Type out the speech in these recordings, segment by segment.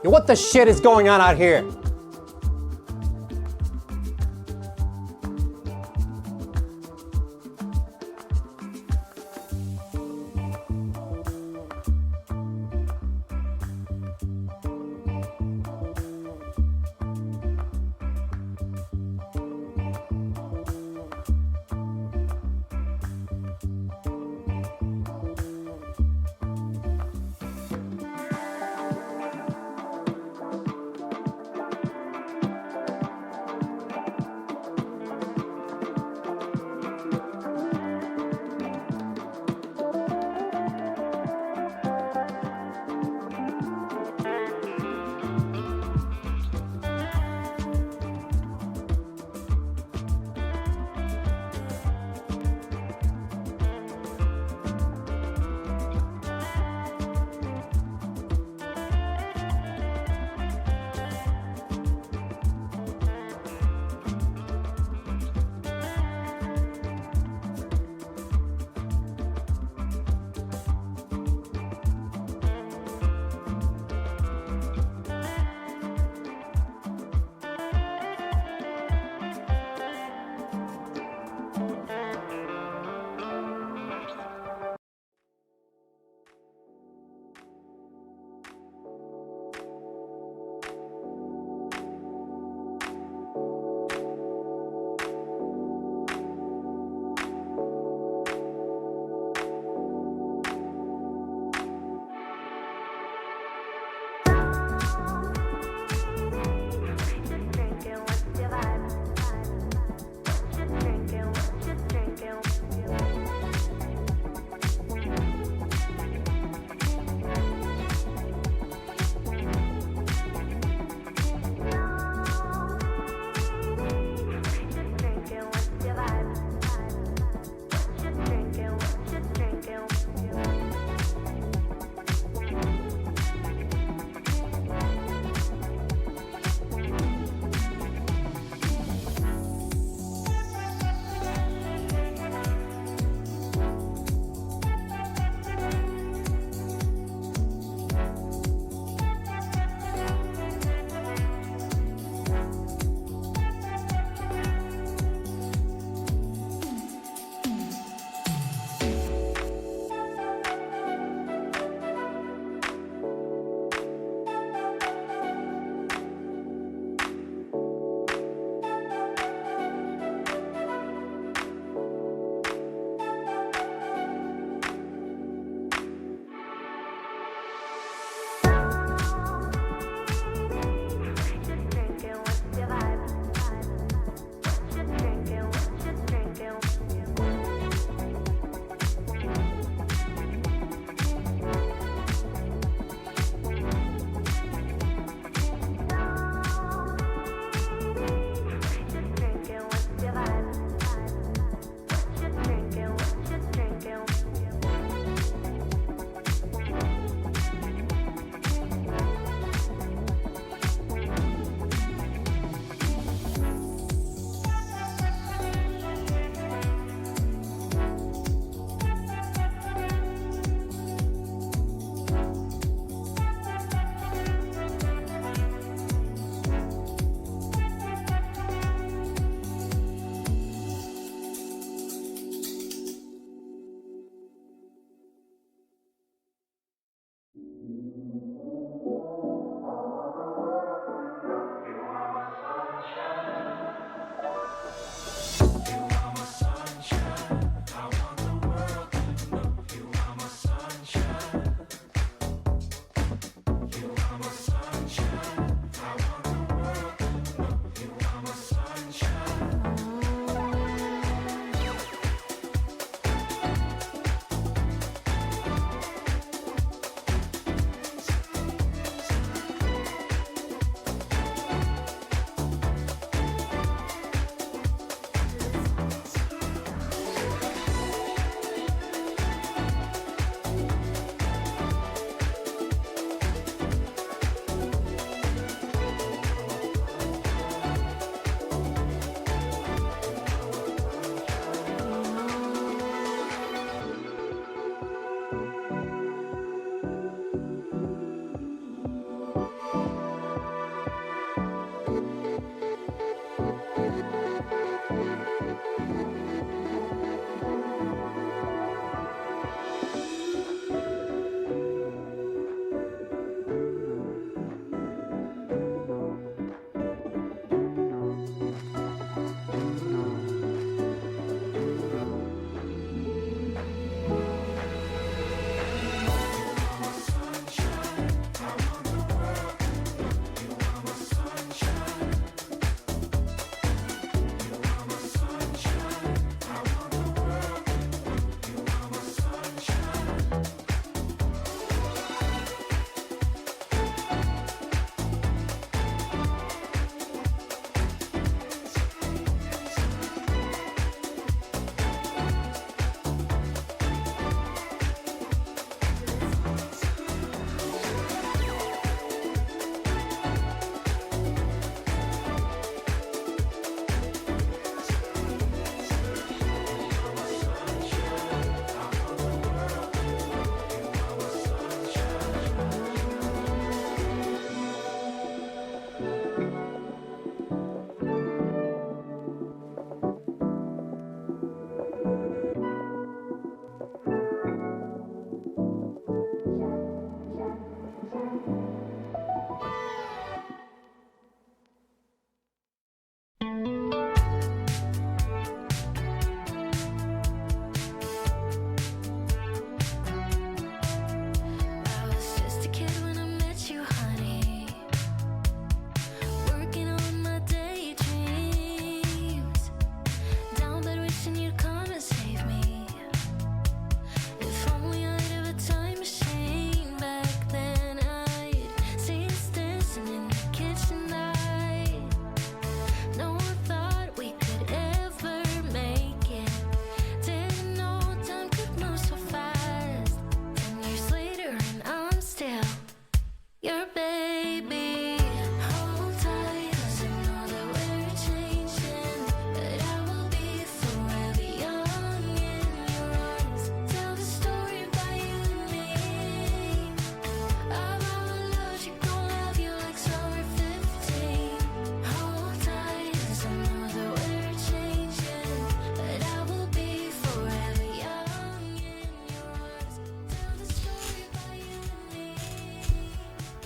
What the shit is going on out here?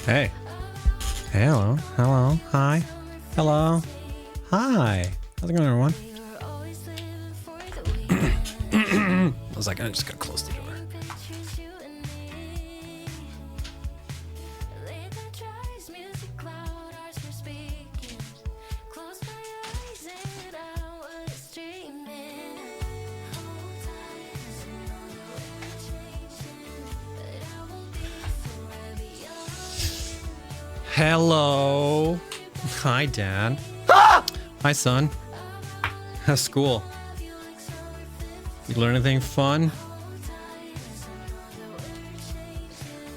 Hey. Hey, hello. Hello. Hi. Hello. Hi. How's it going, everyone? I was like, I'm just gonna close the door. Hello. Hi, Dad. Ah! Hi, son. How's school? You learn anything fun?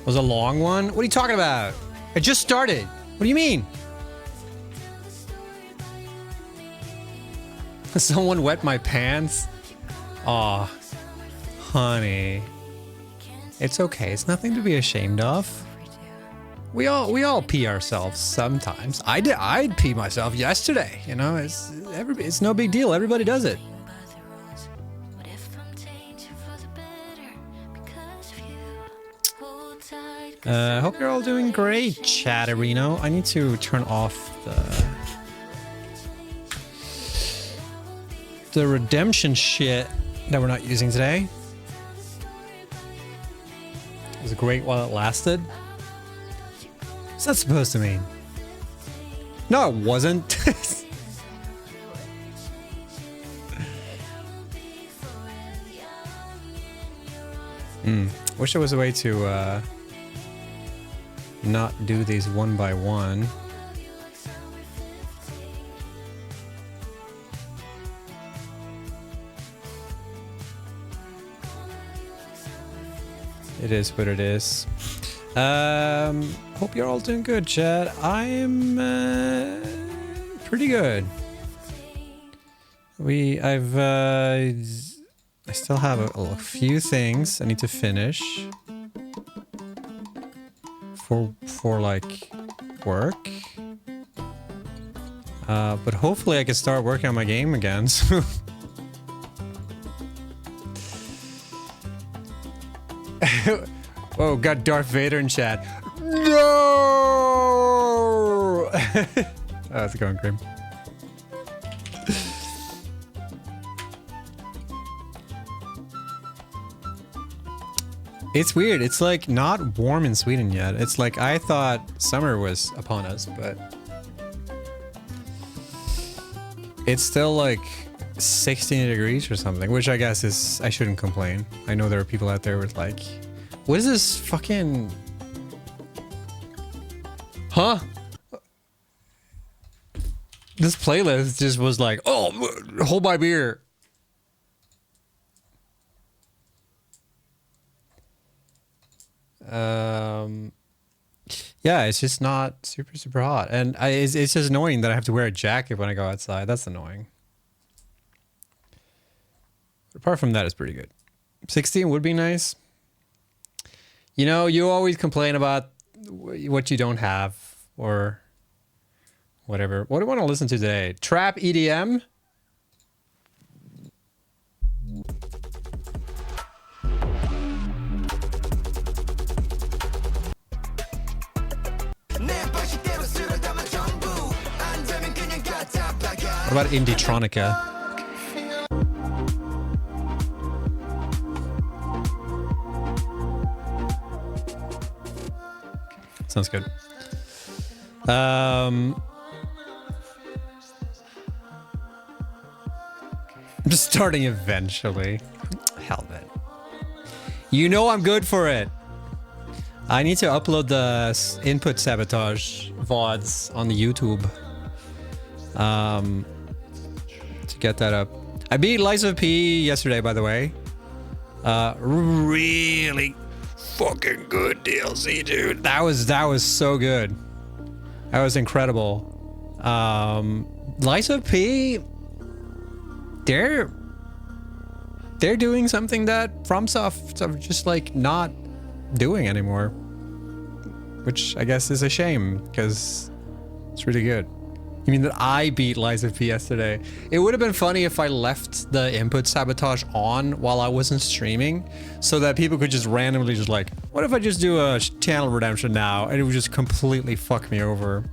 Was a long one? What are you talking about? I just started. What do you mean? Someone wet my pants? Aw, honey. It's okay. It's nothing to be ashamed of. We all pee ourselves sometimes. I'd pee myself yesterday. You know, it's no big deal. Everybody does it. I hope you're all doing great, Chatterino. I need to turn off the redemption shit that we're not using today. It was great while it lasted. What's that supposed to mean? No, it wasn't. Wish there was a way to not do these one by one. It is what it is. Hope you're all doing good, Chad. I'm pretty good. I still have a few things I need to finish for like work. But hopefully I can start working on my game again soon. Oh, got Darth Vader in chat. No! Oh, that's going grim. It's weird. It's like not warm in Sweden yet. It's like I thought summer was upon us, but it's still like 16 degrees or something, which I guess is, I shouldn't complain. I know there are people out there with like, what is this fucking... Huh? This playlist just was like, oh, hold my beer. Yeah, it's just not super hot. And it's just annoying that I have to wear a jacket when I go outside. That's annoying. Apart from that, it's pretty good. 16 would be nice. You know, you always complain about what you don't have or whatever. What do I want to listen to today? Trap EDM? What about Indietronica? Sounds good. I'm just starting eventually. Hell, man. You know I'm good for it. I need to upload the input sabotage VODs on the YouTube. To get that up. I beat Lies of P yesterday, by the way. Really fucking good DLC, dude. That was so good. That was incredible. Lies of P, they're doing something that FromSoft are just like not doing anymore, which I guess is a shame because it's really good. You mean that I beat Lies of P yesterday? It would have been funny if I left the input sabotage on while I wasn't streaming, so that people could just randomly just like, what if I just do a channel redemption now? And it would just completely fuck me over.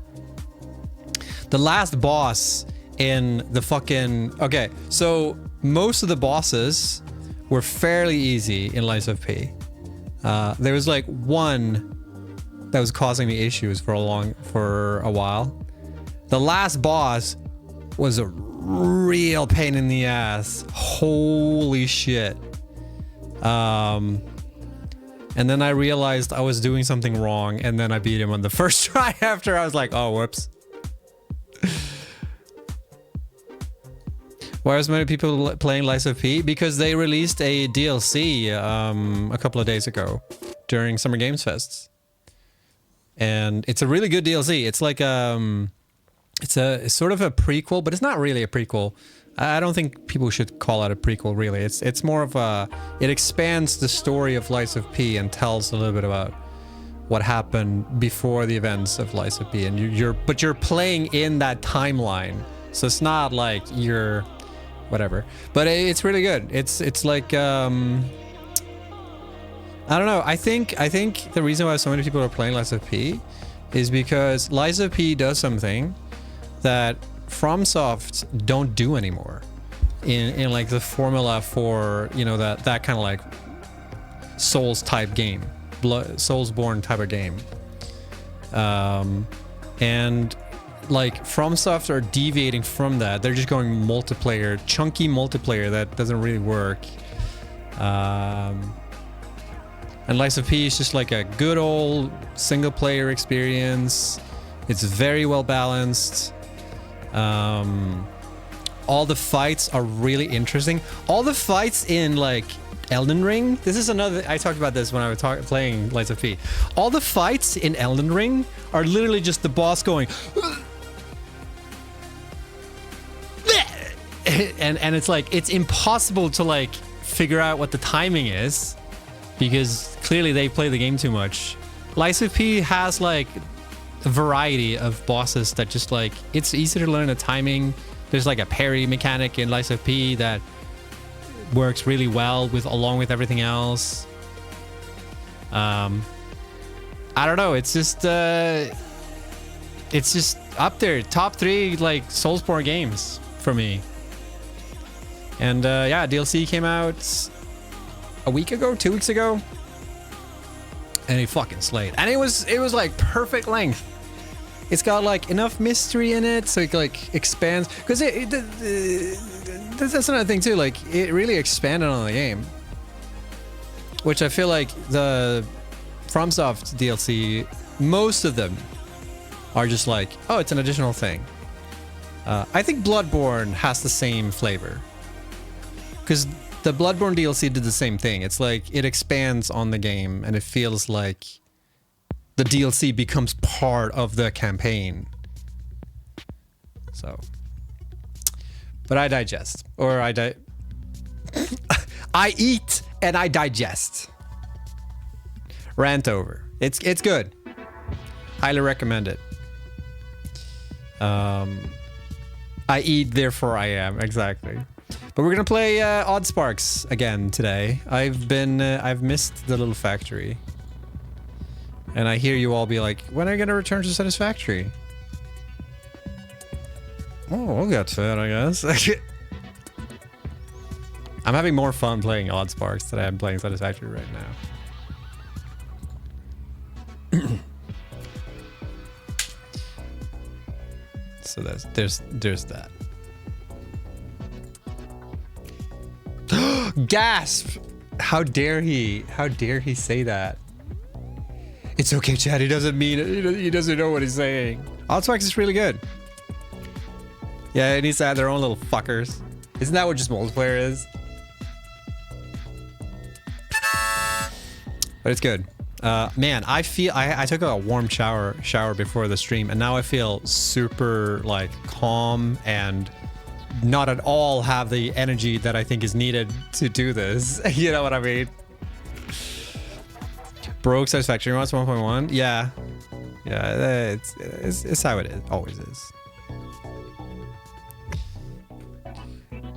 The last boss in the fucking... Okay, so most of the bosses were fairly easy in Lies of P. There was like one that was causing me issues for a while. The last boss was a real pain in the ass. Holy shit. And then I realized I was doing something wrong, and then I beat him on the first try after. I was like, oh, whoops. Why are so many people playing Lies of P? Because they released a DLC a couple of days ago during Summer Games Fest. And it's a really good DLC. It's like it's sort of a prequel, but it's not really a prequel. I don't think people should call it a prequel, really. It's more of a... It expands the story of Lies of P and tells a little bit about what happened before the events of Lies of P. And you're playing in that timeline. So it's not like you're... Whatever. But it's really good. It's like... I don't know. I think the reason why so many people are playing Lies of P is because Lies of P does something that FromSoft don't do anymore in like the formula for, you know, that kind of like Souls type game, Soulsborne type of game. And like FromSoft are deviating from that. They're just going multiplayer, chunky multiplayer that doesn't really work. And Lies of P is just like a good old single player experience. It's very well balanced. All the fights are really interesting. All the fights in like Elden Ring. This is another... I talked about this when I was playing Lies of P. All the fights in Elden Ring are literally just the boss going... and it's like, it's impossible to like figure out what the timing is, because clearly they play the game too much. Lies of P has like a variety of bosses that just like, it's easy to learn the timing. There's like a parry mechanic in Lies of P that works really well along with everything else. I don't know, it's just up there, top 3 like Soulsborne games for me. And yeah, DLC came out a week ago, 2 weeks ago, and it fucking slayed. And it was like perfect length. It's got like enough mystery in it, so it like expands, because that's another thing too. Like it really expanded on the game, which I feel like the FromSoft DLC, most of them are just like, oh, it's an additional thing. I think Bloodborne has the same flavor, because the Bloodborne DLC did the same thing. It's like it expands on the game, and it feels like the DLC becomes part of the campaign. So, but I digest, or I eat and I digest. Rant over. It's good. Highly recommend it. I eat, therefore I am. Exactly. But we're gonna play Oddsparks again today. I've missed the little factory, and I hear you all be like, "When are you gonna return to Satisfactory?" Oh, we'll get to it, I guess. I'm having more fun playing Oddsparks than I'm playing Satisfactory right now. So there's that. Gasp! How dare he? How dare he say that? It's okay, Chad. He doesn't mean it. He doesn't know what he's saying. Oddsparks is really good. Yeah, it needs to add their own little fuckers. Isn't that what just multiplayer is? But it's good. Man, I feel I took a warm shower before the stream, and now I feel super like calm and not at all have the energy that I think is needed to do this. You know what I mean? Broke Satisfactory wants 1.1. Yeah, it's how it is. Always is.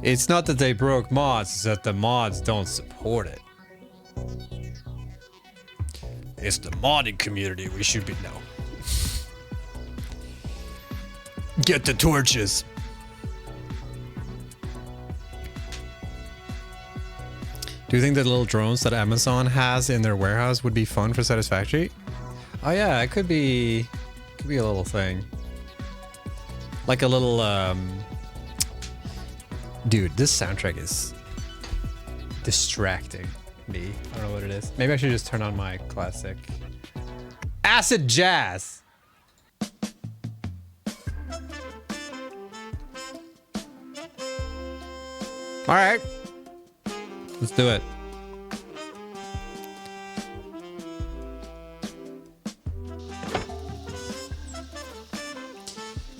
It's not that they broke mods, it's that the mods don't support it. It's the modding community we should be... No. Get the torches. Do you think the little drones that Amazon has in their warehouse would be fun for Satisfactory? Oh yeah, it could be a little thing. Like a little dude, this soundtrack is distracting me. I don't know what it is. Maybe I should just turn on my classic acid jazz. All right, let's do it.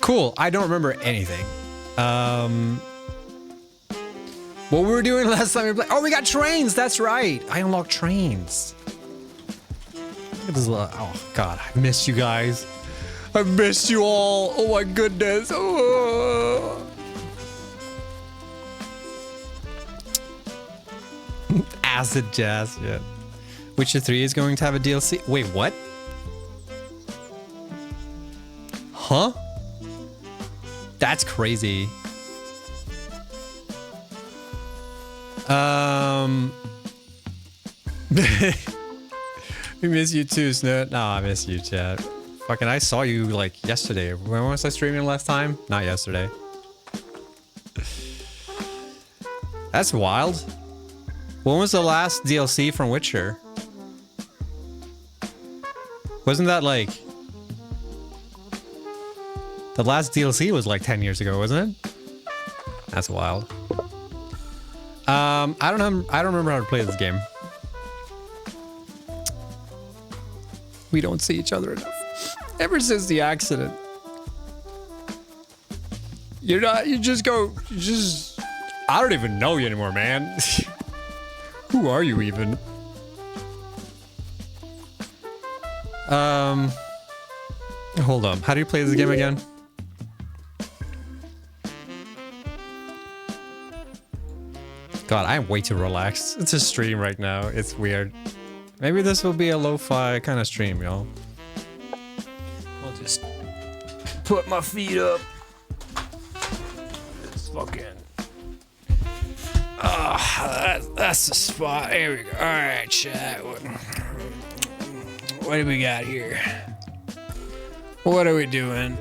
Cool. I don't remember anything. What we were doing last time we played. Oh, we got trains. That's right. I unlocked trains. Look at this. Oh God, I missed you guys. I missed you all. Oh my goodness. Oh. Acid jazz. Yeah. Witcher 3 is going to have a DLC. Wait, what? Huh? That's crazy. We miss you too, Snoot. No, I miss you, chat. Fucking, I saw you like yesterday. When was I streaming last time? Not yesterday. That's wild. When was the last DLC from Witcher? Wasn't that like... The last DLC was like 10 years ago, wasn't it? That's wild. I don't remember how to play this game. We don't see each other enough. Ever since the accident. You just I don't even know you anymore, man. Who are you even? Hold on. How do you play this game again? God, I'm way too relaxed. It's a stream right now. It's weird. Maybe this will be a lo-fi kind of stream, y'all. I'll just put my feet up. It's fucking... that's the spot. There we go. Alright, chat. What do we got here? What are we doing?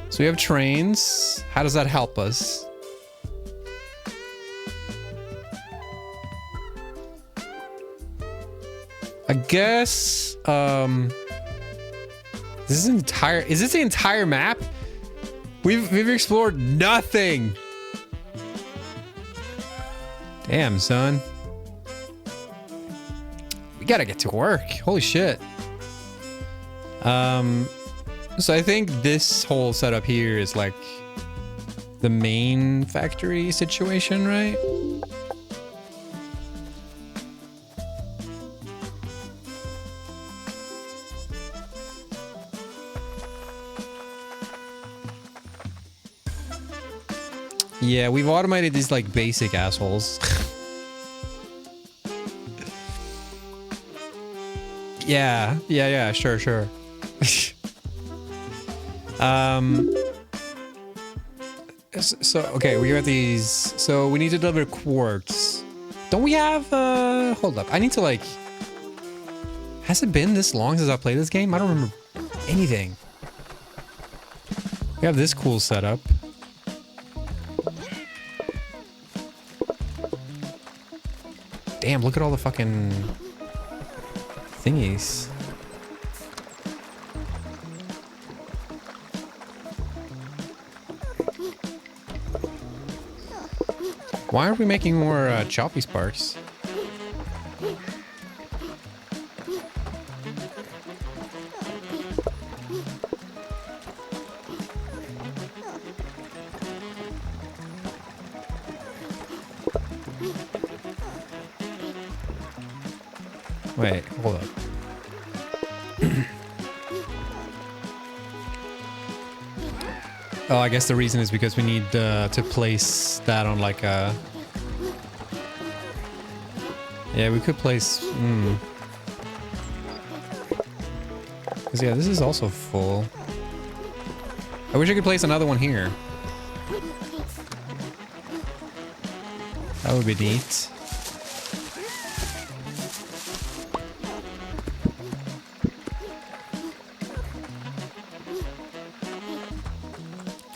So we have trains. How does that help us? I guess, this is entire, is this the entire map? We've explored nothing. Damn, son. We gotta get to work. Holy shit. So I think this whole setup here is like the main factory situation, right? Yeah, we've automated these like basic assholes. Yeah, sure. So okay, we got these. So we need to deliver quartz. Don't we have hold up. I need to like, has it been this long since I played this game? I don't remember anything. We have this cool setup. Damn, look at all the fucking thingies. Why aren't we making more choppy sparks? Wait, hold up. Oh, I guess the reason is because we need to place that on like a... Yeah, we could place... Because yeah, this is also full. I wish I could place another one here. That would be neat.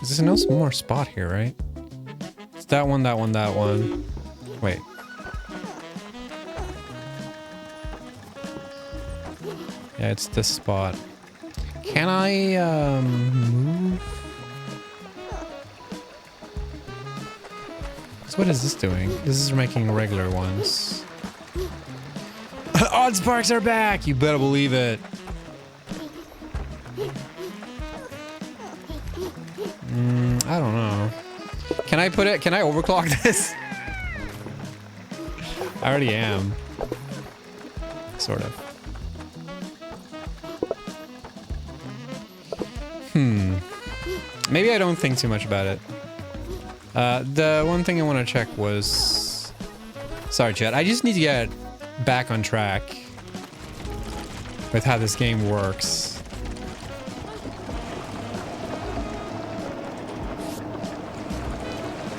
There's no more spot here, right? It's that one, that one, that one. Wait. Yeah, it's this spot. Can I move? So what is this doing? This is making regular ones. Oddsparks are back! You better believe it. I don't know. Can I put it? Can I overclock this? I already am. Sort of. Maybe I don't think too much about it. The one thing I want to check was... Sorry, chat. I just need to get back on track with how this game works.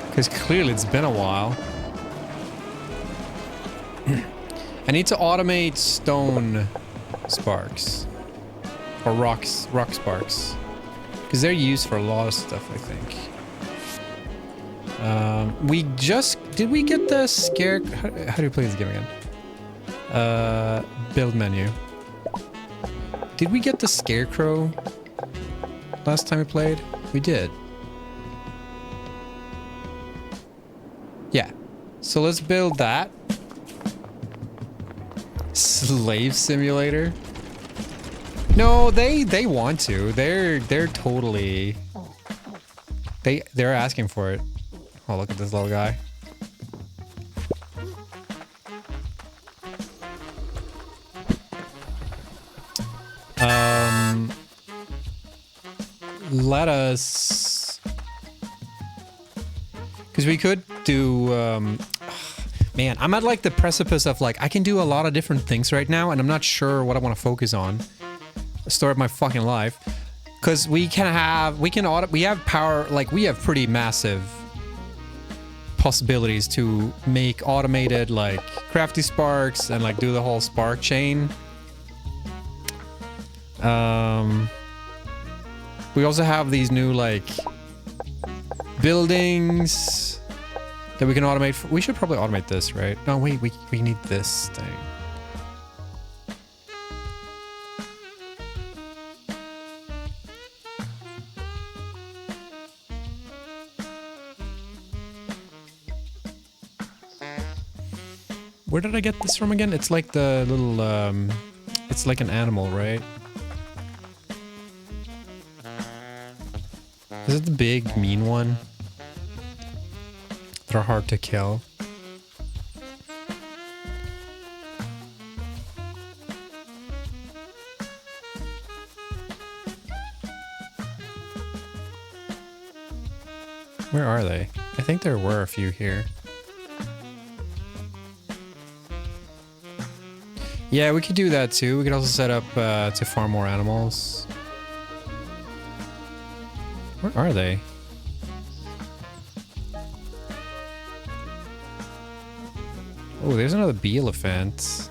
Because clearly it's been a while. I need to automate stone sparks. Or rock sparks. Because they're used for a lot of stuff, I think. We just... Did we get the scare... How do you play this game again? Build menu. Did we get the scarecrow last time we played? We did. Yeah. So let's build that. Slave simulator. No, they want to. They're totally... They're asking for it. Oh, look at this little guy. Let us... Because we could do... Man, I'm at like the precipice of like, I can do a lot of different things right now, and I'm not sure what I want to focus on. Story of my fucking life. Because we have power, like we have pretty massive possibilities to make automated like crafty sparks and like do the whole spark chain. We also have these new like buildings that we can automate. We should probably automate this, right? No, wait, we need this thing. Where did I get this from again? It's like the little, it's like an animal, right? Is it the big, mean one? That are hard to kill. Where are they? I think there were a few here. Yeah, we could do that too. We could also set up to farm more animals. Where are they? Oh, there's another bee elephant.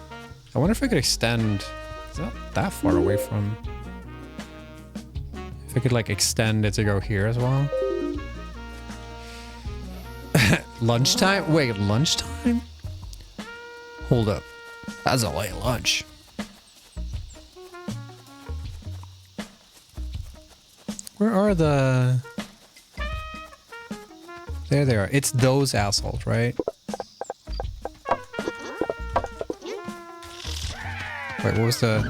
I wonder if I could extend... It's not that far away from... If I could like extend it to go here as well. Lunchtime? Wait, lunchtime? Hold up. That's a late lunch. Where are the... There they are. It's those assholes, right? Wait, what was the...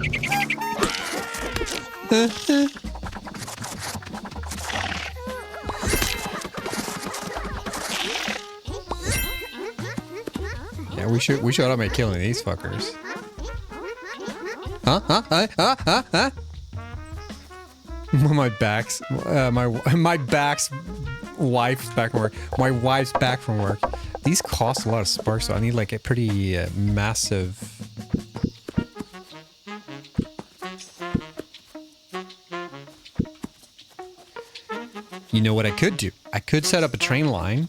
Yeah, we should automate killing these fuckers. Huh? My back's wife's back from work. My wife's back from work. These cost a lot of sparks, so I need like a pretty massive. You know what I could do? I could set up a train line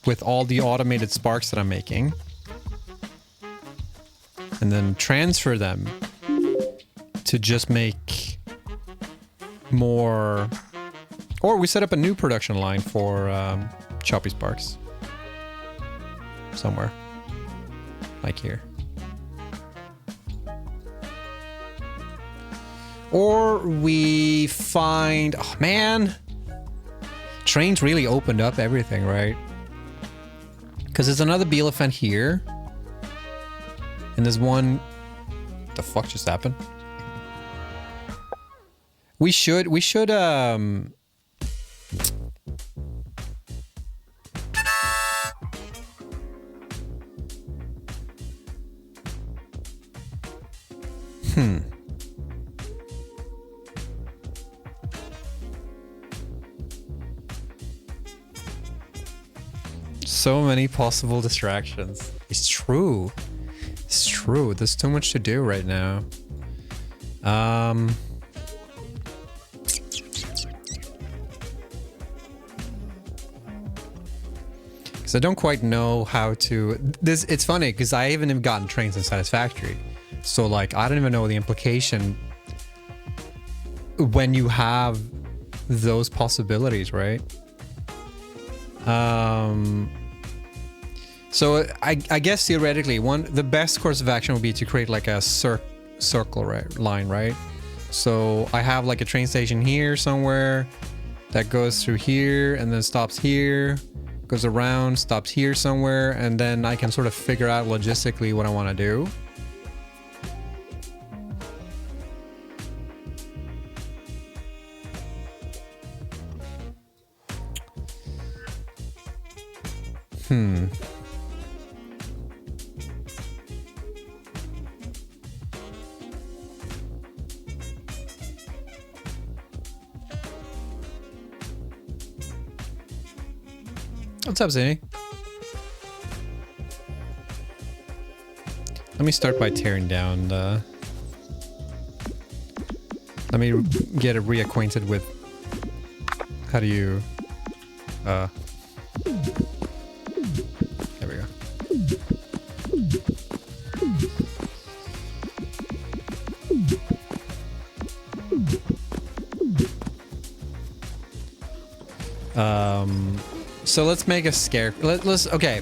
with all the automated sparks that I'm making, and then transfer them to just make more. Or we set up a new production line for choppy sparks somewhere, like here. Or we find, oh man, trains really opened up everything, right? Because there's another Bielefeld here, and there's one. What the fuck just happened? We should So many possible distractions. It's true. It's true. There's too much to do right now. Because I don't quite know how to. This. It's funny because I haven't even gotten trains in Satisfactory, so like I don't even know the implication when you have those possibilities, right? So I guess theoretically, the best course of action would be to create like a circle line, right? So I have like a train station here somewhere that goes through here and then stops here, goes around, stops here somewhere, and then I can sort of figure out logistically what I want to do. What's up, Zany? Let me start by tearing down the... Let me get reacquainted with... How do you... There we go. So let's make a scare. Okay.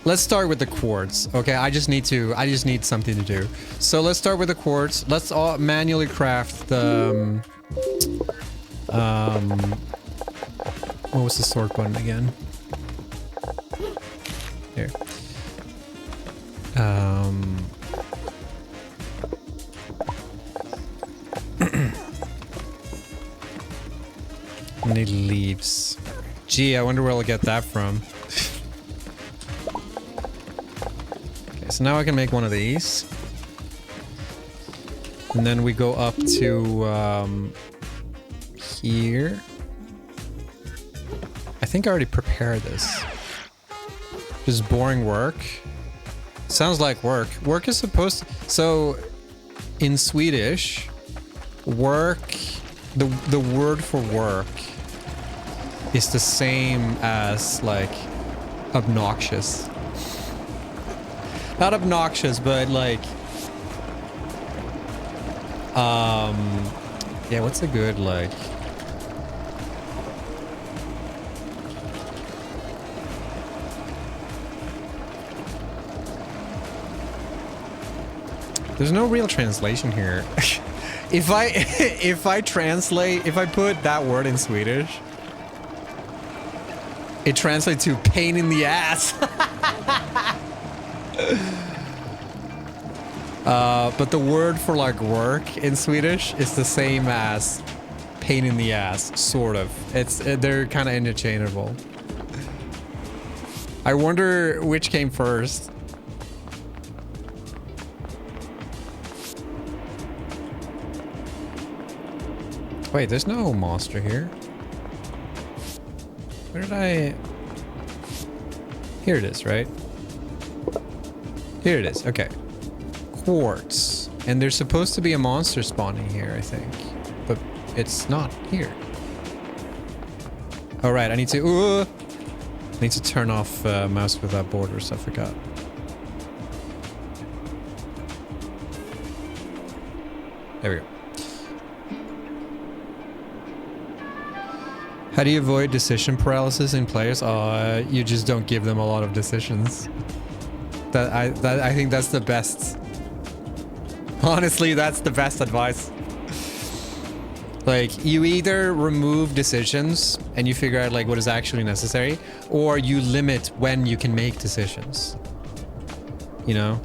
Let's start with the quartz. Okay, I just need something to do. So let's start with the quartz. Let's all manually craft the what was the sort button again? Here. I need leaves. Gee, I wonder where I'll get that from. Okay, so now I can make one of these. And then we go up to here. I think I already prepared this. Just boring work. Sounds like work. Work is supposed to... So, in Swedish, work... The word for work is the same as, like, obnoxious. Not obnoxious, but, like... Yeah, what's a good, like... There's no real translation here. If I put that word in Swedish, it translates to pain in the ass. But the word for like work in Swedish is the same as pain in the ass, sort of. They're kind of interchangeable. I wonder which came first. Wait, there's no monster here. Where did I... Here it is, right? Here it is, okay. Quartz. And there's supposed to be a monster spawning here, I think. But it's not here. Alright, I need to turn off mouse without borders, I forgot. There we go. How do you avoid decision paralysis in players? You just don't give them a lot of decisions. I think that's the best. Honestly, that's the best advice. Like, you either remove decisions and you figure out like what is actually necessary, or you limit when you can make decisions. You know?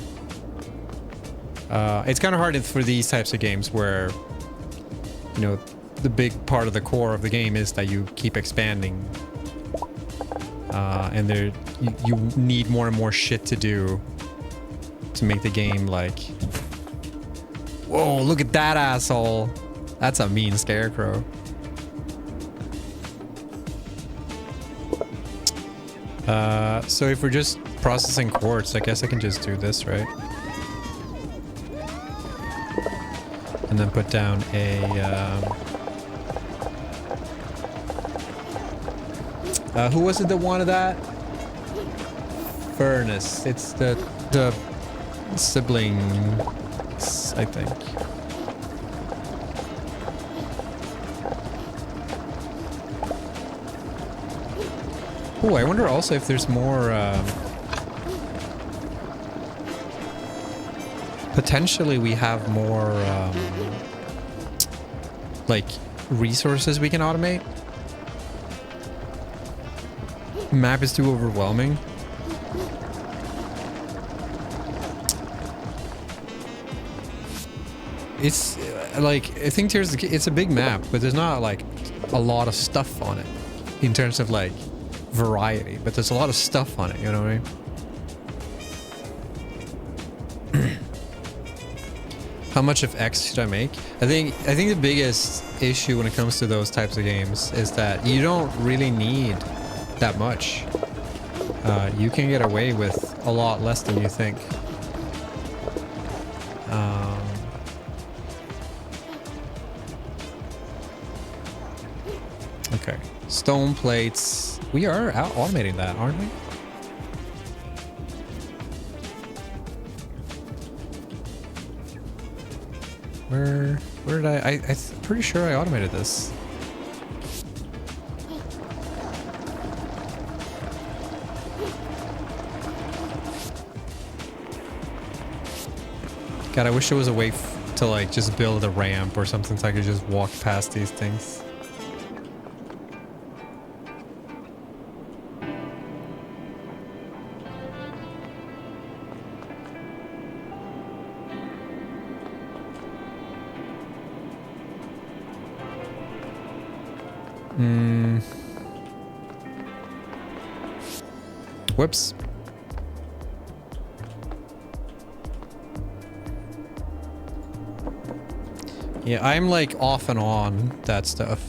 It's kind of hard for these types of games where, you know, the big part of the core of the game is that you keep expanding. And you need more and more shit to do to make the game like... Whoa, look at that asshole. That's a mean scarecrow. So if we're just processing quartz, I guess I can just do this, right? And then put down a... who was it that wanted that? Furnace. It's the siblings, I think. Oh, I wonder also if there's more... potentially we have more like resources we can automate. Map is too overwhelming. It's like, I think it's a big map, but there's not like a lot of stuff on it in terms of like variety, but there's a lot of stuff on it, you know what I mean? How much of X should I make? I think the biggest issue when it comes to those types of games is that you don't really need that much. You can get away with a lot less than you think. Okay, stone plates. We are out automating that, aren't we? Where did I'm pretty sure I automated this. God, I wish there was a way to like just build a ramp or something so I could just walk past these things. Whoops. Yeah, I'm like off and on that stuff.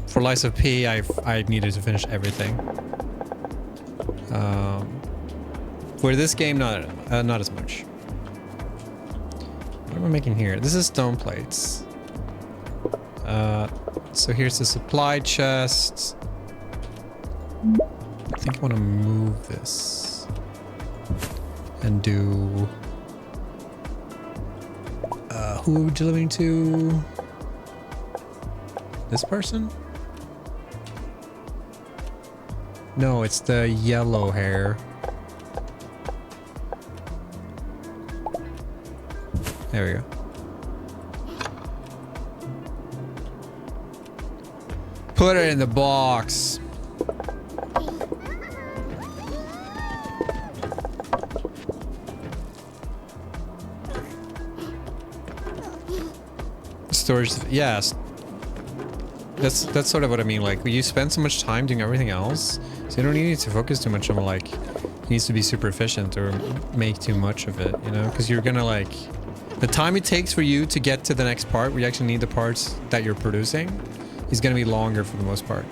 For Lies of P, I needed to finish everything. For this game, not as much. What am I making here? This is stone plates. So here's the supply chest. I think I want to move this and do. Who are we delivering to? This person? No, it's the yellow hair. There we go. Put it in the box. Storage, yes. That's sort of what I mean. Like, you spend so much time doing everything else, so you don't need to focus too much on like, it needs to be super efficient or make too much of it, you know? Because you're gonna like, The time it takes for you to get to the next part, where you actually need the parts that you're producing, is going to be longer for the most part.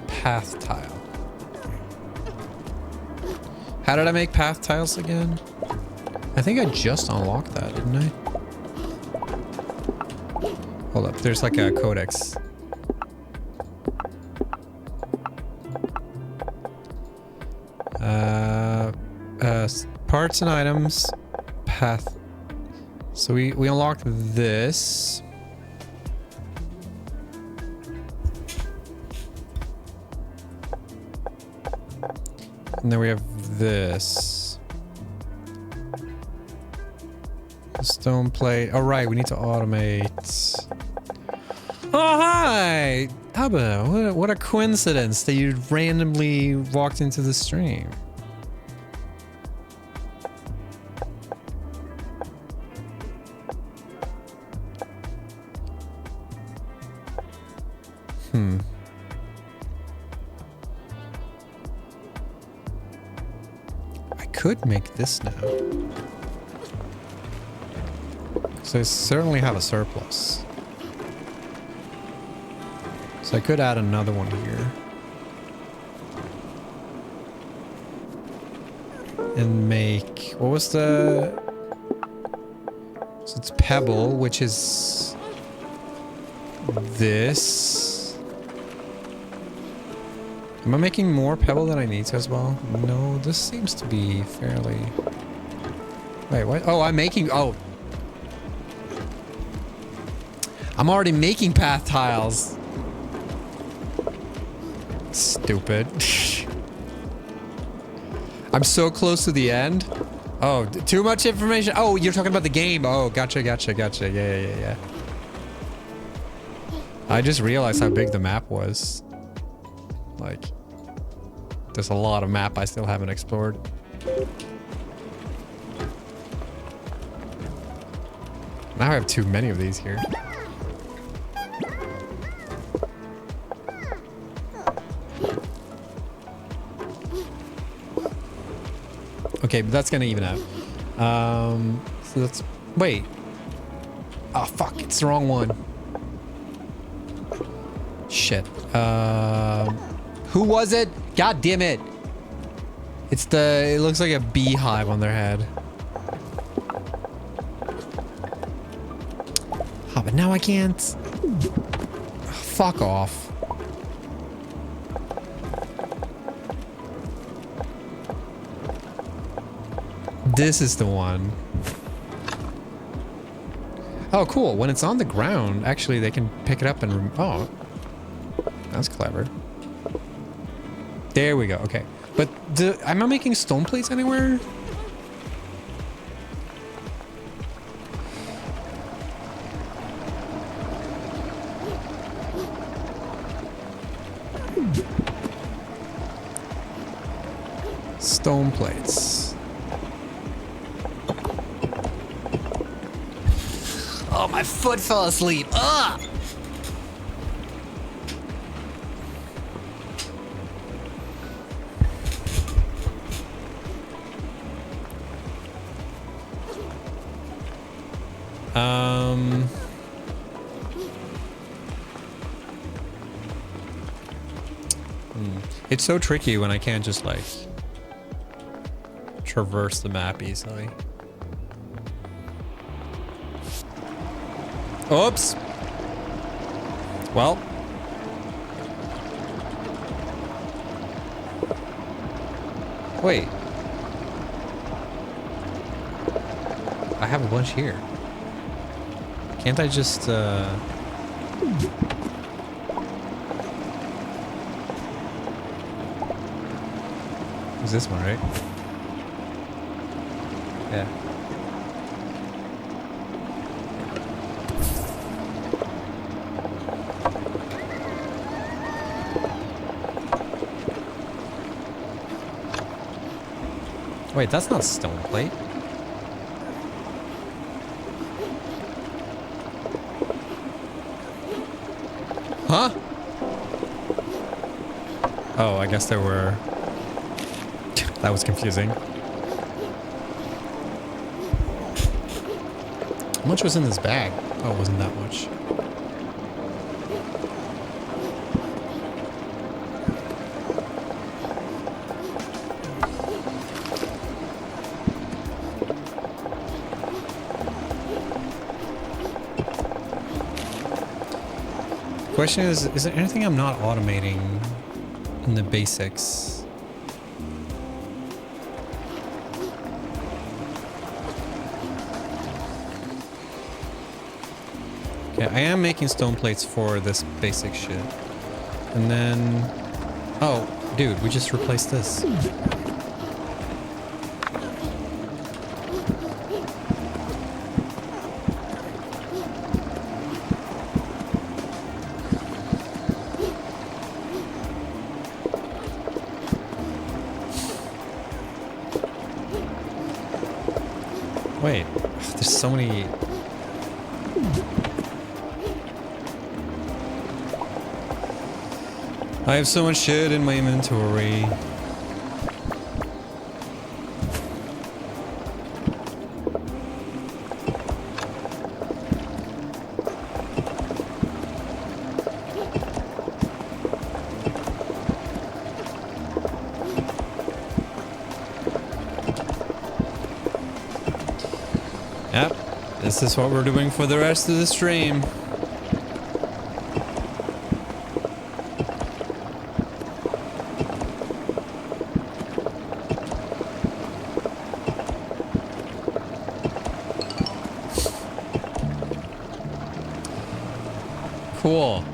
Path tile. How did I make path tiles again? I think I just unlocked that, didn't I? Hold up, there's like a codex. Parts and items. Path. So we unlocked this. And then we have this. Stone plate. Oh, right. We need to automate. Oh, hi. Abba, what a coincidence that you randomly walked into the stream. Could make this now. So I certainly have a surplus. So I could add another one here. And make... What was the... So it's pebble, which is... This... Am I making more pebble than I need to as well? No, this seems to be fairly... Wait, what? Oh, I'm making... Oh. I'm already making path tiles. Stupid. I'm so close to the end. Oh, too much information. Oh, you're talking about the game. Oh, gotcha. Yeah. I just realized how big the map was. Like, there's a lot of map I still haven't explored. Now I have too many of these here. Okay, but that's gonna even out. So let's... Wait. Oh, fuck. It's the wrong one. Shit. Who was it? God damn it. It's the... It looks like a beehive on their head. Oh, but now I can't. Fuck off. This is the one. Oh, cool. When it's on the ground, actually, they can pick it up and... Oh. That's clever. There we go. Okay. But am I making stone plates anywhere? Stone plates. Oh, my foot fell asleep. Ugh! It's so tricky when I can't just like traverse the map easily. Oops. Well. Wait. I have a bunch here. Can't I just, Is this one, right? Yeah. Wait, that's not stone plate. Huh? Oh, I guess there were... That was confusing. How much was in this bag? Oh, it wasn't that much. Question is there anything I'm not automating in the basics? Okay, I am making stone plates for this basic shit. And then... Oh, dude, we just replaced this. Wait, there's so many... I have so much shit in my inventory. Yep, this is what we're doing for the rest of the stream. Cool.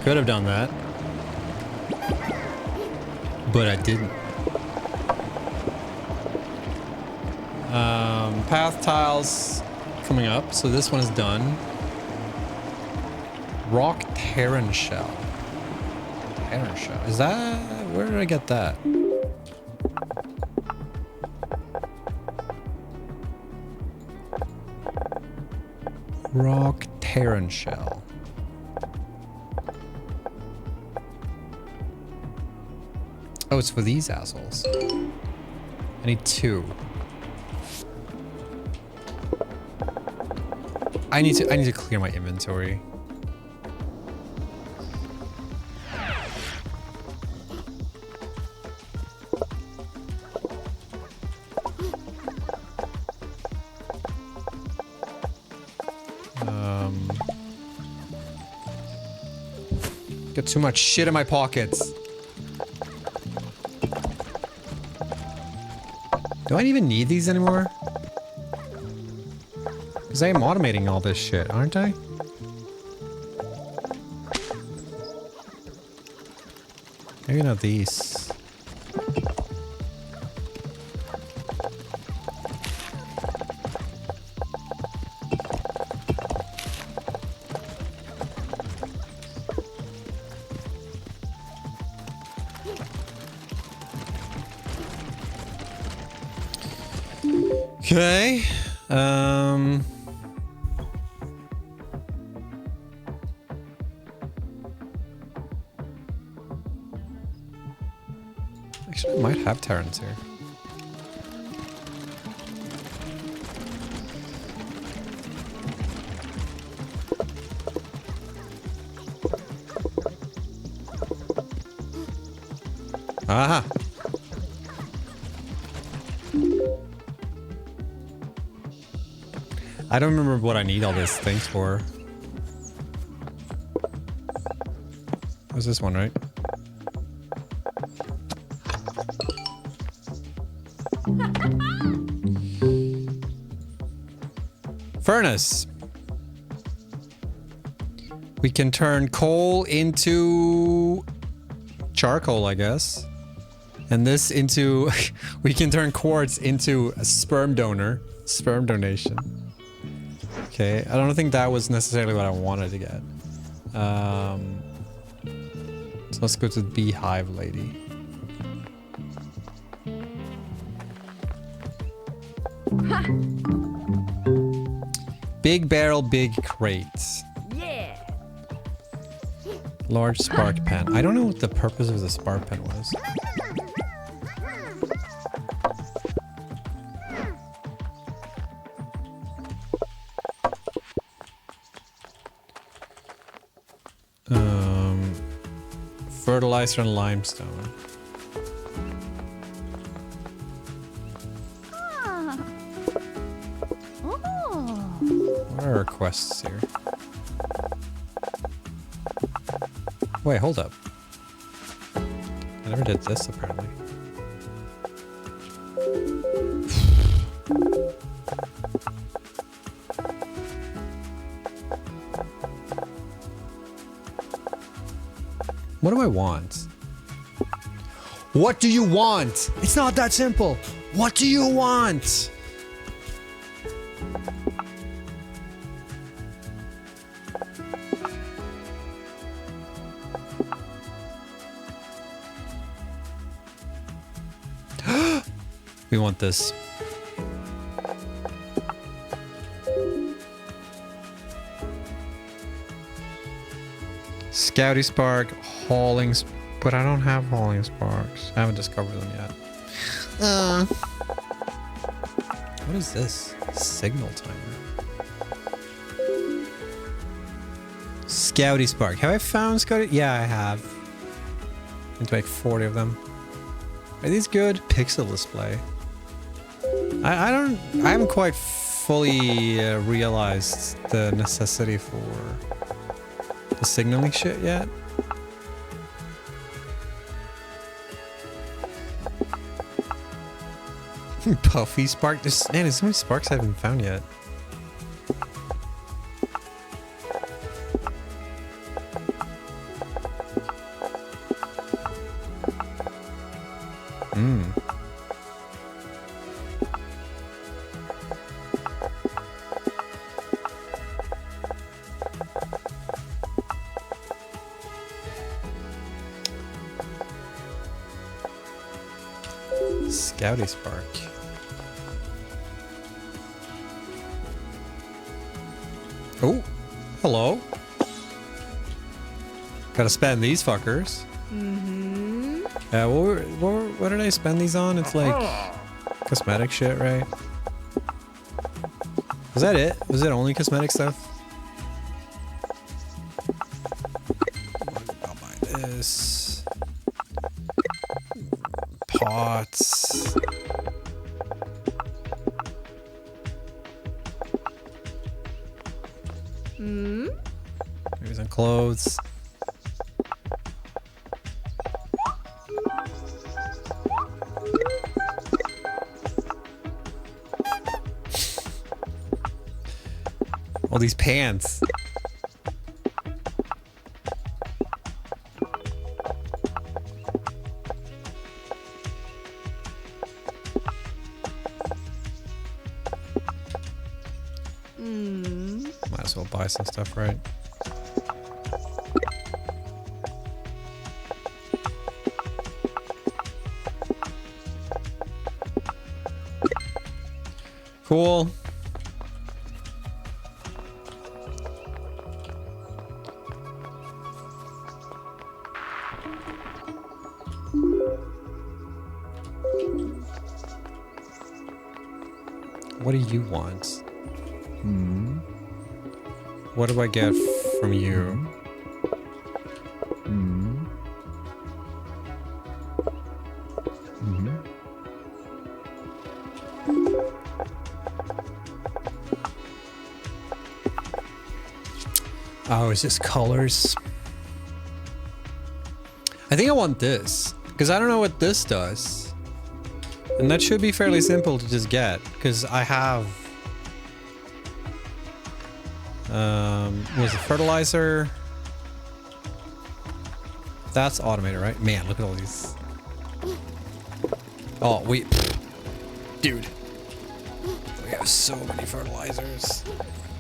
Could have done that, but I didn't. Path tiles coming up, so this one is done. Rock Terran shell. Terran shell. Is that... Where did I get that? Rock Terran shell. Oh, it's for these assholes. I need 2. I need to clear my inventory. Got too much shit in my pockets. Do I even need these anymore? Because I am automating all this shit, aren't I? Maybe not these. Okay. Actually, I might have Terrans here. Aha! I don't remember what I need all these things for. What's this one, right? Furnace. We can turn coal into charcoal, I guess. And this into... we can turn quartz into a sperm donor. Sperm donation. Okay, I don't think that was necessarily what I wanted to get. So let's go to the beehive lady. Big barrel, big crates. Yeah. Large spark pen. I don't know what the purpose of the spark pen was. Fertilizer and limestone. Ah. Oh. What are our quests here? Wait, hold up. I never did this apparently. What do I want? What do you want? It's not that simple. What do you want? We want this. Scouty spark, hauling, but I don't have hauling sparks. I haven't discovered them yet. What is this? Signal timer. Scouty spark. Have I found Scouty? Yeah, I have. I need to make 40 of them. Are these good? Pixel display. I haven't quite fully realized the necessity for the signaling shit yet. Puffy spark. There's so many sparks I haven't found yet. Scouty spark. Oh, hello. Gotta spend these fuckers. Mm-hmm. Yeah, what did I spend these on? It's like cosmetic shit, right? Was that it? Was it only cosmetic stuff? I'll buy this. Pots. Maybe some clothes. All these pants. Might as well buy some stuff, right? Cool. What do you want? What do I get from you? Oh, it's just colors. I think I want this because I don't know what this does. And that should be fairly simple to just get because I have was it fertilizer? That's automated, right? Man, look at all these. Oh, dude. We have so many fertilizers.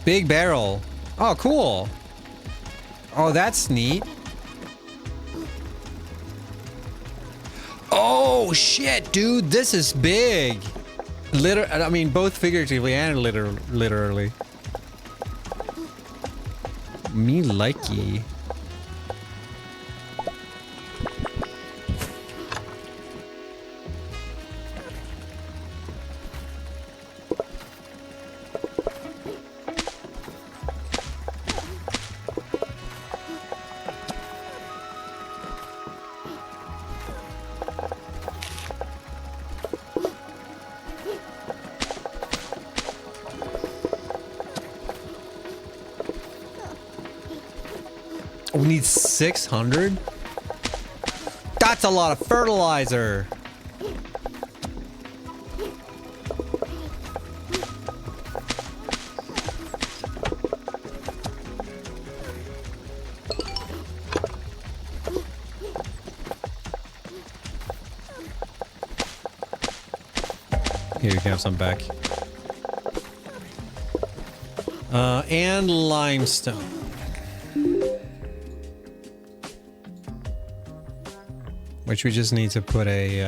Big barrel. Oh, cool. Oh, that's neat. Oh, shit, dude. This is big. I mean, both figuratively and literally. Me likey. We need 600? That's a lot of fertilizer. Here, you can have some back. And limestone. Which we just need to put a,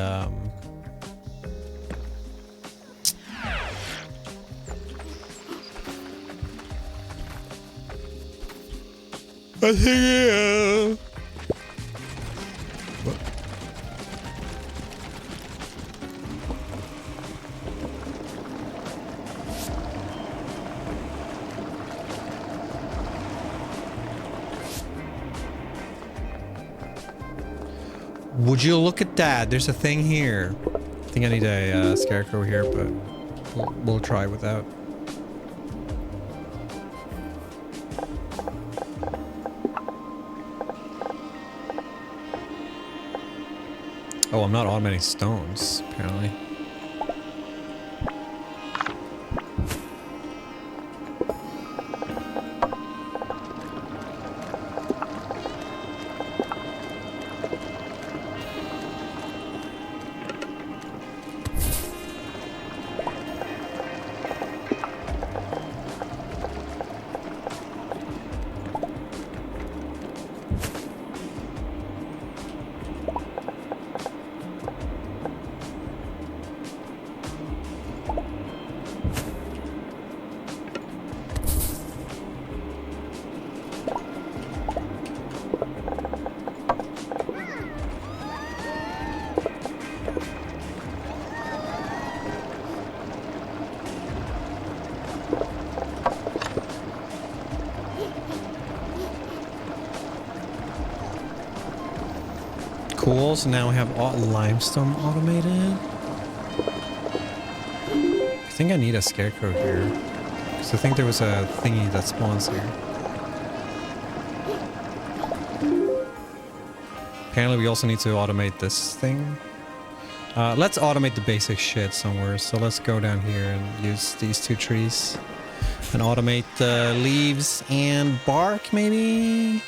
I think, would you look at that? There's a thing here. I think I need a scarecrow here, but we'll try without. Oh, I'm not automating stones, apparently. Cool, so now we have limestone automated. I think I need a scarecrow here. Because I think there was a thingy that spawns here. Apparently we also need to automate this thing. Let's automate the basic shit somewhere. So let's go down here and use these two trees. And automate the leaves and bark, maybe?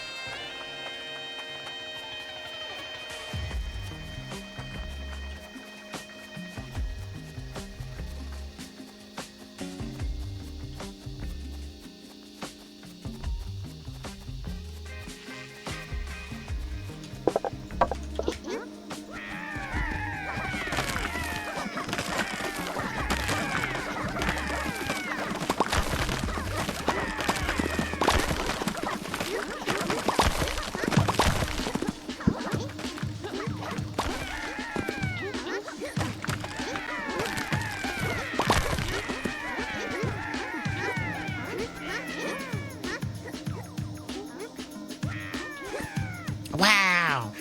Wow!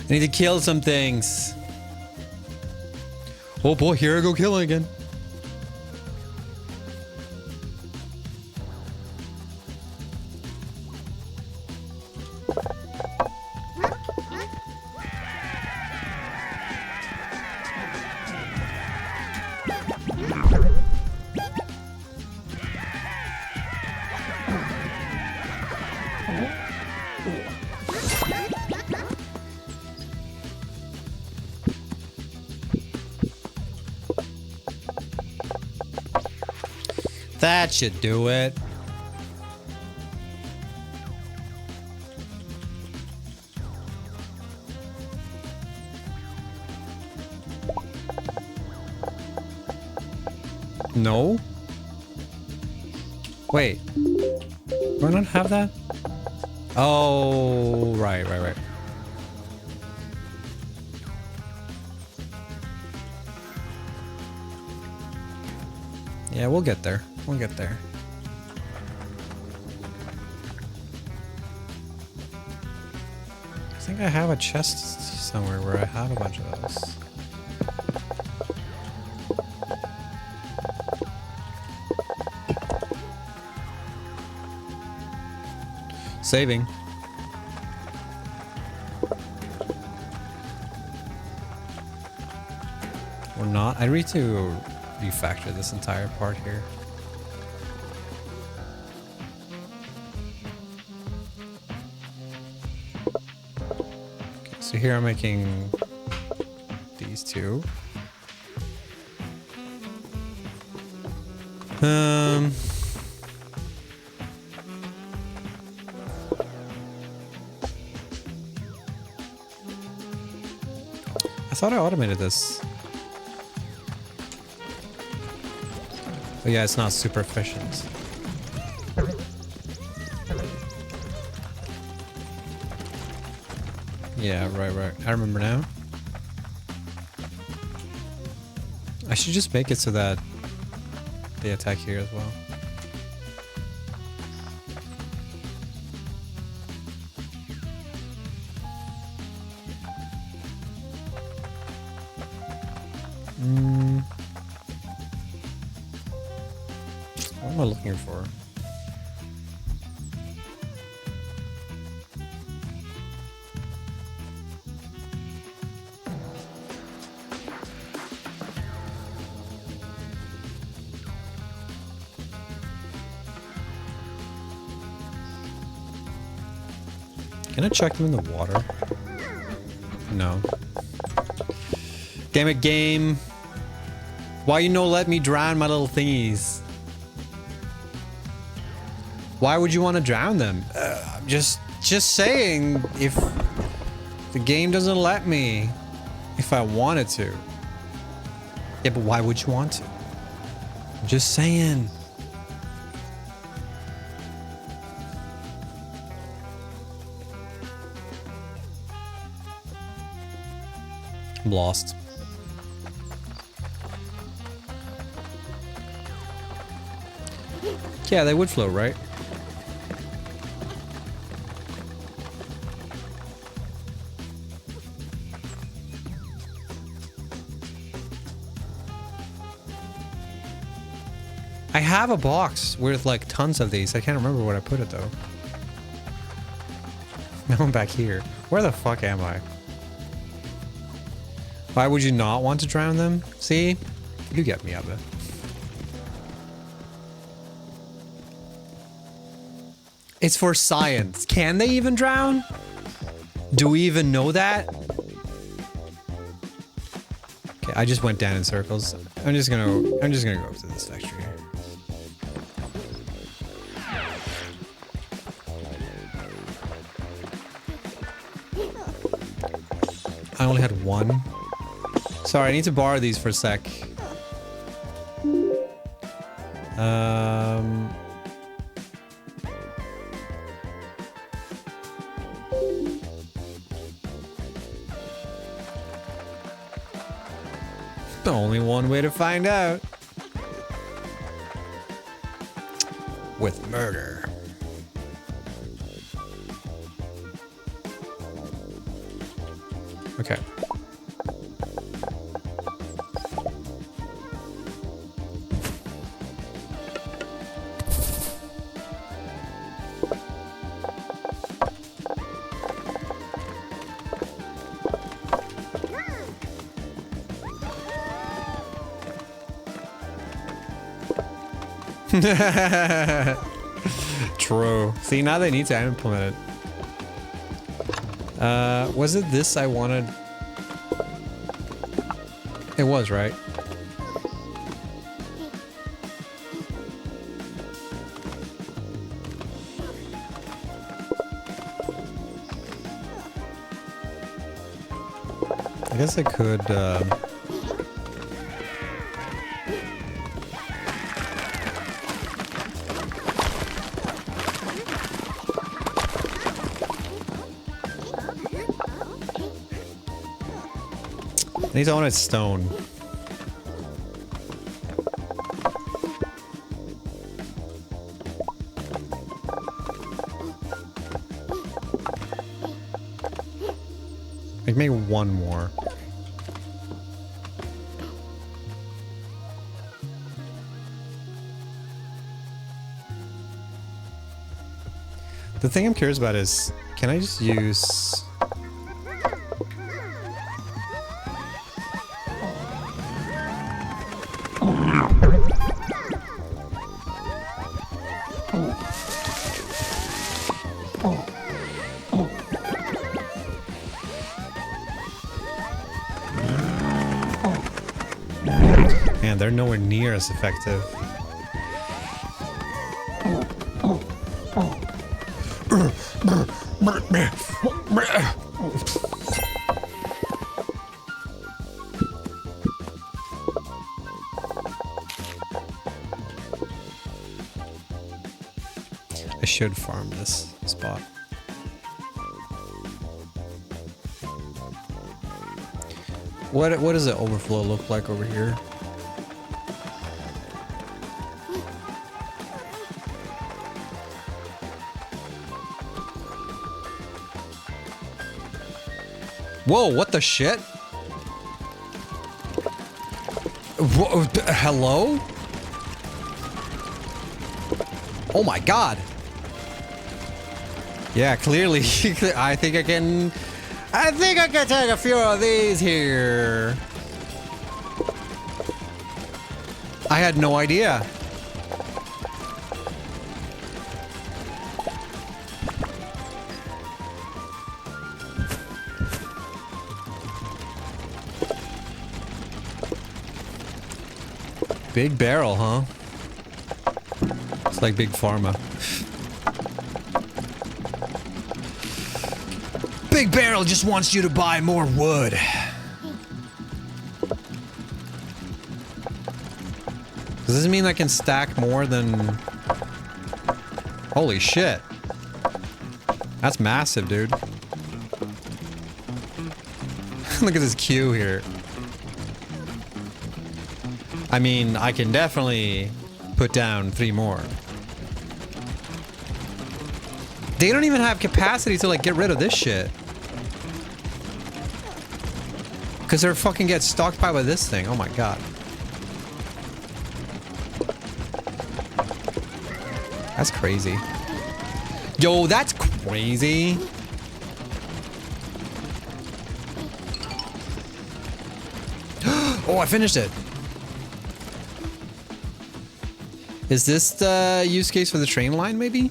I need to kill some things. Oh boy, here I go killing again. That should do it. No? Wait. Do I not have that? Oh, right. Yeah, we'll get there. We'll get there. I think I have a chest somewhere where I have a bunch of those. Saving. Or not. I need to refactor this entire part here. Okay, so here I'm making these two. I thought I automated this. But yeah, it's not super efficient. Yeah, right. I remember now. I should just make it so that they attack here as well. What am I looking for? Can I chuck them in the water? No. Damn it, game. Why you no let me drown my little thingies? Why would you want to drown them? Just saying, if the game doesn't let me, if I wanted to. Yeah, but why would you want to? I'm just saying. I'm lost. Yeah, they would float, right? I have a box with like tons of these. I can't remember what I put it though. Now I'm back here. Where the fuck am I? Why would you not want to drown them? See? You get me, Abba. It's for science. Can they even drown? Do we even know that? Okay, I just went down in circles. I'm just gonna go up to this factory here. I only had one. Sorry, I need to borrow these for a sec. Only one way to find out. With murder. Okay. True. See, now they need to implement it. Was it this I wanted? It was, right? I guess I could. He's on its stone. Like, make one more. The thing I'm curious about is, can I just use... Man, they're nowhere near as effective. I should farm this spot. What does the overflow look like over here? Whoa, what the shit? Whoa, hello? Oh my god. Yeah, clearly. I think I can take a few of these here. I had no idea. Big barrel, huh? It's like Big Pharma. Big Barrel just wants you to buy more wood. Does this mean I can stack more than... Holy shit. That's massive, dude. Look at this queue here. I mean, I can definitely put down 3 more. They don't even have capacity to, like, get rid of this shit. Because they're fucking get stockpiled by this thing. Oh my god. That's crazy. Yo, that's crazy. Oh, I finished it. Is this the use case for the train line, maybe?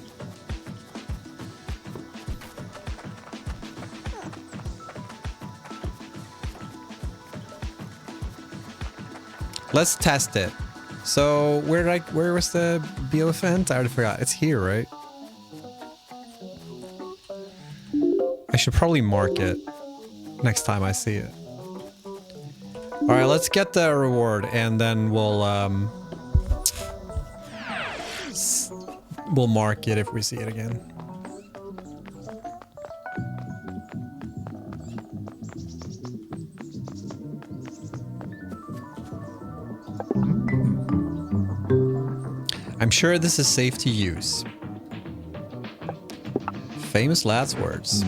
Let's test it. So where was the Beal event? I already forgot. It's here, right? I should probably mark it next time I see it. All right, let's get the reward and then we'll mark it if we see it again. I'm sure this is safe to use. Famous last words.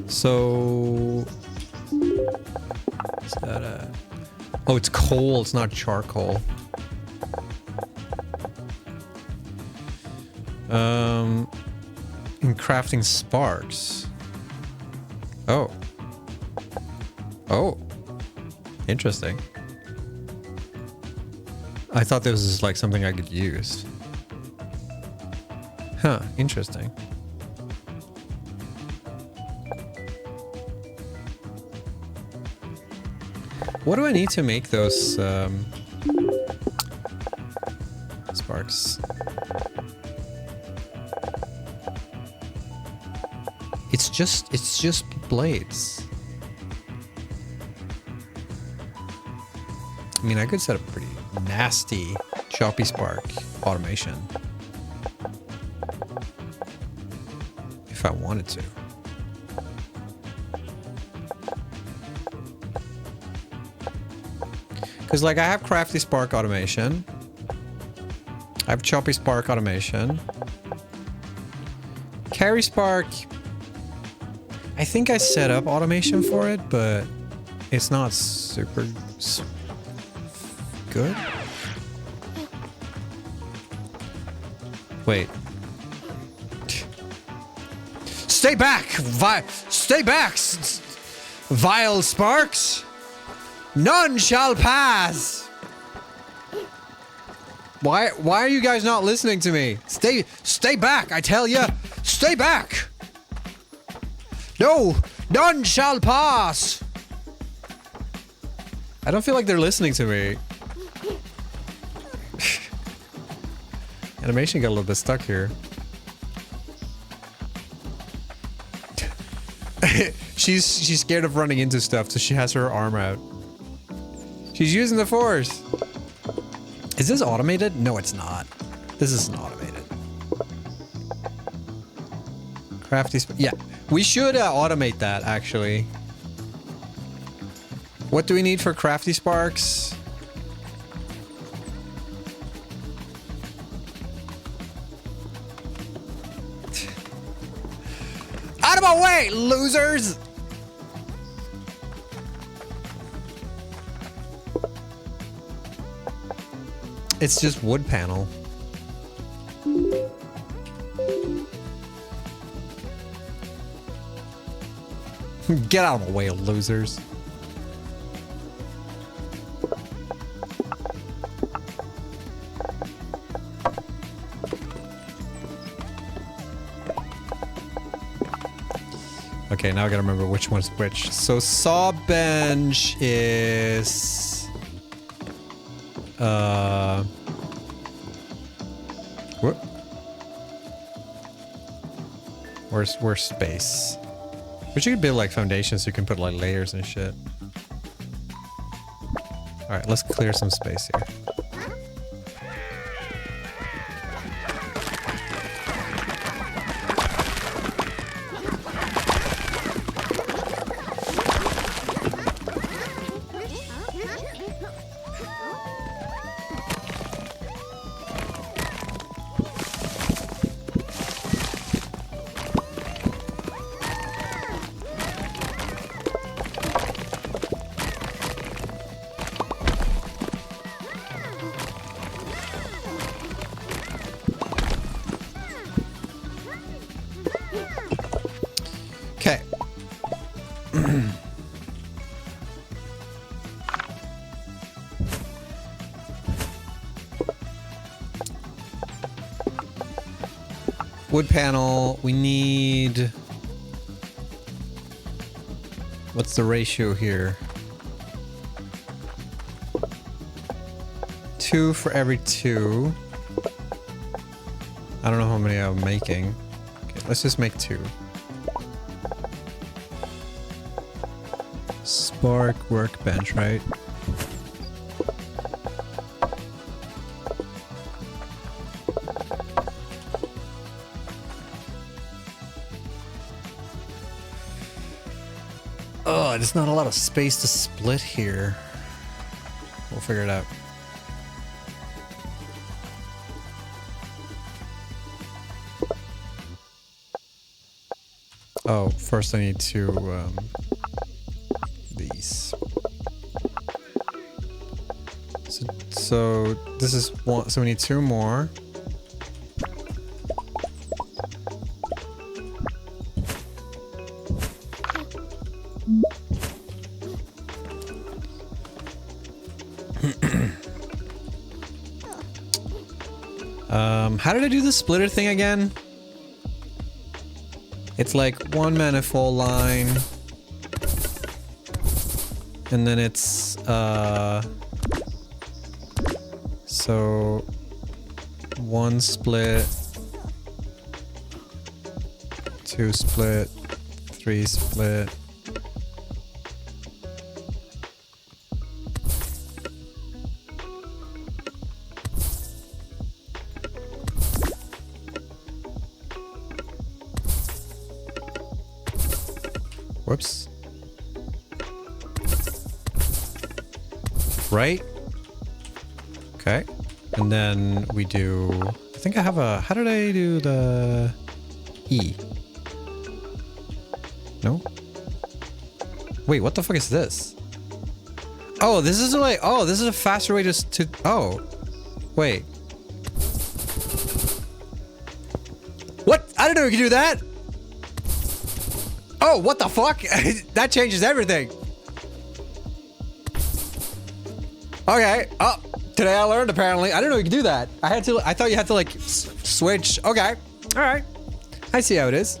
So... is that a... Oh, it's coal. It's not charcoal. In crafting sparks. Oh. Oh. Interesting. I thought this was like something I could use. Huh, interesting. What do I need to make those sparks? just blades. I mean, I could set up pretty nasty choppy spark automation if I wanted to. Because, like, I have crafty spark automation. I have choppy spark automation. Carry spark. I think I set up automation for it, but it's not super good. Wait. Stay back! Stay back! Vile sparks! None shall pass! Why are you guys not listening to me? Stay back, I tell ya! Stay back! No! None shall pass! I don't feel like they're listening to me. Animation got a little bit stuck here. She's scared of running into stuff, so she has her arm out. She's using the force. Is this automated? No, it's not. This isn't automated. Crafty yeah, we should automate that, actually. What do we need for crafty sparks? Out of my way, losers! It's just wood panel. Get out of the way, losers. Okay, now I gotta remember which one's which. So saw bench is what? Where's space? But you could build like foundations so you can put like layers and shit. Alright, let's clear some space here. Okay. Wood panel, we need... What's the ratio here? 2 for every 2. I don't know how many I'm making. Okay, let's just make 2. Spark workbench, right? Oh, there's not a lot of space to split here. We'll figure it out. Oh, first I need to, these. So this is one, so we need 2 more. How did I do the splitter thing again? It's like 1 manifold line. And then it's, so 1 split, 2 split, 3 split. Whoops. Right? Okay. And then we do... I think I have a... How did I do the... E? No? Wait, what the fuck is this? Oh, this is like... Oh, this is a faster way to... Oh. Wait. What? I didn't know you could do that! Oh, what the fuck? That changes everything. Okay. Oh, today I learned apparently. I didn't know you could do that. I thought you had to like switch. Okay. All right. I see how it is.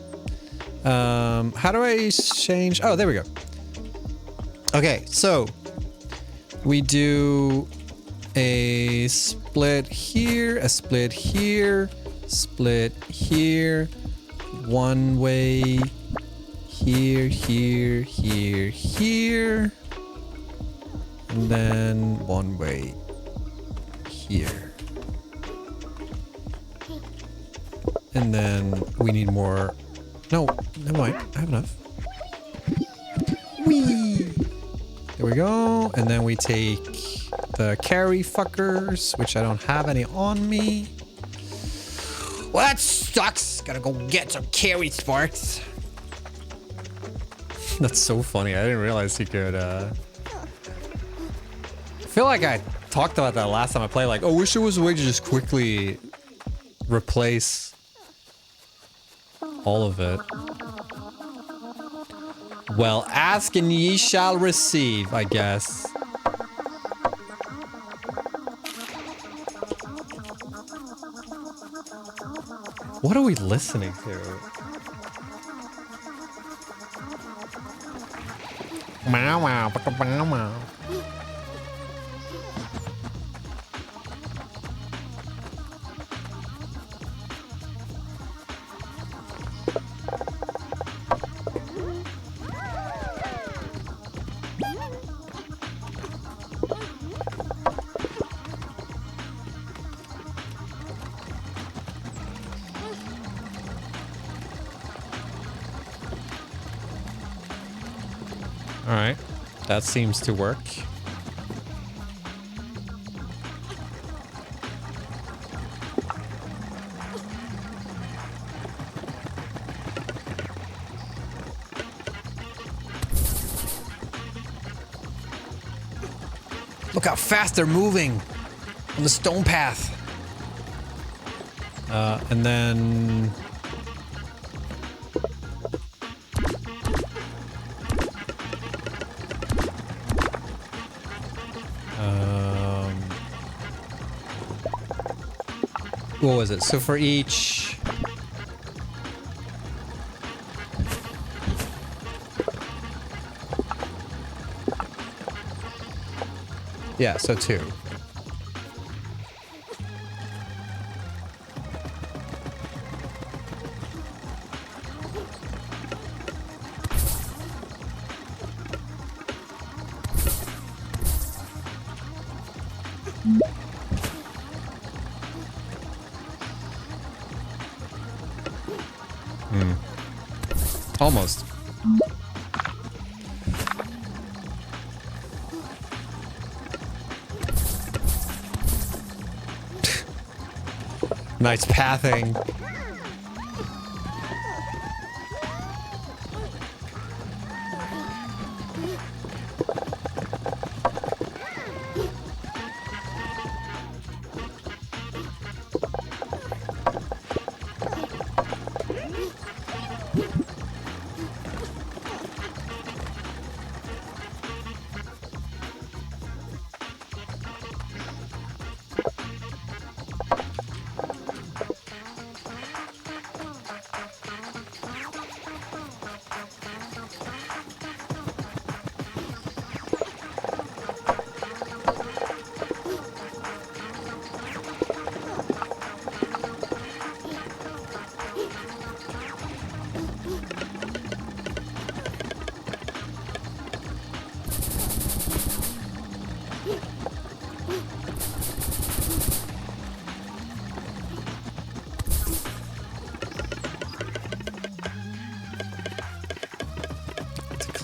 How do I change? Oh, there we go. Okay. So we do a split here, a split here, split here, one way. Here, here, here, here. And then one way here. And then we need more. No, never mind. I have enough. Whee! There we go. And then we take the carry fuckers, which I don't have any on me. Well, that sucks. Gotta go get some carry sparks. That's so funny. I didn't realize he could, I feel like I talked about that last time I played. Like, oh, wish there was a way to just quickly replace all of it. Well, ask and ye shall receive, I guess. What are we listening to? Wow, wow, wow, wow. All right, that seems to work. Look how fast they're moving on the stone path. And then... what was it? So for each... Yeah, so 2. Almost. Nice pathing.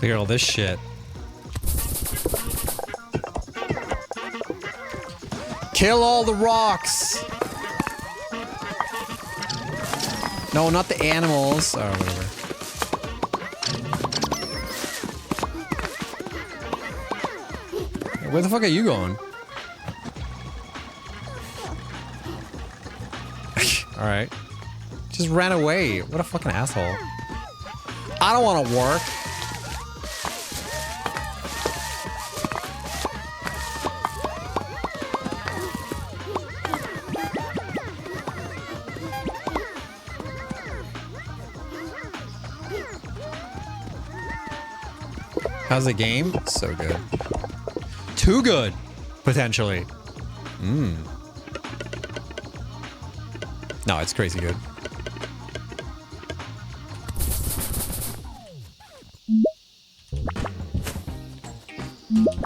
Clear all this shit. Kill all the rocks! No, not the animals. Oh, whatever. Hey, where the fuck are you going? Alright. Just ran away. What a fucking asshole. I don't want to work. How's the game? So good. Too good, potentially. No, it's crazy good.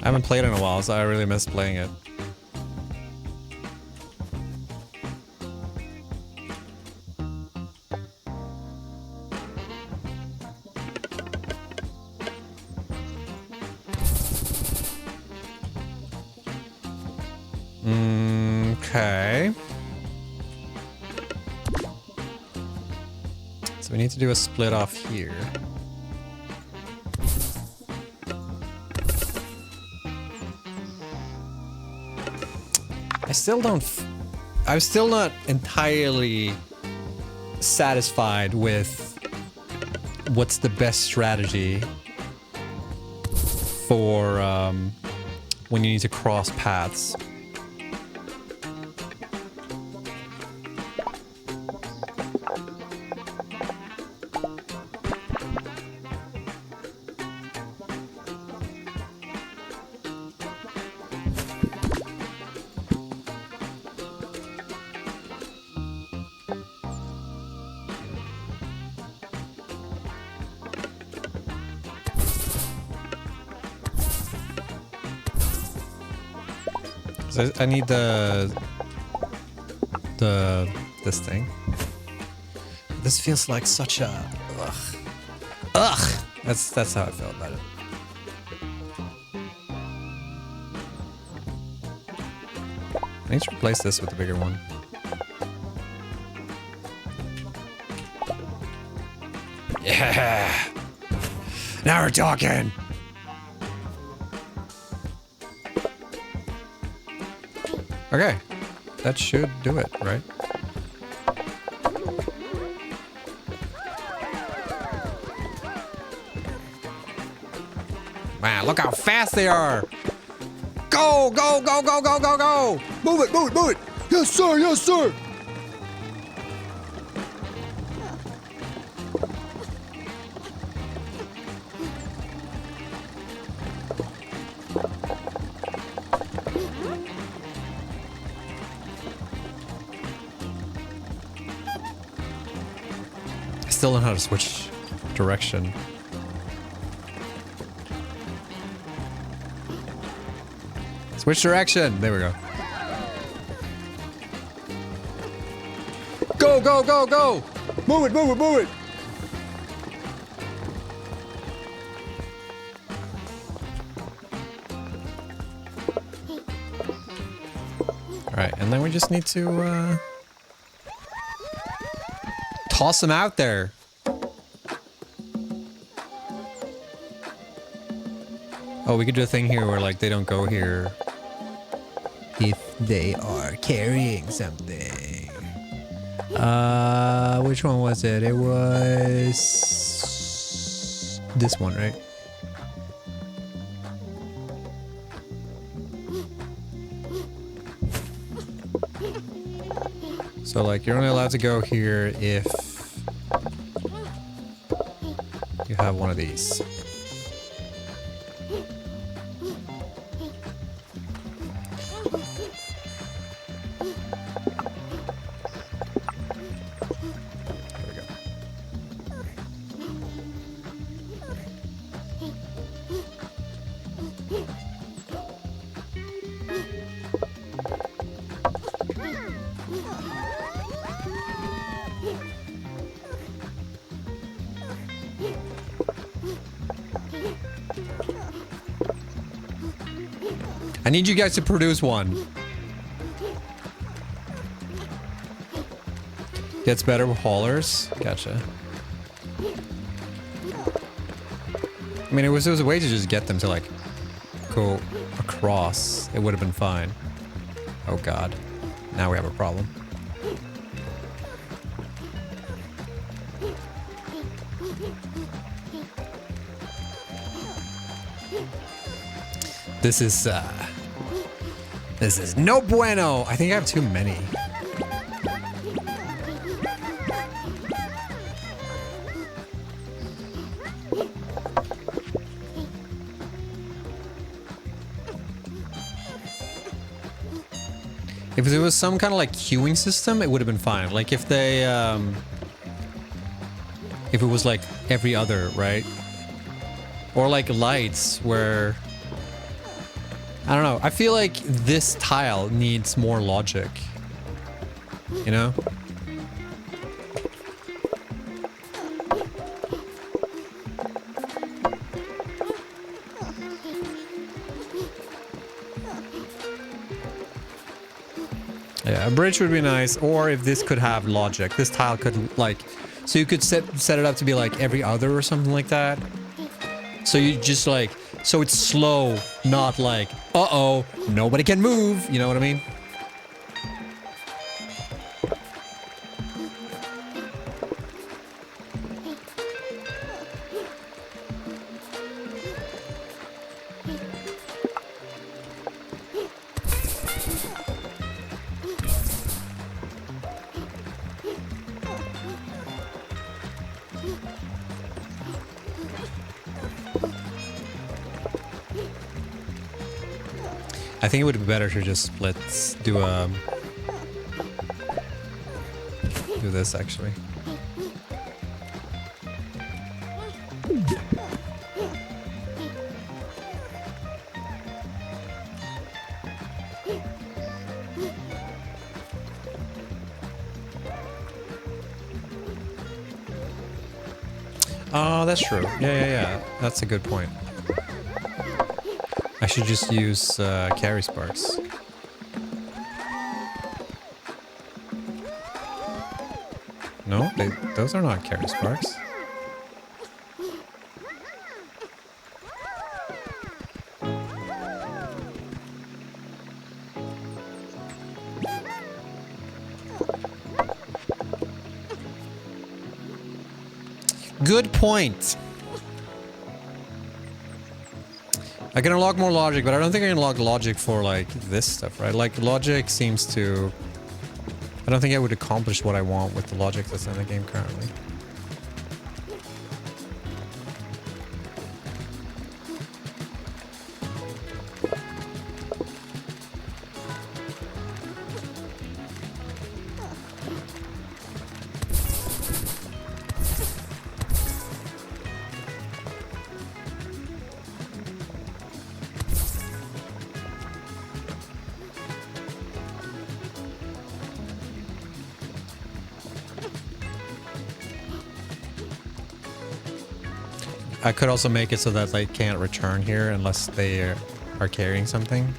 I haven't played in a while, so I really miss playing it. Okay. So we need to do a split off here. I'm still not entirely satisfied with what's the best strategy for when you need to cross paths. I need this thing. This feels like such a ugh. That's how I felt about it. I need to replace this with a bigger one. Yeah. Now we're talking. Okay, that should do it, right? Man, look how fast they are! Go, go, go, go, go, go, go! Move it, move it, move it! Yes, sir, yes, sir! Still don't know how to switch direction. Switch direction. There we go. Go, go, go, go! Move it, move it, move it! Alright, and then we just need to toss them out there. Oh, we could do a thing here where like they don't go here if they are carrying something. Which one was it? It was this one, right? So like you're only allowed to go here if you have one of these. I need you guys to produce one. Gets better with haulers. Gotcha. I mean, it was a way to just get them to, like, go across. It would have been fine. Oh, God. Now we have a problem. This is no bueno. I think I have too many. If there was some kind of like queuing system, it would have been fine. Like if they, if it was like every other, right? Or like lights where, I don't know. I feel like this tile needs more logic, you know? Yeah, a bridge would be nice, or if this could have logic. This tile could, like, so you could set it up to be like every other or something like that. So you just like, so it's slow, not like, uh-oh, nobody can move. You know what I mean? I think it would be better to just split, do this actually. Oh, that's true. Yeah. That's a good point. I should just use carry sparks. No, those are not carry sparks. Good point. I can unlock more logic, but I don't think I can unlock logic for, like, this stuff, right? Like, logic seems to... I don't think I would accomplish what I want with the logic that's in the game currently. I could also make it so that they can't return here unless they are carrying something.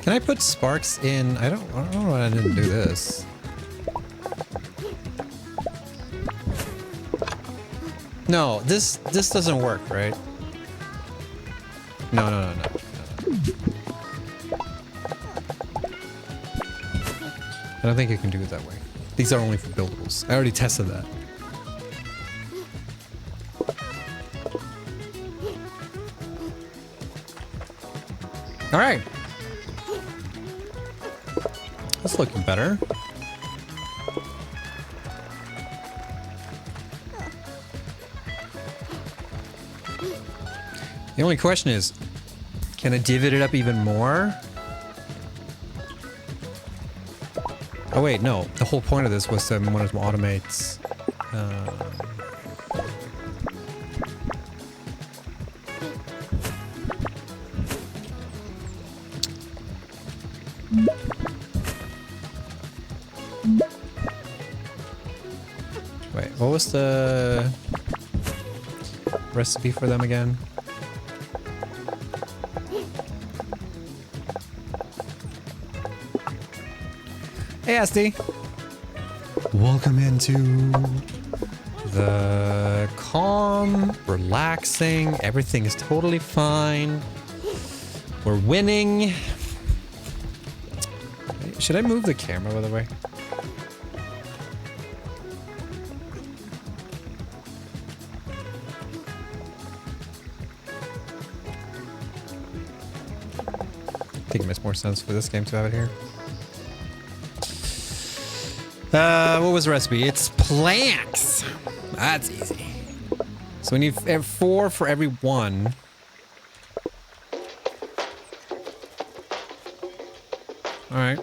Can I put sparks in? I don't know why I didn't do this. No, this doesn't work, right? No. I don't think you can do it that way. These are only for buildables. I already tested that. All right. That's looking better. The only question is, can I divot it up even more? Oh wait, no. The whole point of this was one of them automates. Wait, what was the recipe for them again? Hey, SD. Welcome into the calm, relaxing. Everything is totally fine. We're winning. Should I move the camera, by the way? I think it makes more sense for this game to have it here. What was the recipe? It's planks. That's easy. So we need 4 for every 1. All right.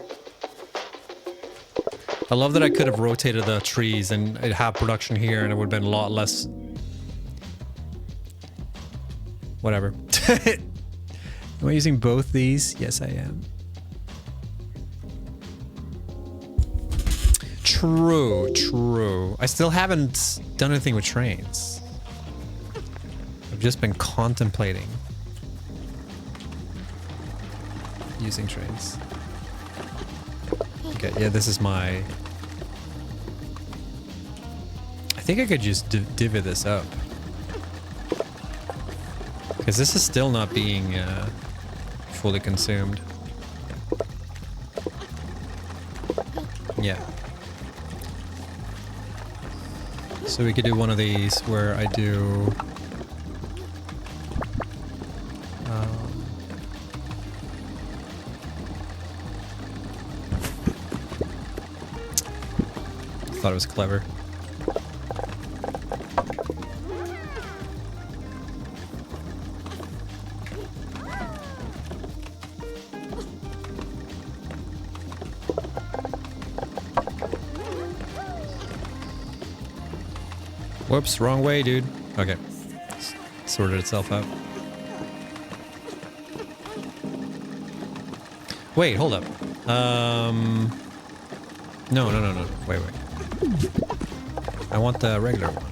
I love that I could have rotated the trees and it'd have production here and it would have been a lot less. Whatever. Am I using both these? Yes, I am. True. I still haven't done anything with trains. I've just been contemplating using trains. Okay, yeah, this is my... I think I could just divvy this up. Because this is still not being fully consumed. Yeah. So we could do one of these where I do... thought it was clever. Whoops, wrong way, dude. Okay. Sorted itself out. Wait, hold up. No. Wait. I want the regular one.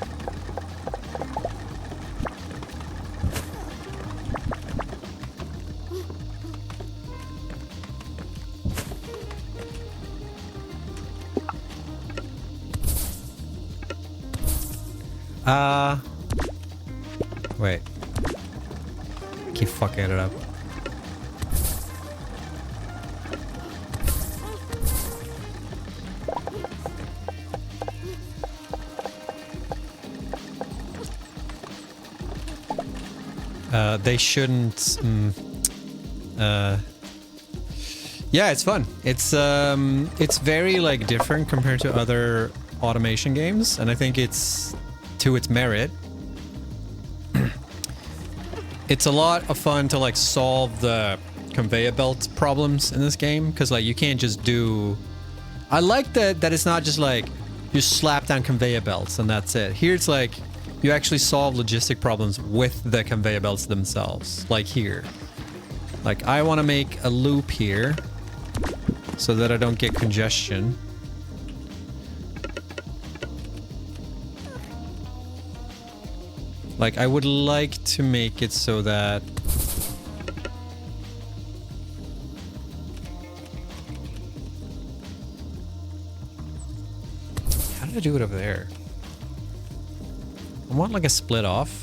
Wait. Keep fucking it up. They shouldn't... yeah, it's fun. It's very, like, different compared to other automation games, and I think it's to its merit. It's a lot of fun to, like, solve the conveyor belt problems in this game, because, like, you can't just do... I like that it's not just, like, you slap down conveyor belts and that's it. Here it's like... You actually solve logistic problems with the conveyor belts themselves, like here. Like, I want to make a loop here so that I don't get congestion. Like, I would like to make it so that... How did I do it over there? I want like a split off.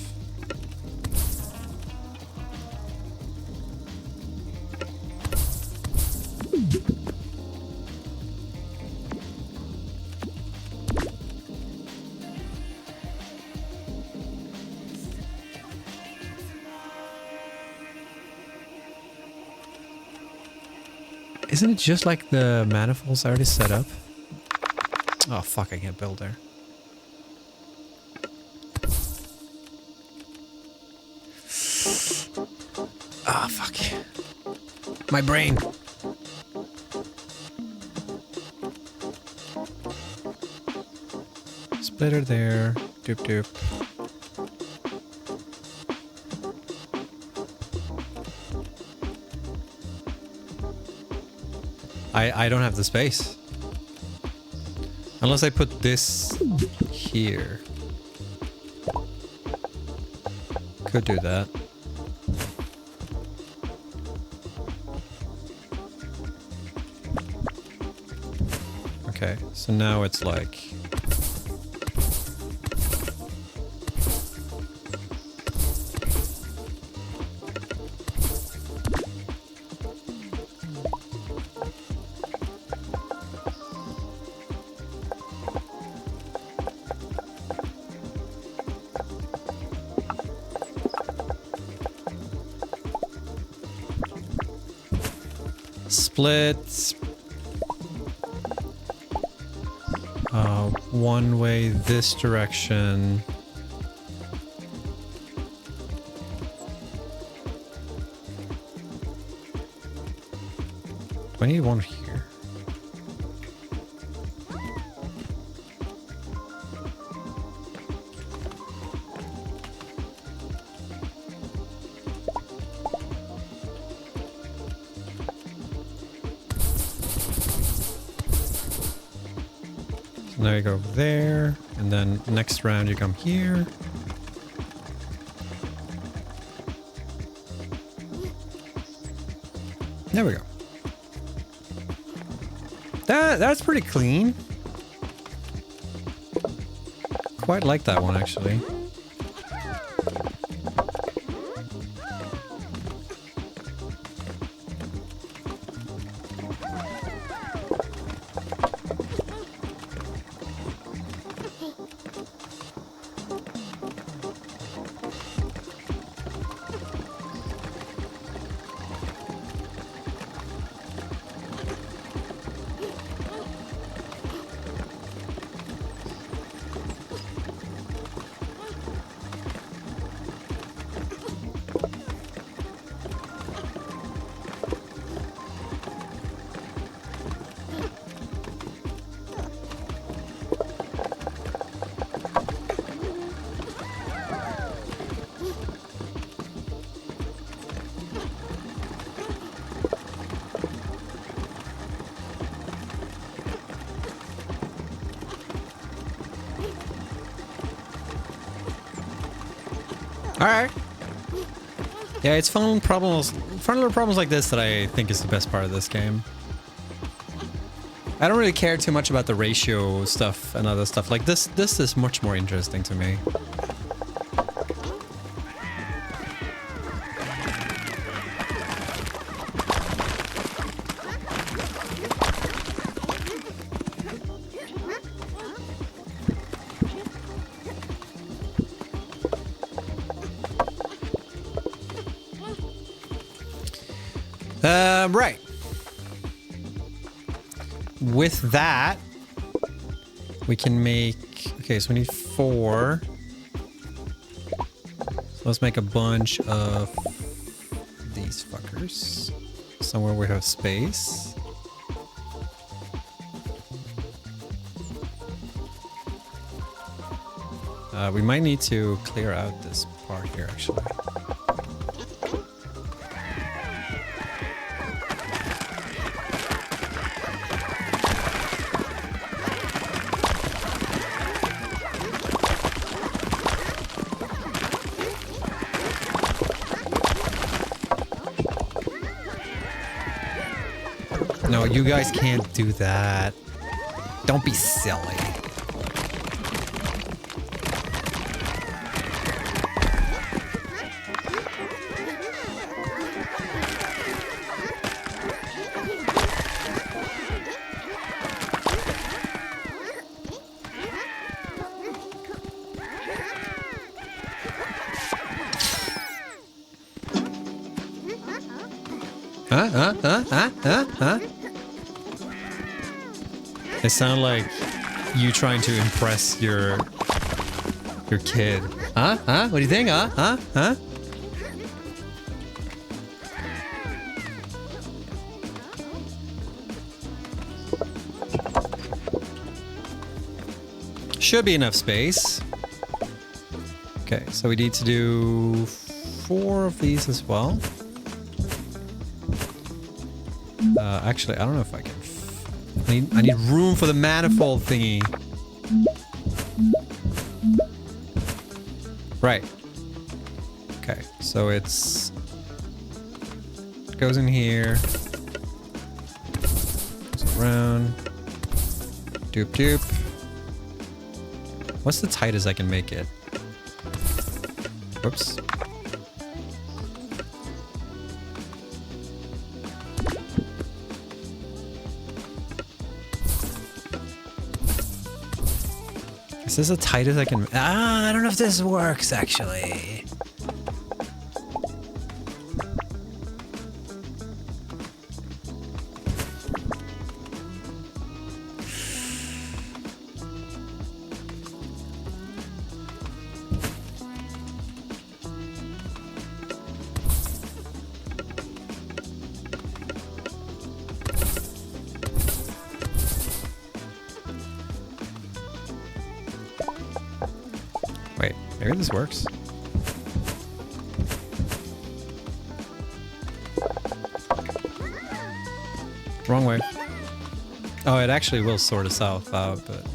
Isn't it just like the manifolds already set up? Oh fuck, I can't build there. Ah, fuck. My brain. Splitter there. Doop doop. I don't have the space. Unless I put this here. Could do that. Okay, so now it's like... Split. One way this direction. Do I need one here? Now you go there, and then next round you come here. There we go. That's pretty clean. Quite like that one actually. Alright. Yeah, it's fun little problems like this that I think is the best part of this game. I don't really care too much about the ratio stuff and other stuff. Like this is much more interesting to me. Right. With that, we can make... Okay, so we need 4. So let's make a bunch of these fuckers. Somewhere we have space. We might need to clear out this part here, actually. No, you guys can't do that. Don't be silly. It sounded like you trying to impress your kid. What do you think? Should be enough space. Okay, so we need to do 4 of these as well. Actually, I don't know if I can. I need room for the manifold thingy. Right. Okay, so it goes in here. Goes around. Doop doop. What's the tightest I can make it? Whoops. Is this as tight as I can? I don't know if this works actually. Wait, maybe this works. Wrong way. Oh, it actually will sort itself out, but...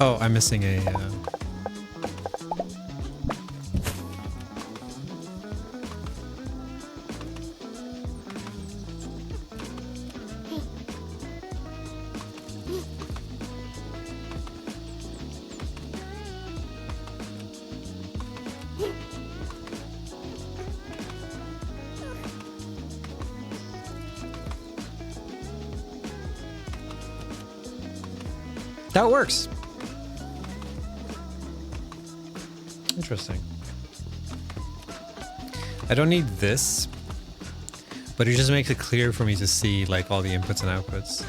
Oh, I'm missing a... That works. Interesting. I don't need this, but it just makes it clear for me to see like all the inputs and outputs.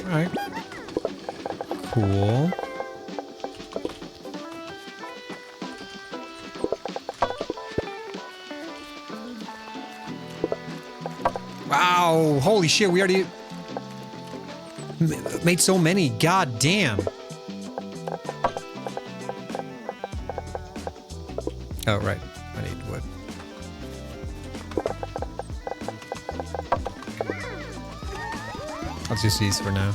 All right. Cool. Wow, holy shit, we already made so many. God damn. Oh, right. I need wood. I'll just use these for now.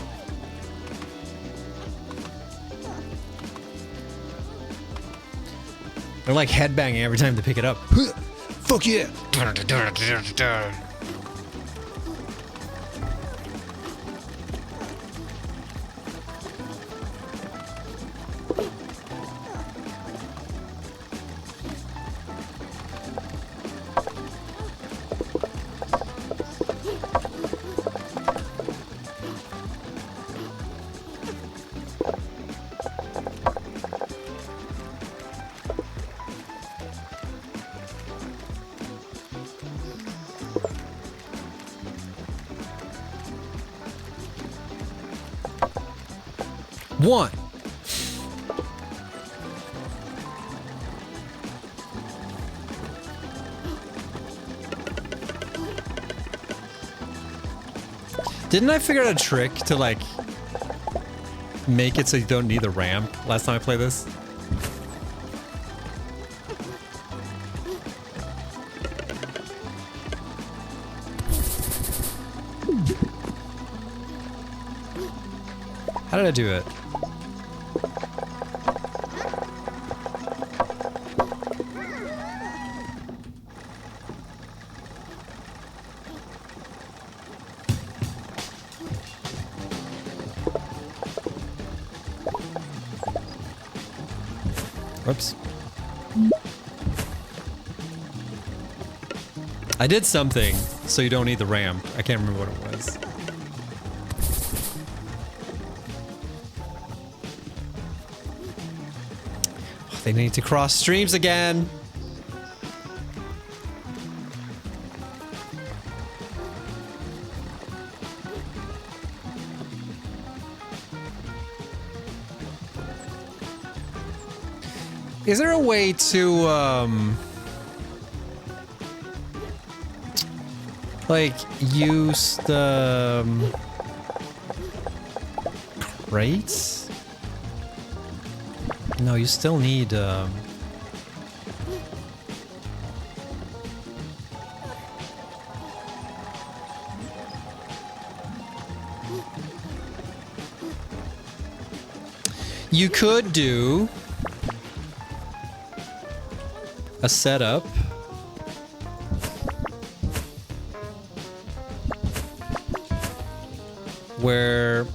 They're like headbanging every time they pick it up. Fuck yeah! One. Didn't I figure out a trick to like make it so you don't need the ramp last time I played this? How did I do it? Whoops. I did something so you don't need the ramp. I can't remember what it was. Oh, they need to cross streams again. Is there a way to, like, use the crates? No, you still need, you could do a setup where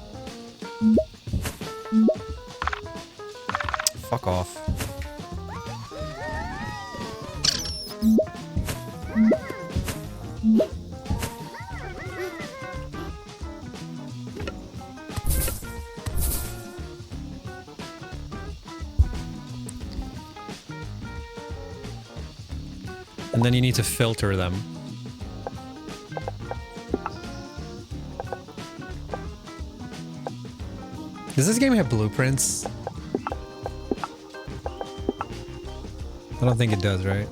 fuck off. And then you need to filter them. Does this game have blueprints? I don't think it does, right?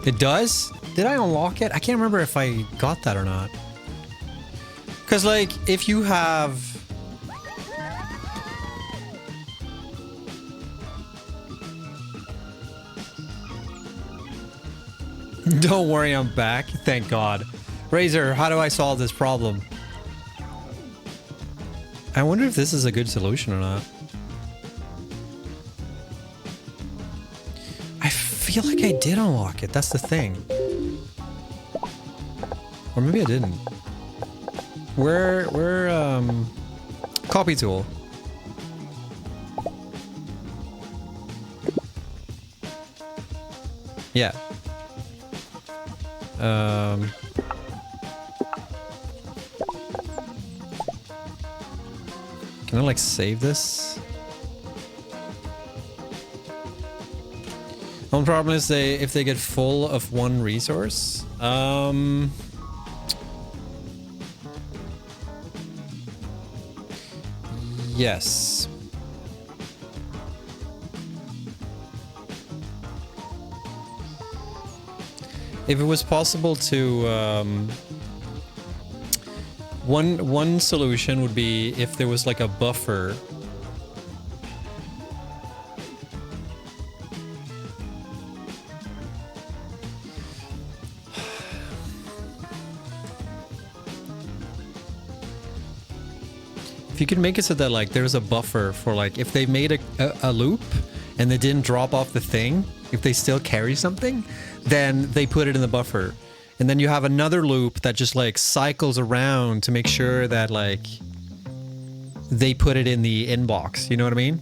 It does? Did I unlock it? I can't remember if I got that or not. Because, like, if you have... Don't worry, I'm back. Thank God. Razor, how do I solve this problem? I wonder if this is a good solution or not. I feel like I did unlock it. That's the thing. Or maybe I didn't. Where copy tool. Yeah. Can I like save this? The only problem is if they get full of one resource. Yes. If it was possible to one solution would be if there was like a buffer. If you could make it so that like there's a buffer for like if they made a loop and they didn't drop off the thing, if they still carry something, then they put it in the buffer. And then you have another loop that just like cycles around to make sure that like they put it in the inbox. You know what I mean?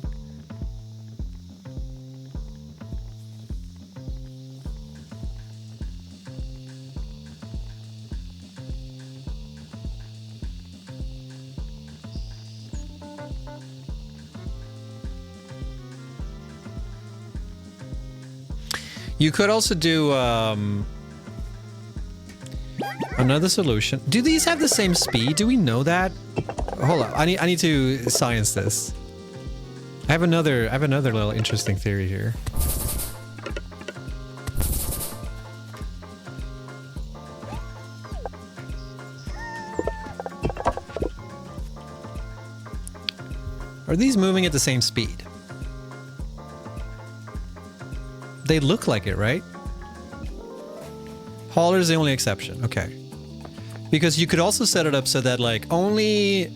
You could also do another solution. Do these have the same speed? Do we know that? Hold on, I need to science this. I have another little interesting theory here. Are these moving at the same speed? They look like it, right? Hauler's the only exception. Okay. Because you could also set it up so that like only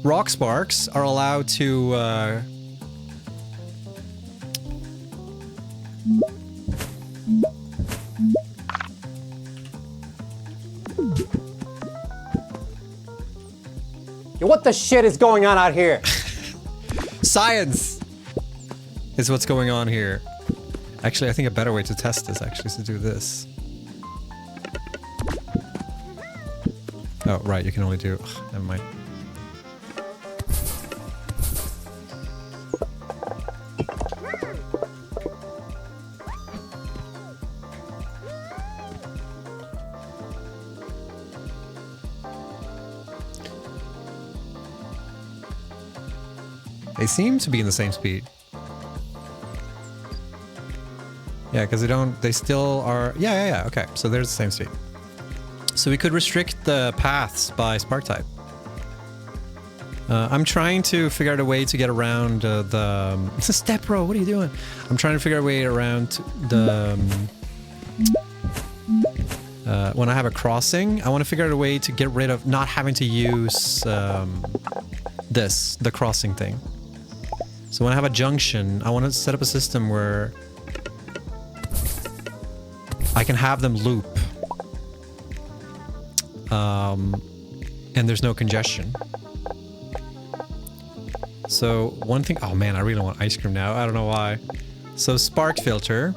rock sparks are allowed to What the shit is going on out here? science is what's going on here. Actually, I think a better way to test this actually is to do this. Oh, right, you can only do... Ugh, never mind. They seem to be in the same speed. Yeah, because they still are... Yeah, okay. So they're the same speed. So we could restrict the paths by spark type. I'm trying to figure out a way to get around the... It's a step, bro. What are you doing? I'm trying to figure out a way around the... when I have a crossing, I want to figure out a way to get rid of not having to use the crossing thing. So when I have a junction, I want to set up a system where I can have them loop. And there's no congestion. So one thing... Oh man, I really want ice cream now. I don't know why. So spark filter.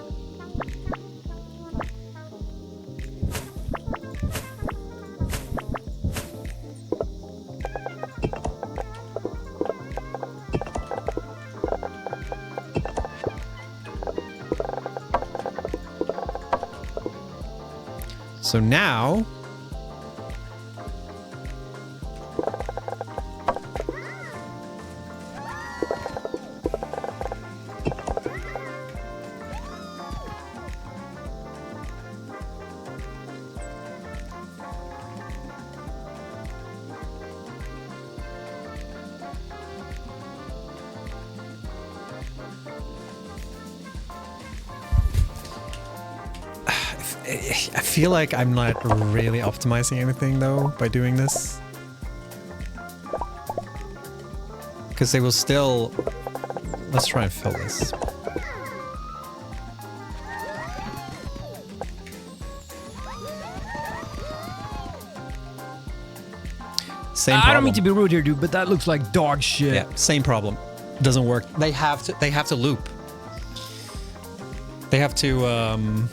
So now... I feel like I'm not really optimizing anything though by doing this. Because they will still... Let's try and fill this. Same problem. I don't mean to be rude here, dude, but that looks like dog shit. Yeah, same problem. Doesn't work. They have to loop. They have to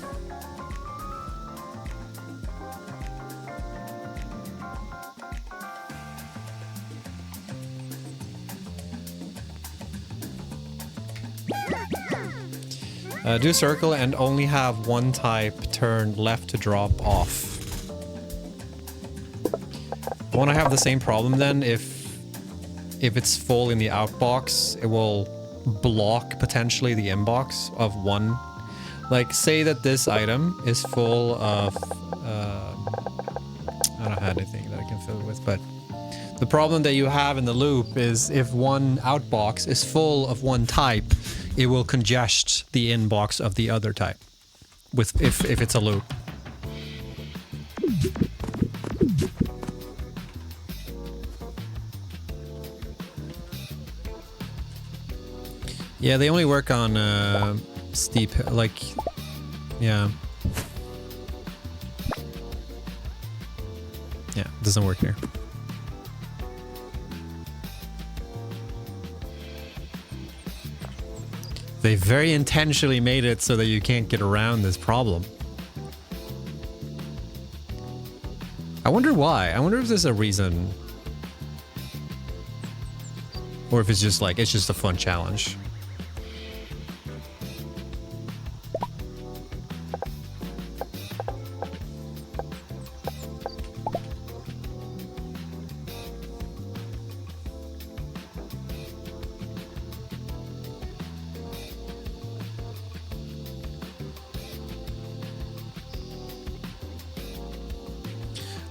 do a circle and only have one type turn left to drop off. Won't I have the same problem then if it's full in the outbox, it will block potentially the inbox of one. Like say that this item is full of I don't have anything that I can fill it with, but the problem that you have in the loop is if one outbox is full of one type, it will congest the inbox of the other type with if it's a loop. Yeah, they only work on steep, like, yeah. Yeah, it doesn't work here. They very intentionally made it so that you can't get around this problem. I wonder why. I wonder if there's a reason. Or if it's just like, it's just a fun challenge.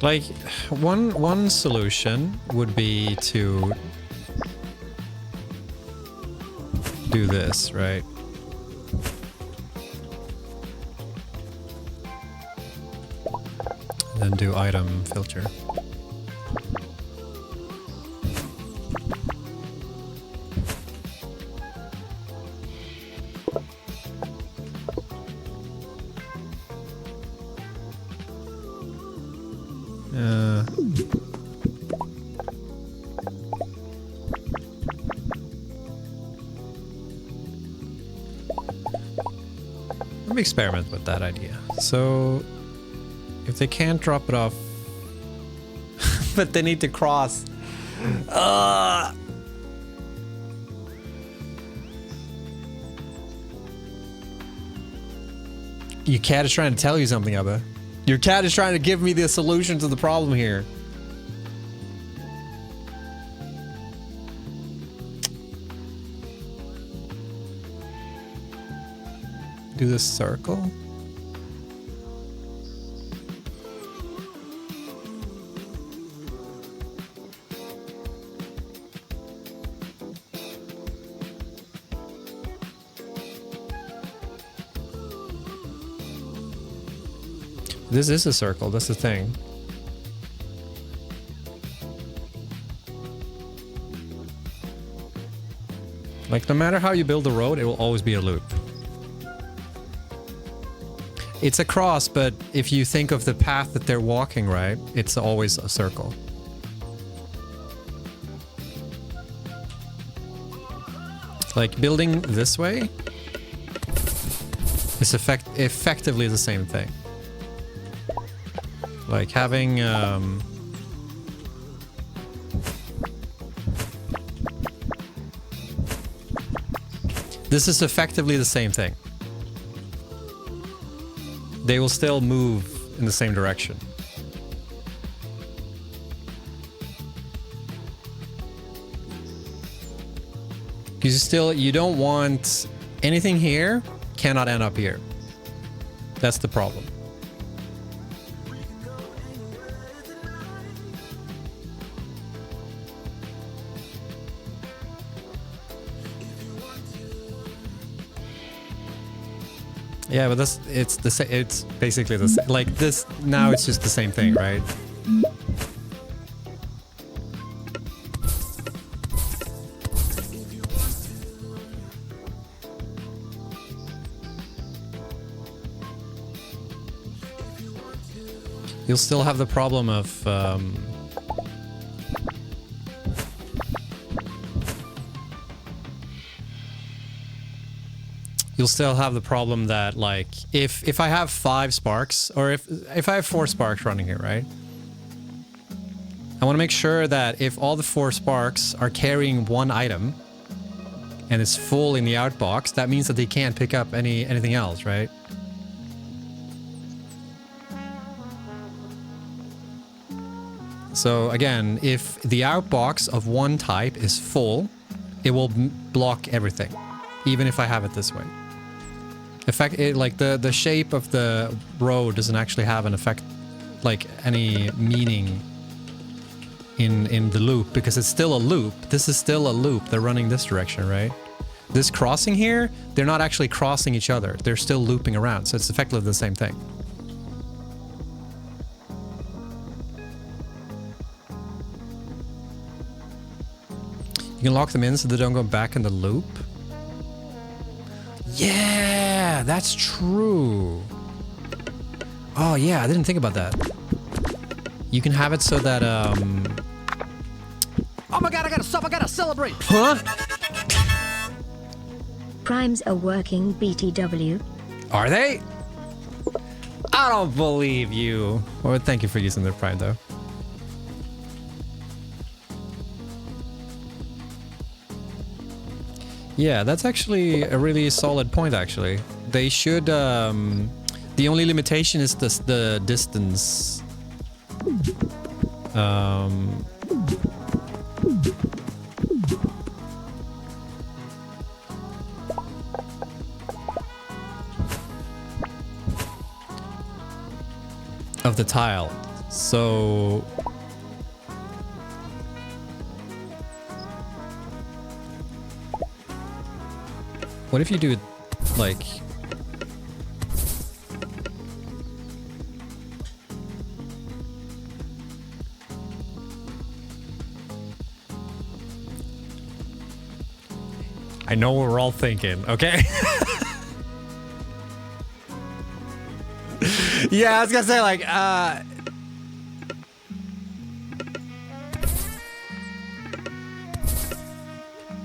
Like, one solution would be to do this, right? Then do item filter. Let me experiment with that idea. So, if they can't drop it off, but they need to cross. Your cat is trying to tell you something, Abba. Your cat is trying to give me the solution to the problem here. Do this circle. This is a circle, that's the thing. Like, no matter how you build a road, it will always be a loop. It's a cross, but if you think of the path that they're walking, right, it's always a circle. Like, building this way is effectively the same thing. Like having this is effectively the same thing. They will still move in the same direction. Because you don't want anything here cannot end up here. That's the problem. Yeah, but it's basically the same. Like this now, it's just the same thing, right? You'll still have the problem of you'll still have the problem that, like, if I have 5 sparks, or if I have 4 sparks running here, right? I want to make sure that if all the 4 sparks are carrying one item and it's full in the outbox, that means that they can't pick up anything else, right? So again, if the outbox of one type is full, it will block everything, even if I have it this way. In fact, like the shape of the road doesn't actually have an effect, like any meaning in the loop, because it's still a loop. This is still a loop. They're running this direction, right? This crossing here, they're not actually crossing each other. They're still looping around, so it's effectively the same thing. You can lock them in so they don't go back in the loop. Yeah, that's true. Oh yeah, I didn't think about that. You can have it so that Oh my god, I gotta stop, I gotta celebrate! Huh? Primes are working, BTW. Are they? I don't believe you. Well, thank you for using the prime though. Yeah, that's actually a really solid point, actually. They should, the only limitation is the distance. Of the tile. So what if you do it like I know what we're all thinking, okay? Yeah, I was gonna say, like,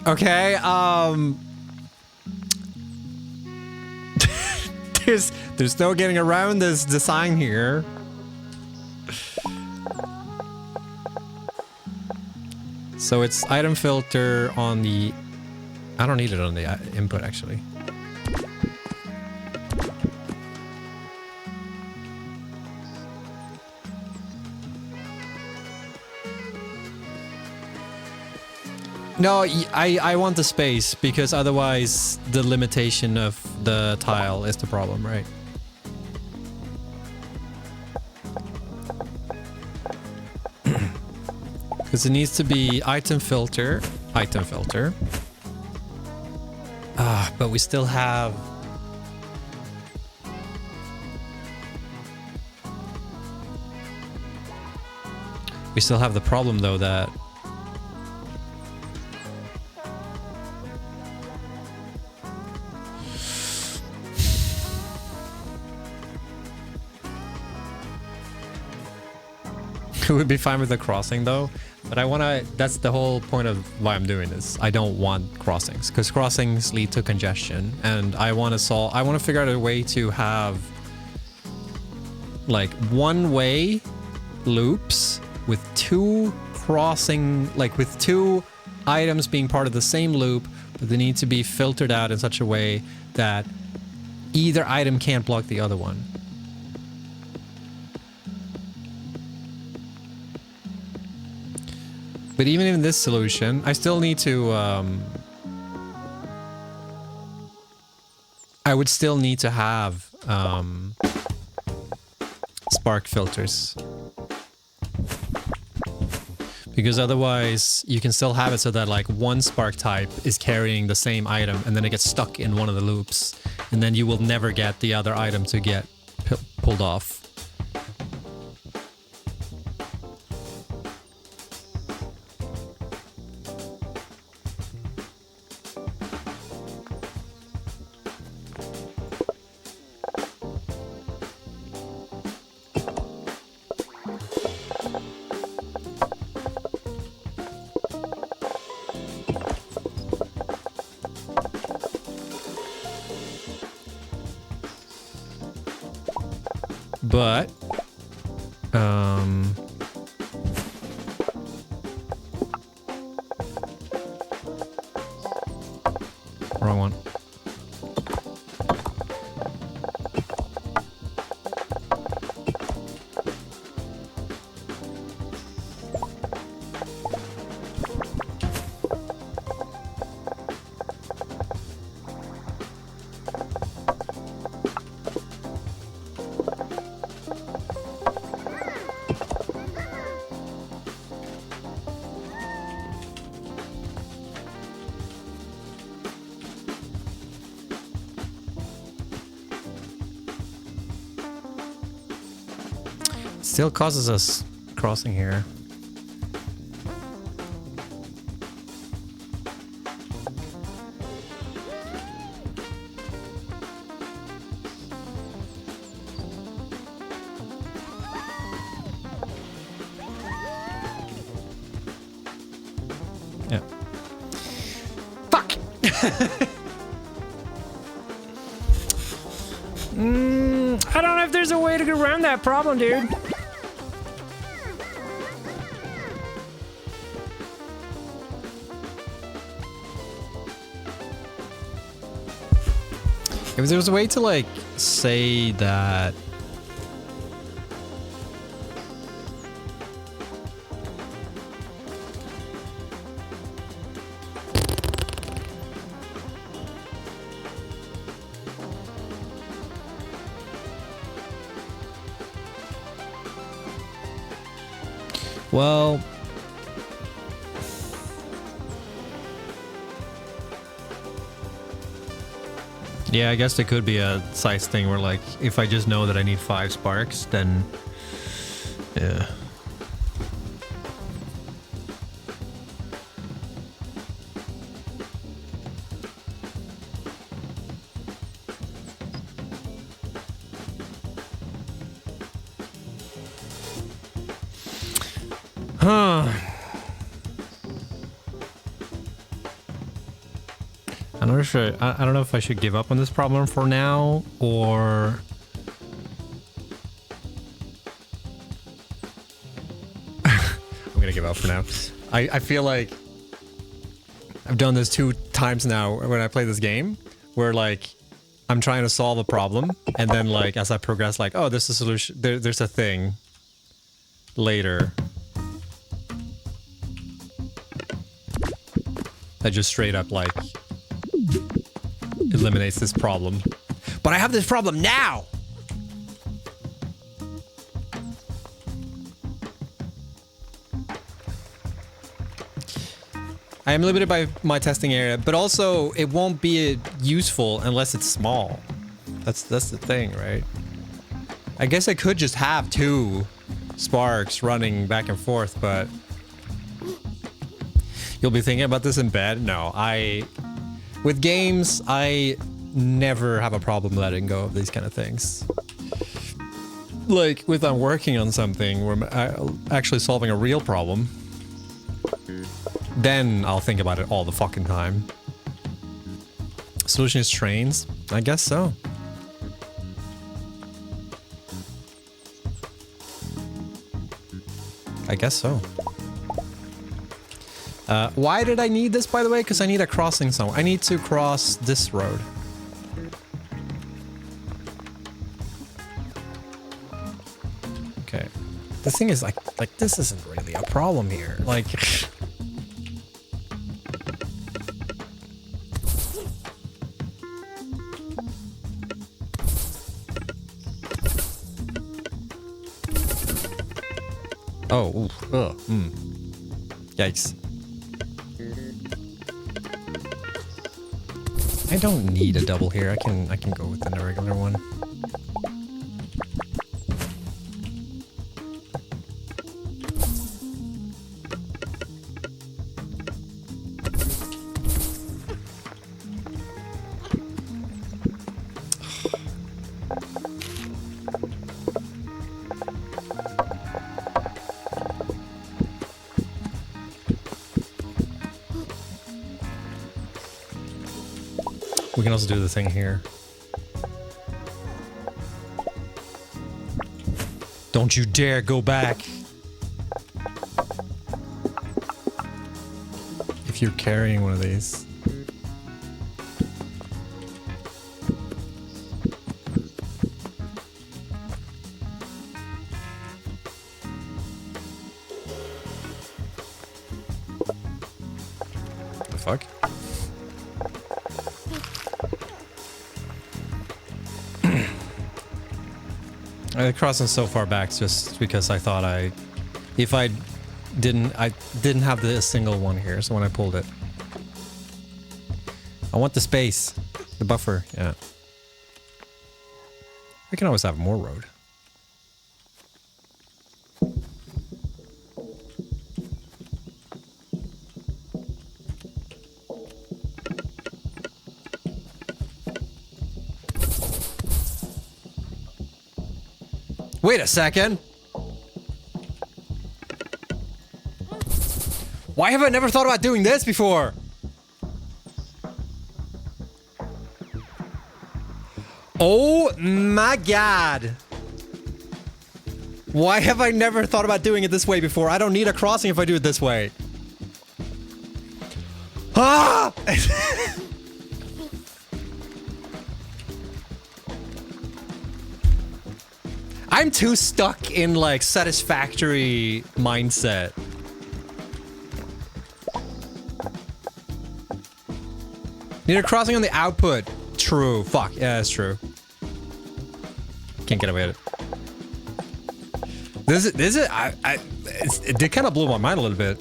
okay, there's no getting around this design here. So it's item filter on the... I don't need it on the input, actually. No, I want the space, because otherwise the limitation of the tile is the problem, right? Because it needs to be item filter. But we still have... We still have the problem, though, that... It would be fine with the crossing, though. But I want to... That's the whole point of why I'm doing this. I don't want crossings, because crossings lead to congestion, and I want to solve... I want to figure out a way to have like one-way loops with two crossing... Like with two items being part of the same loop, but they need to be filtered out in such a way that either item can't block the other one. But even in this solution, I still need to, I would still need to have, spark filters. Because otherwise, you can still have it so that, like, one spark type is carrying the same item, and then it gets stuck in one of the loops. And then you will never get the other item to get pulled off. But, wrong one. Still causes us crossing here. Yeah. Fuck! I don't know if there's a way to get around that problem, dude. If there was a way to, like, say that... Well... Yeah, I guess there could be a size thing where, like, if I just know that I need 5 sparks, then... Yeah. I'm not sure. I don't know if I should give up on this problem for now or. I'm gonna give up for now. I feel like I've done this 2 times now when I play this game, where like I'm trying to solve a problem, and then like as I progress, like, oh, there's a solution. There's a thing later that just straight up like eliminates this problem. But I have this problem now. I am limited by my testing area, but also it won't be useful unless it's small. That's the thing, right? I guess I could just have 2 sparks running back and forth, but you'll be thinking about this in bed? No, with games, I never have a problem letting go of these kind of things. Like, with I'm working on something where I'm actually solving a real problem, then I'll think about it all the fucking time. Solution is trains? I guess so. I guess so. Why did I need this, by the way? Because I need a crossing somewhere. I need to cross this road. Okay. The thing is, like this isn't really a problem here. Like... Oh, oof, ugh, Yikes. I don't need a double here. I can go with a regular one. We can also do the thing here. Don't you dare go back. If you're carrying one of these. The fuck? The crossing so far back just because I thought I didn't have the single one here, so when I pulled it. I want the space. The buffer, yeah. We can always have more road. Wait a second. Why have I never thought about doing this before? Oh my god. Why have I never thought about doing it this way before? I don't need a crossing if I do it this way. Ah! I'm too stuck in like satisfactory mindset. Need a crossing on the output. True. Fuck. Yeah, that's true. Can't get away with it. It did kind of blow my mind a little bit.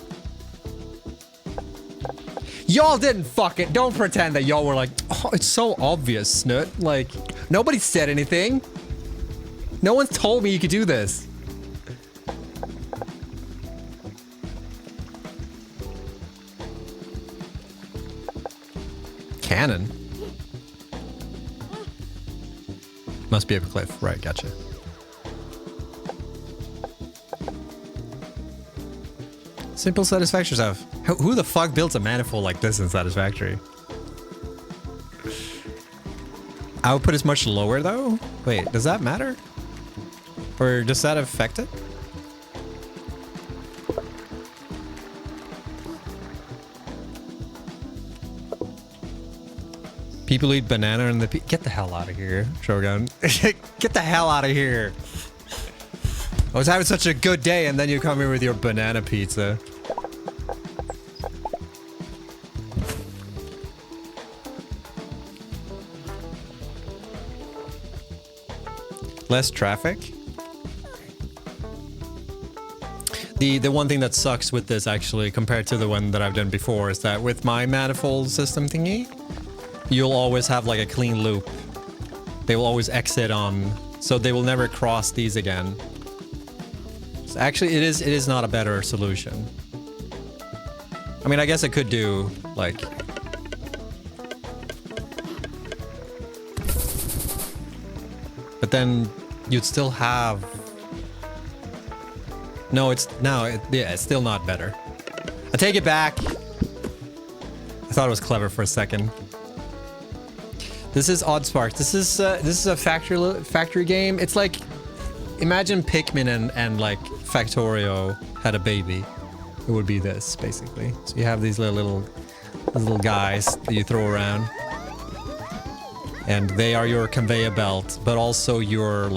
Y'all didn't fuck it. Don't pretend that y'all were like, oh, it's so obvious, Snoot. Like, nobody said anything. No one's told me you could do this. Cannon? Must be a cliff. Right, gotcha. Simple Satisfactory stuff. Who the fuck builds a manifold like this in Satisfactory? Output is much lower though? Wait, does that matter? Or does that affect it? People eat banana in the get the hell out of here, Shogun. Get the hell out of here. I was having such a good day and then you come here with your banana pizza. Less traffic. The one thing that sucks with this actually compared to the one that I've done before is that with my manifold system thingy, you'll always have like a clean loop. They will always exit on, so they will never cross these again. So actually it is not a better solution. I mean, I guess it could do like but then you'd still have it's still not better. I take it back. I thought it was clever for a second. This is Oddsparks. This is a factory game. It's like imagine Pikmin and like Factorio had a baby. It would be this basically. So you have these little guys that you throw around. And they are your conveyor belt, but also you're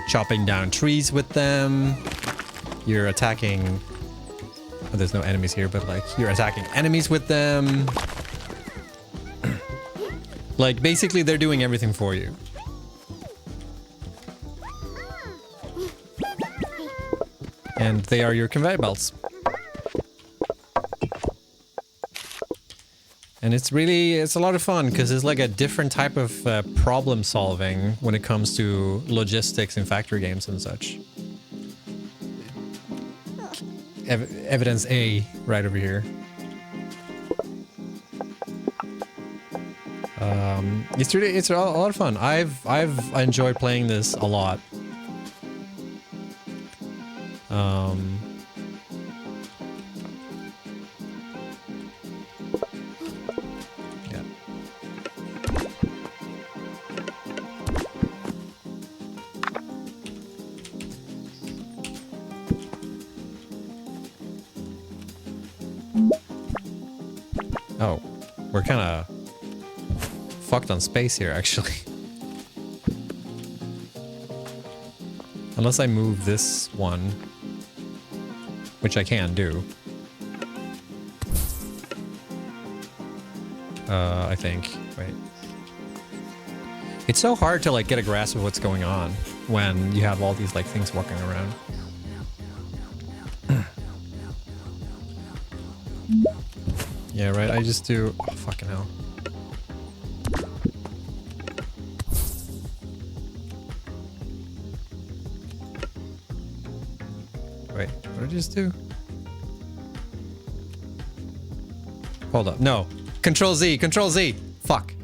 chopping down trees with them. You're attacking. Oh, there's no enemies here, but like you're attacking enemies with them. Like basically they're doing everything for you. And they are your conveyor belts. And it's a lot of fun because it's like a different type of problem solving when it comes to logistics in factory games and such. Evidence A right over here. It's a lot of fun. I've enjoyed playing this a lot. Oh, we're kind of fucked on space here, actually. Unless I move this one, which I can do. I think. Wait. It's so hard to like get a grasp of what's going on when you have all these like things walking around. Yeah, right. I just do. Oh, fucking hell. Wait, what did I just do? Hold up. No. Control Z. Control Z. Fuck.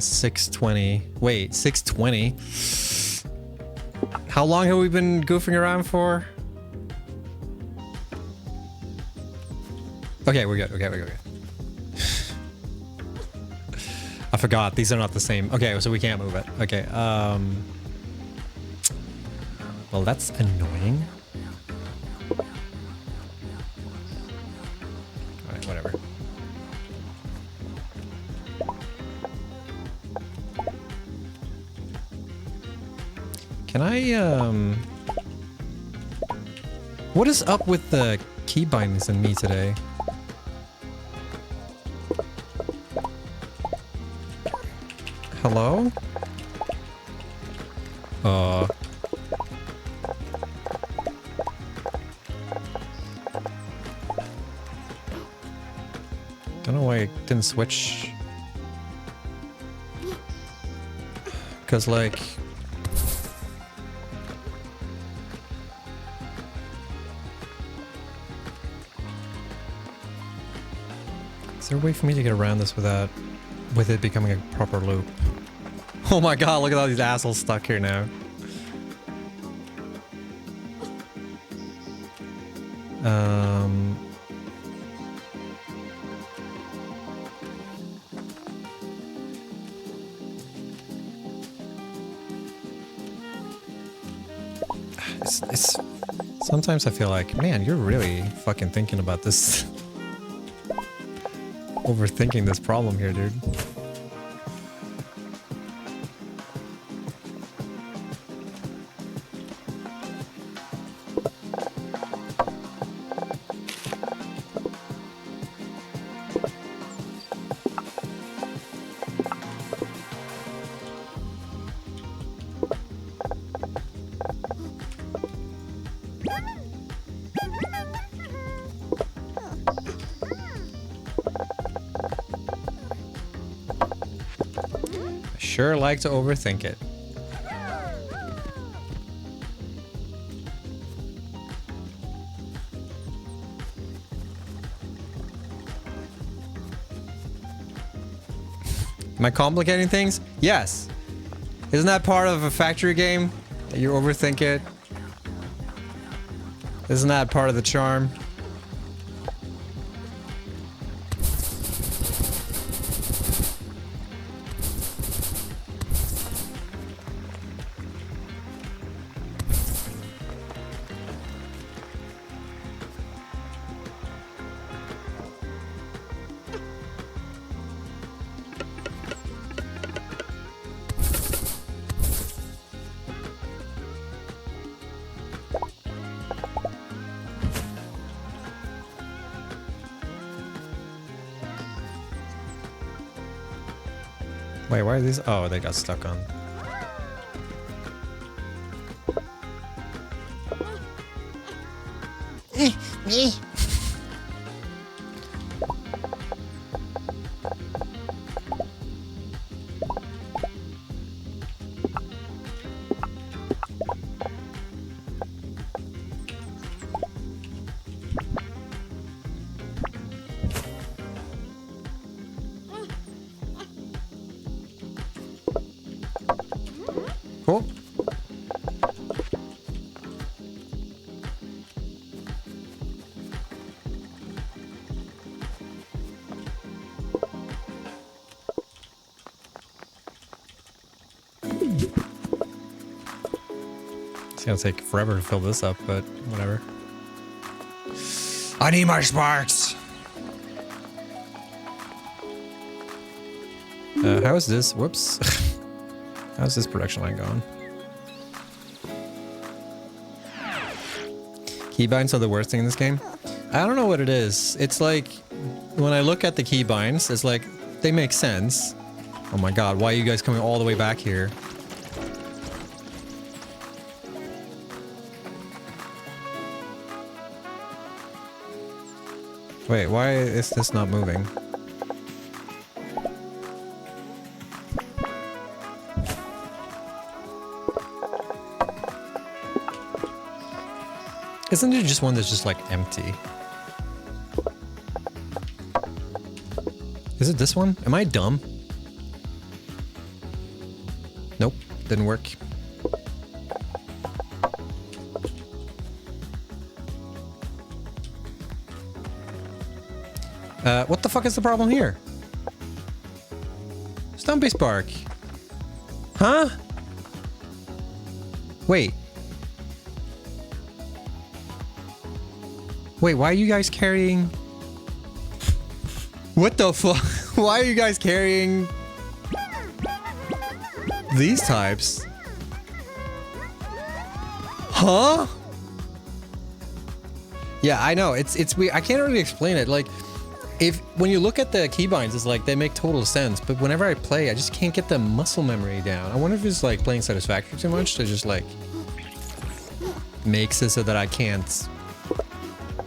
620. Wait, 620. How long have we been goofing around for? Okay, we're good. Okay, we're good. I forgot. These are not the same. Okay, so we can't move it. Okay, well, that's annoying. Alright, whatever. Can I, what is up with the key bindings in me today? Hello? Don't know why I didn't switch. Cause like... Is there a way for me to get around this without... with it becoming a proper loop? Oh my god, look at all these assholes stuck here now. Um, it's sometimes I feel like, man, you're really fucking thinking about this, overthinking this problem here, dude. Sure like to overthink it. Am I complicating things? Yes. Isn't that part of a factory game? That you overthink it? Isn't that part of the charm? Wait, why are these? Oh, they got stuck on. Me. Cool. It's gonna take forever to fill this up, but whatever. I need my sparks! How is this? Whoops. How's this production line going? Keybinds are the worst thing in this game? I don't know what it is. It's like, when I look at the keybinds, it's like, they make sense. Oh my god, why are you guys coming all the way back here? Wait, why is this not moving? Isn't there just one that's just like empty? Is it this one? Am I dumb? Nope, didn't work. What the fuck is the problem here? Stumpy Spark. Huh? Wait. Wait, why are you guys carrying... What the fuck? Why are you guys carrying... these types? Huh? Yeah, I know. It's weird. I can't really explain it. Like, when you look at the keybinds, it's like they make total sense. But whenever I play, I just can't get the muscle memory down. I wonder if it's like playing Satisfactory too much to just like makes it so that I can't,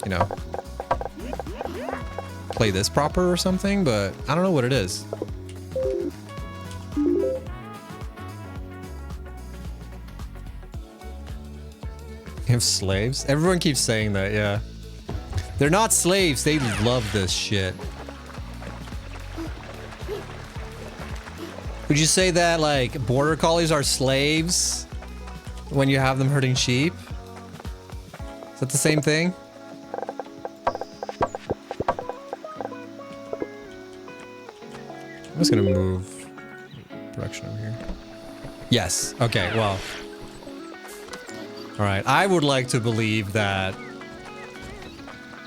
you know, play this proper or something. But I don't know what it is. You have slaves? Everyone keeps saying that, yeah. They're not slaves, they love this shit. Would you say that, like, border collies are slaves when you have them herding sheep? Is that the same thing? I'm just gonna move direction over here. Yes. Okay, well. Alright, I would like to believe that,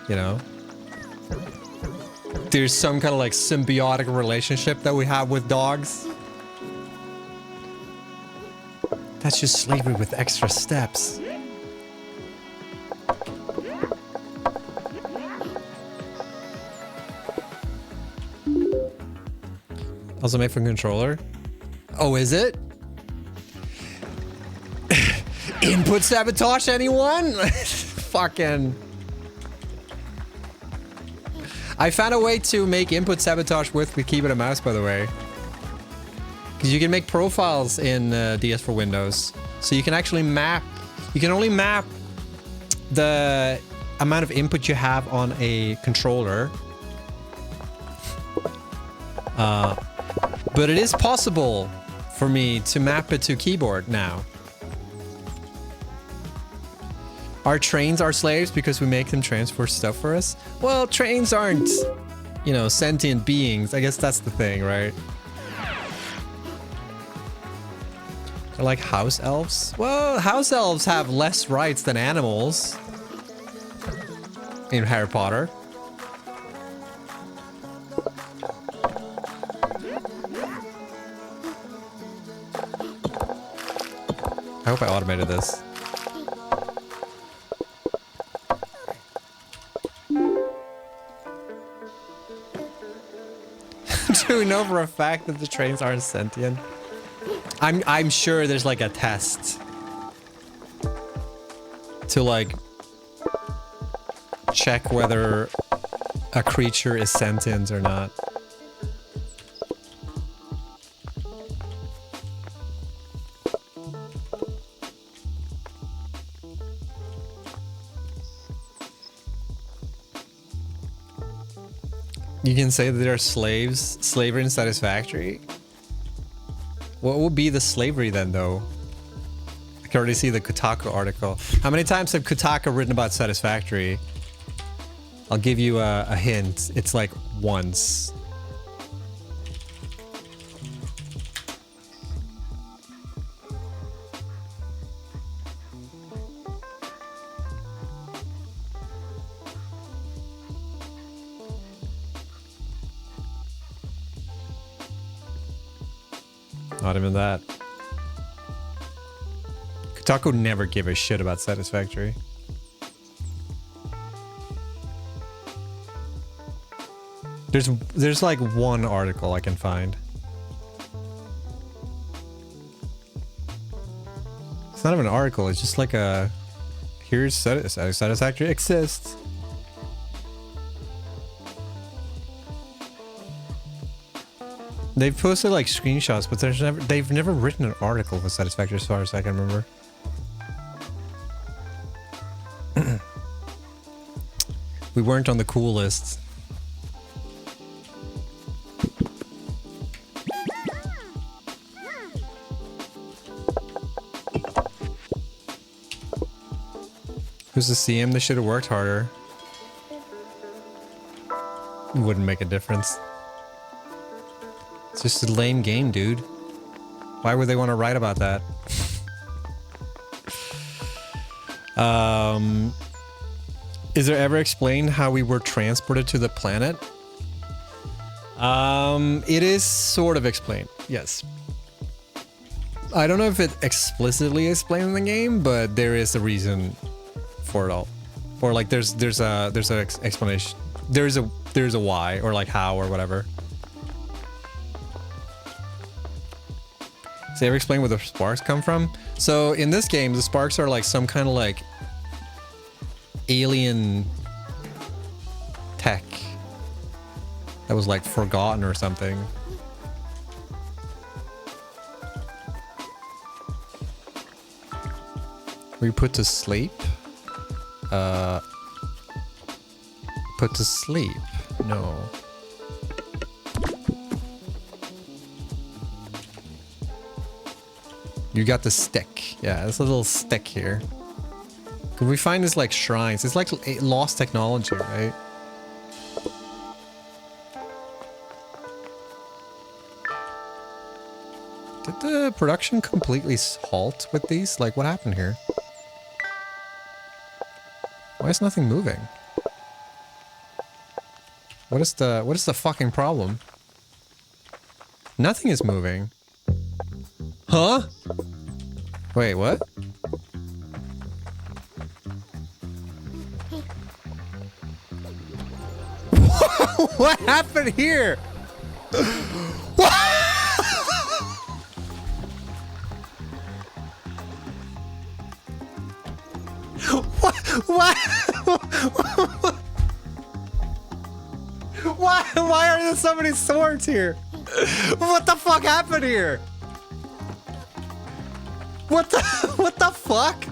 you know, there's some kind of like symbiotic relationship that we have with dogs. That's just slavery with extra steps. Also made from controller. Oh, is it? Input sabotage, anyone? Fucking. I found a way to make input sabotage with keyboard and mouse, by the way. Because you can make profiles in DS for Windows. So you can actually map. You can only map the amount of input you have on a controller. But it is possible for me to map it to keyboard now. Our trains are slaves because we make them transport stuff for us? Well, trains aren't, you know, sentient beings. I guess that's the thing, right? They're like house elves? Well, house elves have less rights than animals in Harry Potter. I hope I automated this. Do we know for a fact that the trains aren't sentient? I'm sure there's like a test to like check whether a creature is sentient or not. You can say that they're slaves, slavery and satisfactory. What would be the slavery then, though? I can already see the Kotaku article. How many times have Kotaku written about satisfactory? I'll give you a hint. It's like once. Not even that. Kotaku never give a shit about satisfactory. There's like one article I can find. It's not even an article, it's just like a here's satisfactory exists. They've posted like screenshots, but they've never written an article for satisfactory as far as I can remember. We weren't on the cool list. Who's the CM? They should have worked harder. It wouldn't make a difference. It's just a lame game, dude. Why would they want to write about that? Is there ever explained how we were transported to the planet? It is sort of explained, yes. I don't know if it explicitly explained in the game, but there is a reason for it all. Or like there's a explanation. There's a why or like how or whatever. Does they ever explain where the sparks come from? So in this game, the sparks are like some kind of like alien tech that was like forgotten or something. We put to sleep? Put to sleep? No. You got the stick. Yeah, there's a little stick here. Can we find this like shrines? It's like lost technology, right? Did the production completely halt with these? Like, what happened here? Why is nothing moving? What is the fucking problem? Nothing is moving. Huh? Wait, what? What happened here? What? What? Why are there so many swords here? What the fuck happened here? What the fuck?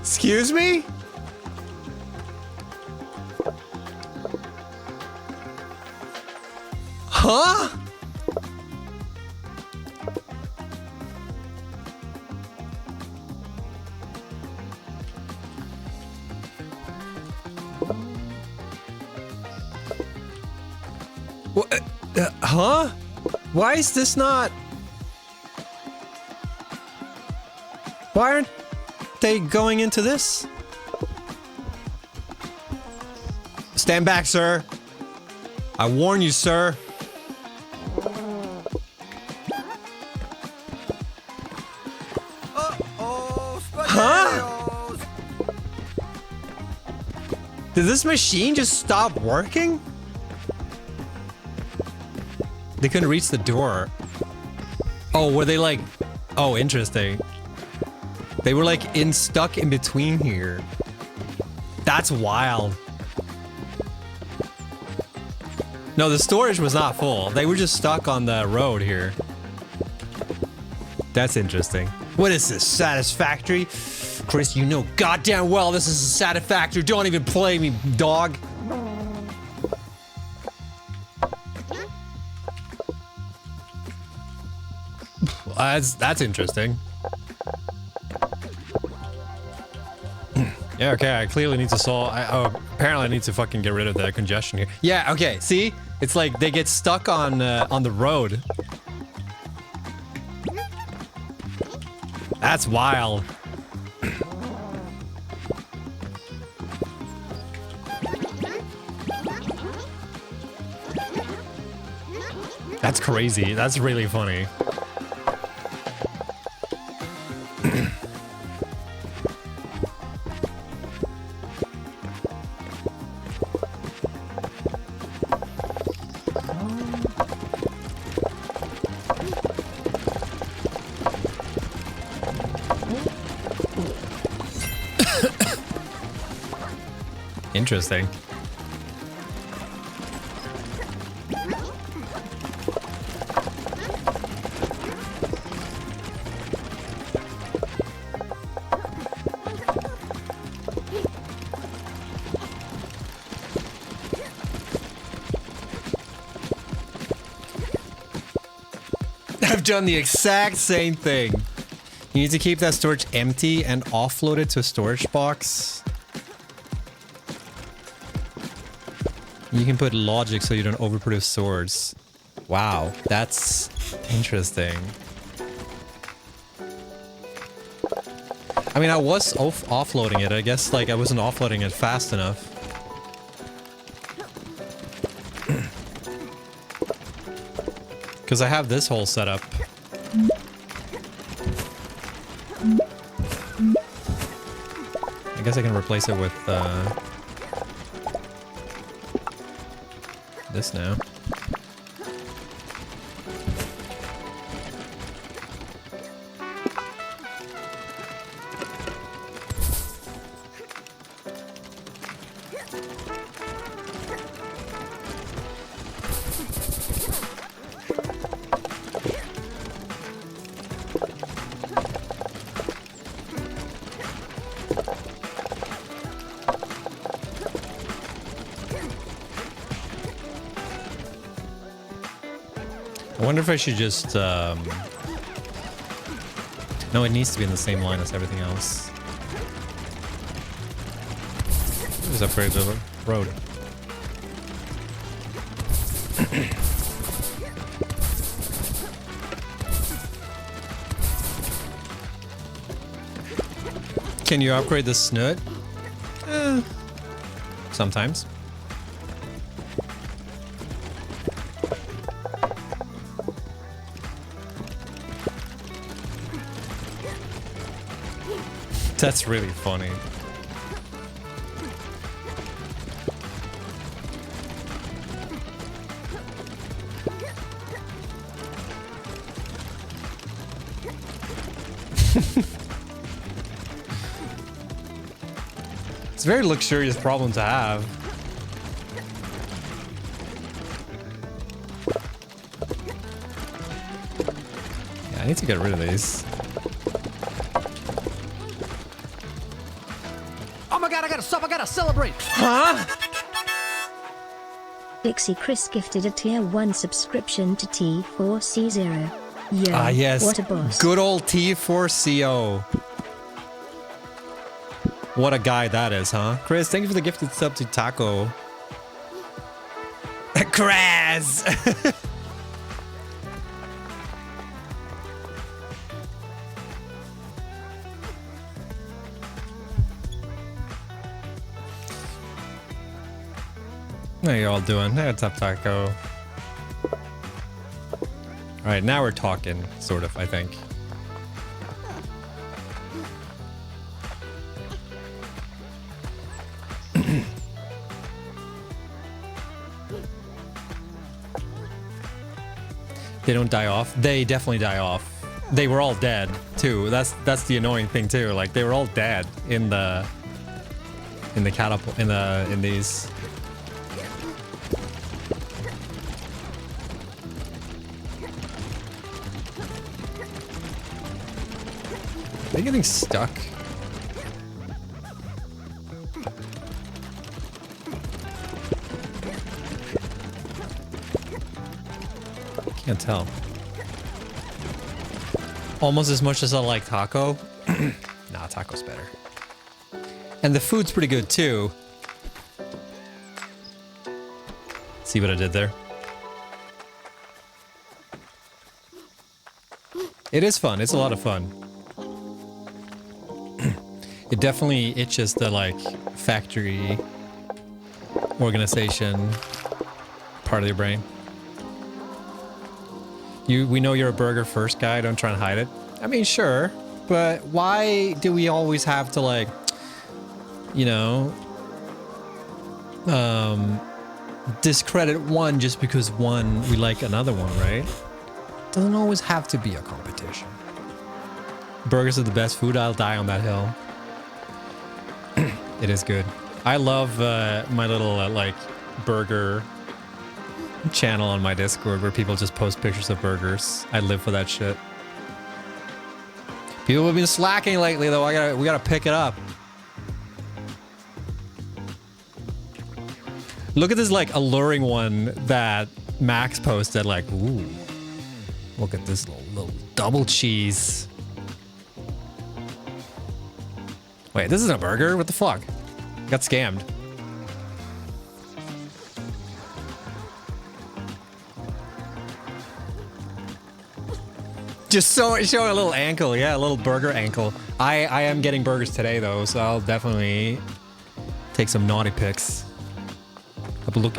Excuse me? Huh? What? Huh? Why is this not? Why aren't they going into this? Stand back, sir. I warn you, sir. Huh? Did this machine just stop working? They couldn't reach the door. Oh, were they like... Oh, interesting. They were like stuck in between here. That's wild. No, the storage was not full. They were just stuck on the road here. That's interesting. What is this? Satisfactory? Chris, you know goddamn well this is satisfactory. Don't even play me, dog. That's interesting. Yeah, okay, I clearly need to solve... apparently I need to fucking get rid of the congestion here. Yeah, okay, see? It's like they get stuck on the road. That's wild. That's crazy. That's really funny. Interesting. I've done the exact same thing. You need to keep that storage empty and offload it to a storage box. You can put logic so you don't overproduce swords. Wow, that's interesting. I mean, I was offloading it. I guess, like, I wasn't offloading it fast enough. Because I have this whole setup. I guess I can replace it with, this now. I wonder if I should just, no, it needs to be in the same line as everything else. Just upgrade the road. Can you upgrade the snoot? Sometimes. That's really funny. It's a very luxurious problem to have. Yeah, I need to get rid of these. Oh my god, I gotta celebrate! Huh? Dixie Chris gifted a tier 1 subscription to T4C0. Yo, Ah, yes. what a boss. Good old T4CO. What a guy that is, huh? Chris, thank you for the gifted sub to Taco. Chris! How you all doing? Hey, what's up, Taco? Alright, now we're talking, sort of, I think. They don't die off. They definitely die off. They were all dead too. That's the annoying thing too. Like they were all dead in the catapult in these. Are they getting stuck? Can't tell. Almost as much as I like taco. Nah, taco's better. And the food's pretty good too. See what I did there? It is fun. It's a lot of fun. It definitely itches the like factory organization part of your brain. We know you're a burger first guy, don't try and hide it. I mean, sure, but why do we always have to like, you know, discredit one just because one we like another one, right? Doesn't always have to be a competition. Burgers are the best food, I'll die on that hill. It is good. I love my little like burger channel on my Discord where people just post pictures of burgers. I live for that shit. People have been slacking lately though. We gotta pick it up. Look at this like alluring one that Max posted. Like, ooh, look at this little double cheese. Wait, this isn't a burger? What the fuck? Got scammed. Just showing a little ankle, yeah, a little burger ankle. I am getting burgers today though, so I'll definitely take some naughty pics.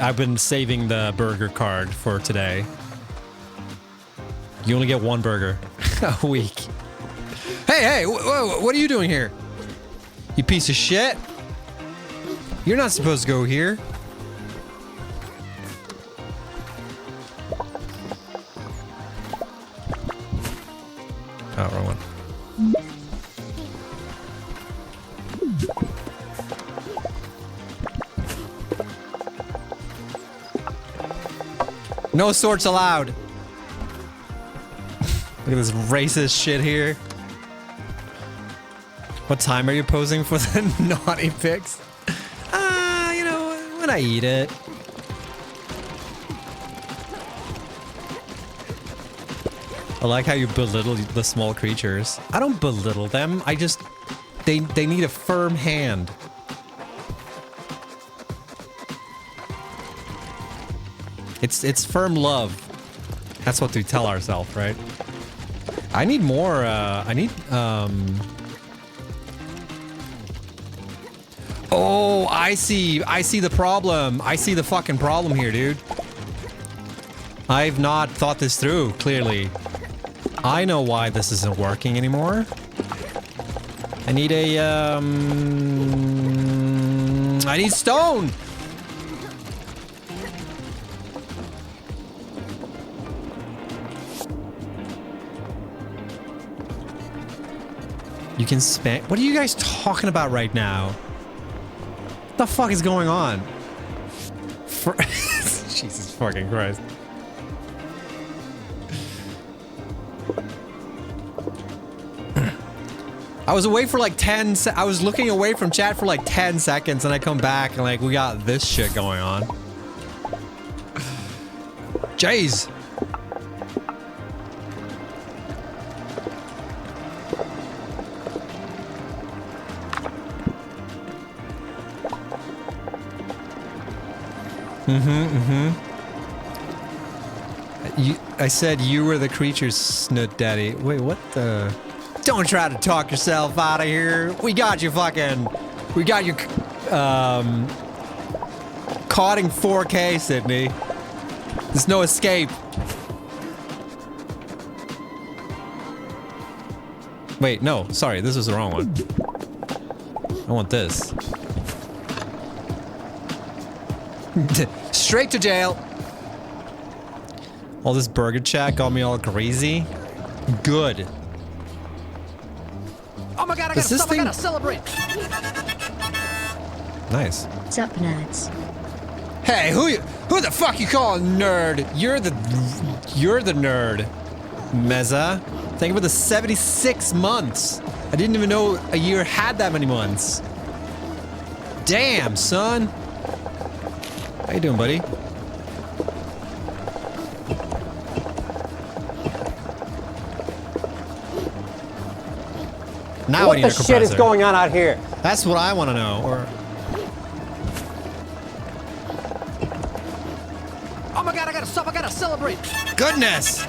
I've been saving the burger card for today. You only get one burger a week. Hey, whoa, what are you doing here? You piece of shit. You're not supposed to go here. Oh, wrong one. No swords allowed. Look at this racist shit here. What time are you posing for the naughty pics? You know, when I eat it. I like how you belittle the small creatures. I don't belittle them. I just... They need a firm hand. It's firm love. That's what we tell ourselves, right? I need more, Oh, I see the problem. I see the fucking problem here, dude. I've not thought this through, clearly. I know why this isn't working anymore. I need I need stone! You can spam. What are you guys talking about right now? What the fuck is going on? Jesus fucking Christ. I was away for like 10 I was looking away from chat for like 10 seconds and I come back and like we got this shit going on. Jeez. I said you were the creature's snoot daddy. Wait, what the? Don't try to talk yourself out of here. We got you fucking... We got you... caught in 4K, Sydney. There's no escape. Wait, no. Sorry, this was the wrong one. I want this. Straight to jail. All this burger chat got me all crazy. Good. Oh my god, I gotta celebrate. Nice. What's up, nerds? Hey, who the fuck you call a nerd? You're the nerd. Meza. Thank you for the 76 months. I didn't even know a year had that many months. Damn, son. How you doing, buddy? Now What the shit is going on out here? That's what I want to know. Or Oh my god, I gotta celebrate. goodness.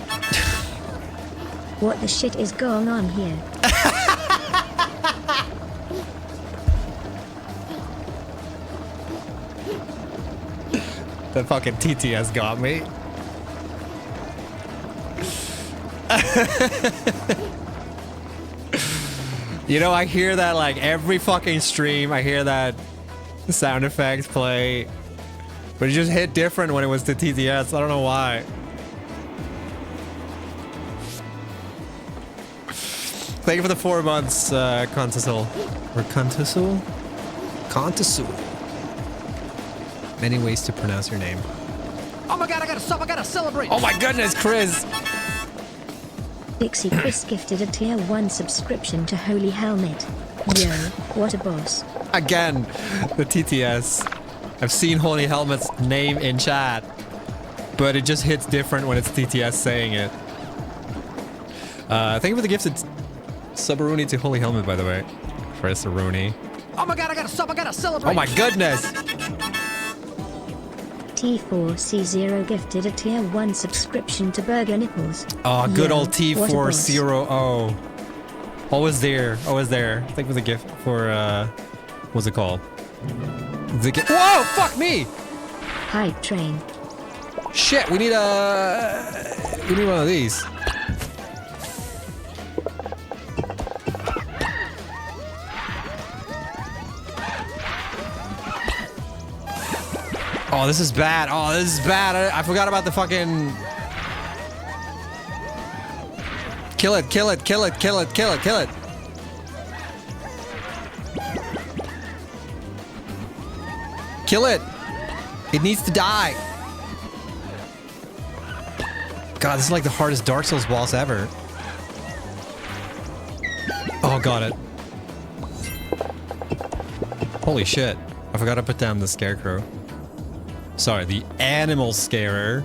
What the shit is going on here? The fucking TTS got me. You know, I hear that like every fucking stream. I hear that sound effects play, but it just hit different when it was the TTS. I don't know why. Thank you for the 4 months, Contisul. Or Contisul? Contisul. Many ways to pronounce your name. Oh my god, I gotta celebrate. Oh my goodness, Chris! Dixie Chris gifted a tier 1 subscription to Holy Helmet. Yo, what a boss. Again, the TTS. I've seen Holy Helmet's name in chat, but it just hits different when it's TTS saying it. Thank you for the gifted Subaruni to Holy Helmet, by the way. Chris Aruni. Oh my god, I gotta celebrate. Oh my goodness! T4C0 gifted a tier 1 subscription to Burger Nipples. Oh, good Yo, old what a boss. T400. Always there. Always there. Thank you for the gift for, what's it called? The gift. Whoa! Fuck me! Hype train. Shit, we need one of these. Oh, this is bad. Oh, this is bad. I forgot about the fucking... Kill it, kill it, kill it, kill it, kill it, kill it. Kill it. It needs to die. God, this is like the hardest Dark Souls boss ever. Oh, got it. Holy shit. I forgot to put down the scarecrow. Sorry, the animal scarer.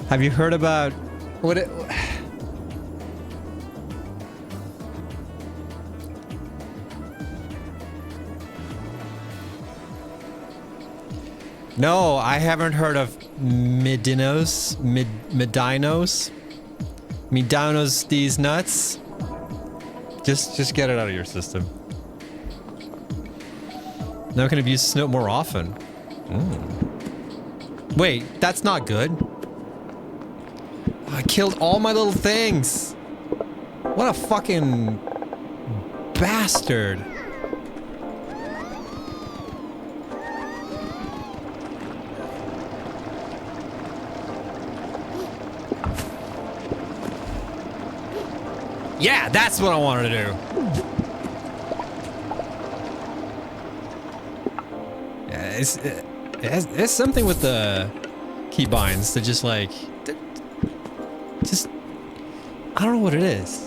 Have you heard about what it... No, I haven't heard of Medinos. Medinos, these nuts. Just get it out of your system. Now I can abuse this note more often. Wait, that's not good. I killed all my little things. What a fucking bastard. Yeah, that's what I wanted to do. Yeah, it's something with the keybinds that just like, I don't know what it is.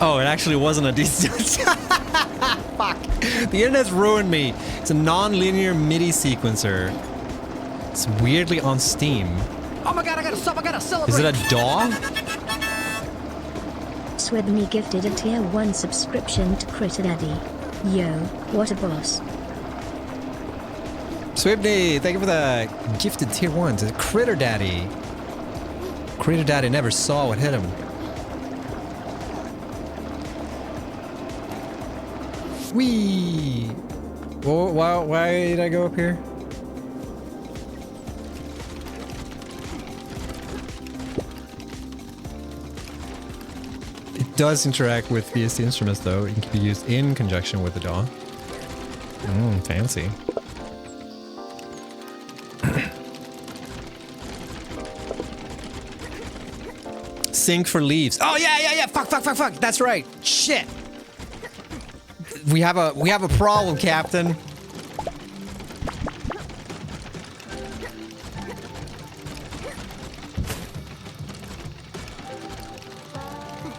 Oh, it actually wasn't a decent. Fuck. The internet's ruined me. It's a non-linear MIDI sequencer. It's weirdly on Steam. Oh my god, I gotta celebrate. Is it a DAW? Swedney gifted a tier 1 subscription to Critter Daddy. Yo, what a boss. Swibney, thank you for the gifted tier 1 to Critter Daddy. Critter Daddy never saw what hit him. Whee! Well, why did I go up here? It does interact with VST instruments though. It can be used in conjunction with the DAW. Fancy. Sync for leaves. Oh yeah. Fuck. That's right. Shit. We have a problem, Captain.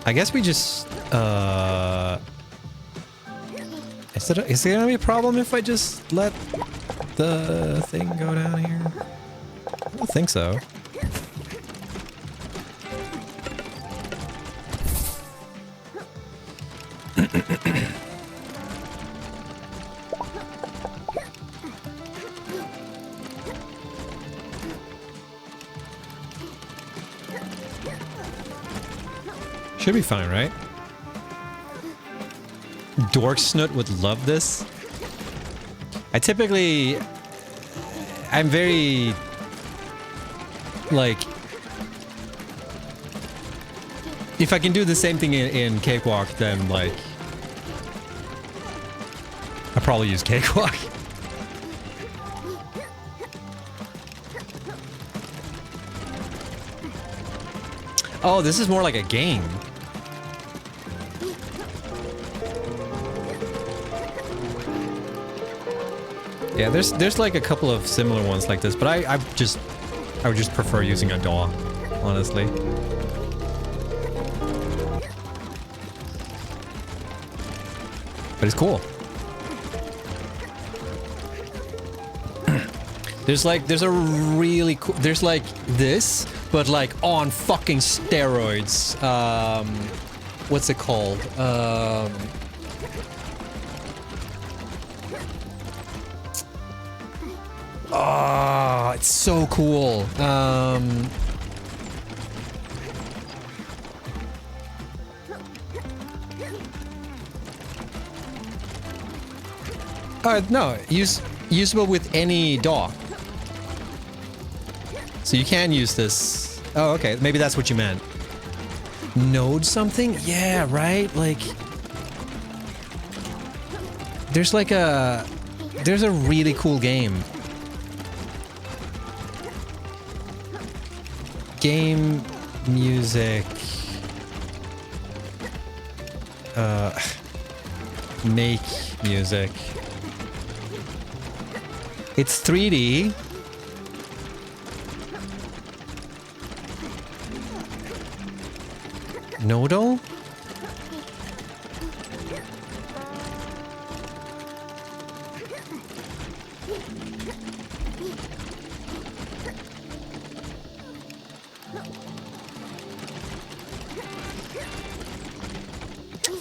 I guess we just is it gonna be a problem if I just let the thing go down here? I don't think so. Should be fine, right? Dork Snoot would love this. I'm very, like, if I can do the same thing in Cakewalk, then, like, I'll probably use Cakewalk. Oh, this is more like a game. Yeah, there's like a couple of similar ones like this, but I would just prefer using a DAW, honestly. But it's cool. There's a really cool, there's like this, but like on fucking steroids. What's it called? Oh, it's so cool. No, usable with any DAW. So you can use this. Oh, okay. Maybe that's what you meant. Node something? Yeah, right? Like, there's a really cool game. Game music. Make music. It's 3D. Nodal?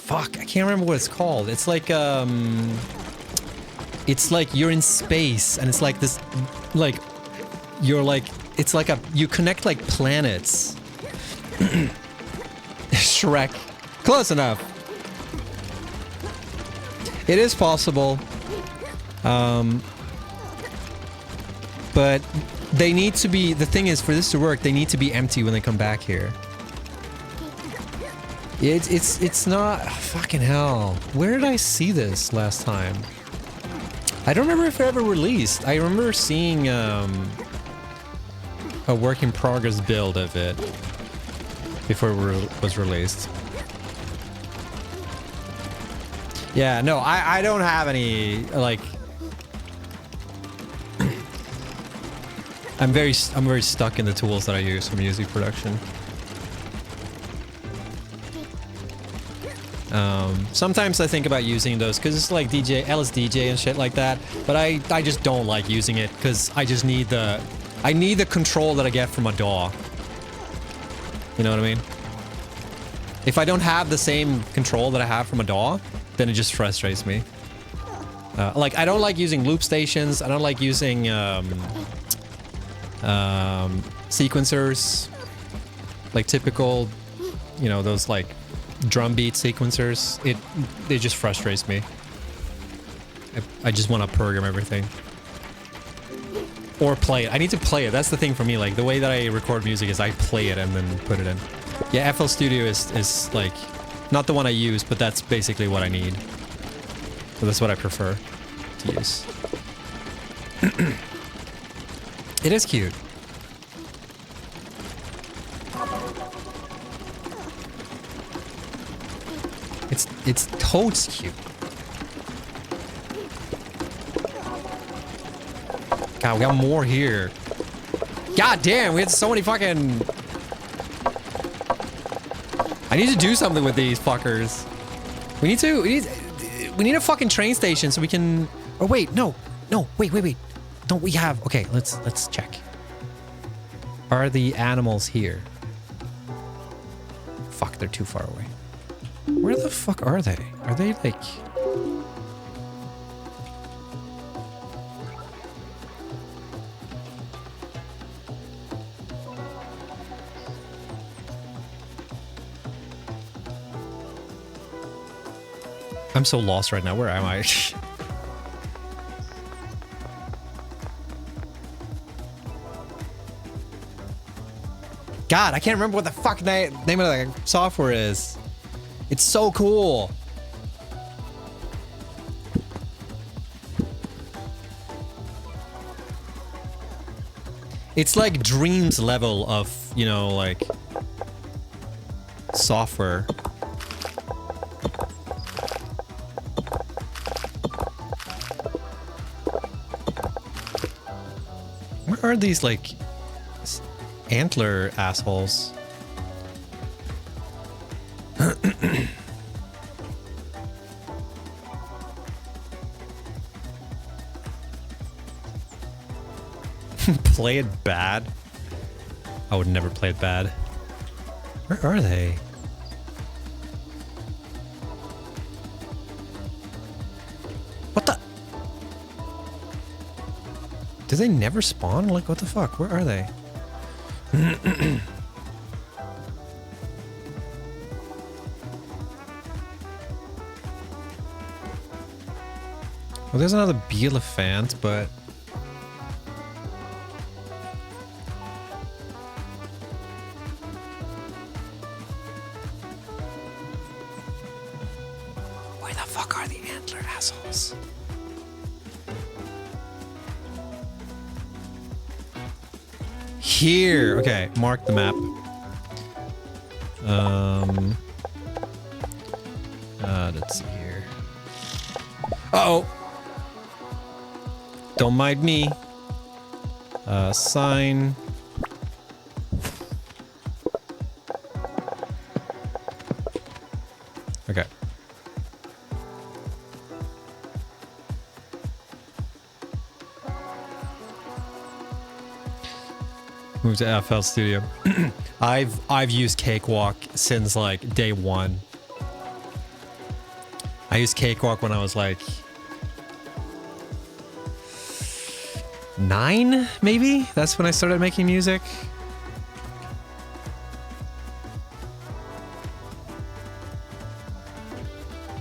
Fuck, I can't remember what it's called. It's like you're in space and it's like this, like, you're like, it's like you connect like planets. Shrek. Close enough. It is possible. But they need to be, the thing is, for this to work, they need to be empty when they come back here. It's not, fucking hell. Where did I see this last time? I don't remember if it ever released. I remember seeing a work in progress build of it before it was released. Yeah, no, I don't have any, like, I'm very stuck in the tools that I use for music production. Sometimes I think about using those because it's like LSDJ and shit like that, but I just don't like using it because I just need the control that I get from a DAW. You know what I mean? If I don't have the same control that I have from a DAW, then it just frustrates me. Like, I don't like using loop stations. I don't like using sequencers, like typical, you know, those like drum beat sequencers. It just frustrates me. I just want to program everything or play it. I need to play it. That's the thing for me. Like, the way that I record music is I play it and then put it in. Yeah, FL Studio is like not the one I use, but that's basically what I need. So that's what I prefer to use. It is cute. It's totes cute. God, we got more here. God damn, we had so many fucking... I need to do something with these fuckers. We need a fucking train station so we can... Oh wait, no, wait. Don't we have... Okay, let's check. Are the animals here? Fuck, they're too far away. Where the fuck are they? Are they like... I'm so lost right now. Where am I? God, I can't remember what the fuck name of the software is. It's so cool. It's like Dreams level of, you know, like software. Where are these like antler assholes? Play it bad? I would never play it bad. Where are they? What the? Do they never spawn? Like, what the fuck? Where are they? Well, there's another Bielephant, but... Where the fuck are the antler assholes? Here! Okay, mark the map. Let's see here. Uh-oh! Don't mind me. Sign. Move to FL Studio. I've used Cakewalk since like day one. I used Cakewalk when I was like 9, maybe? That's when I started making music.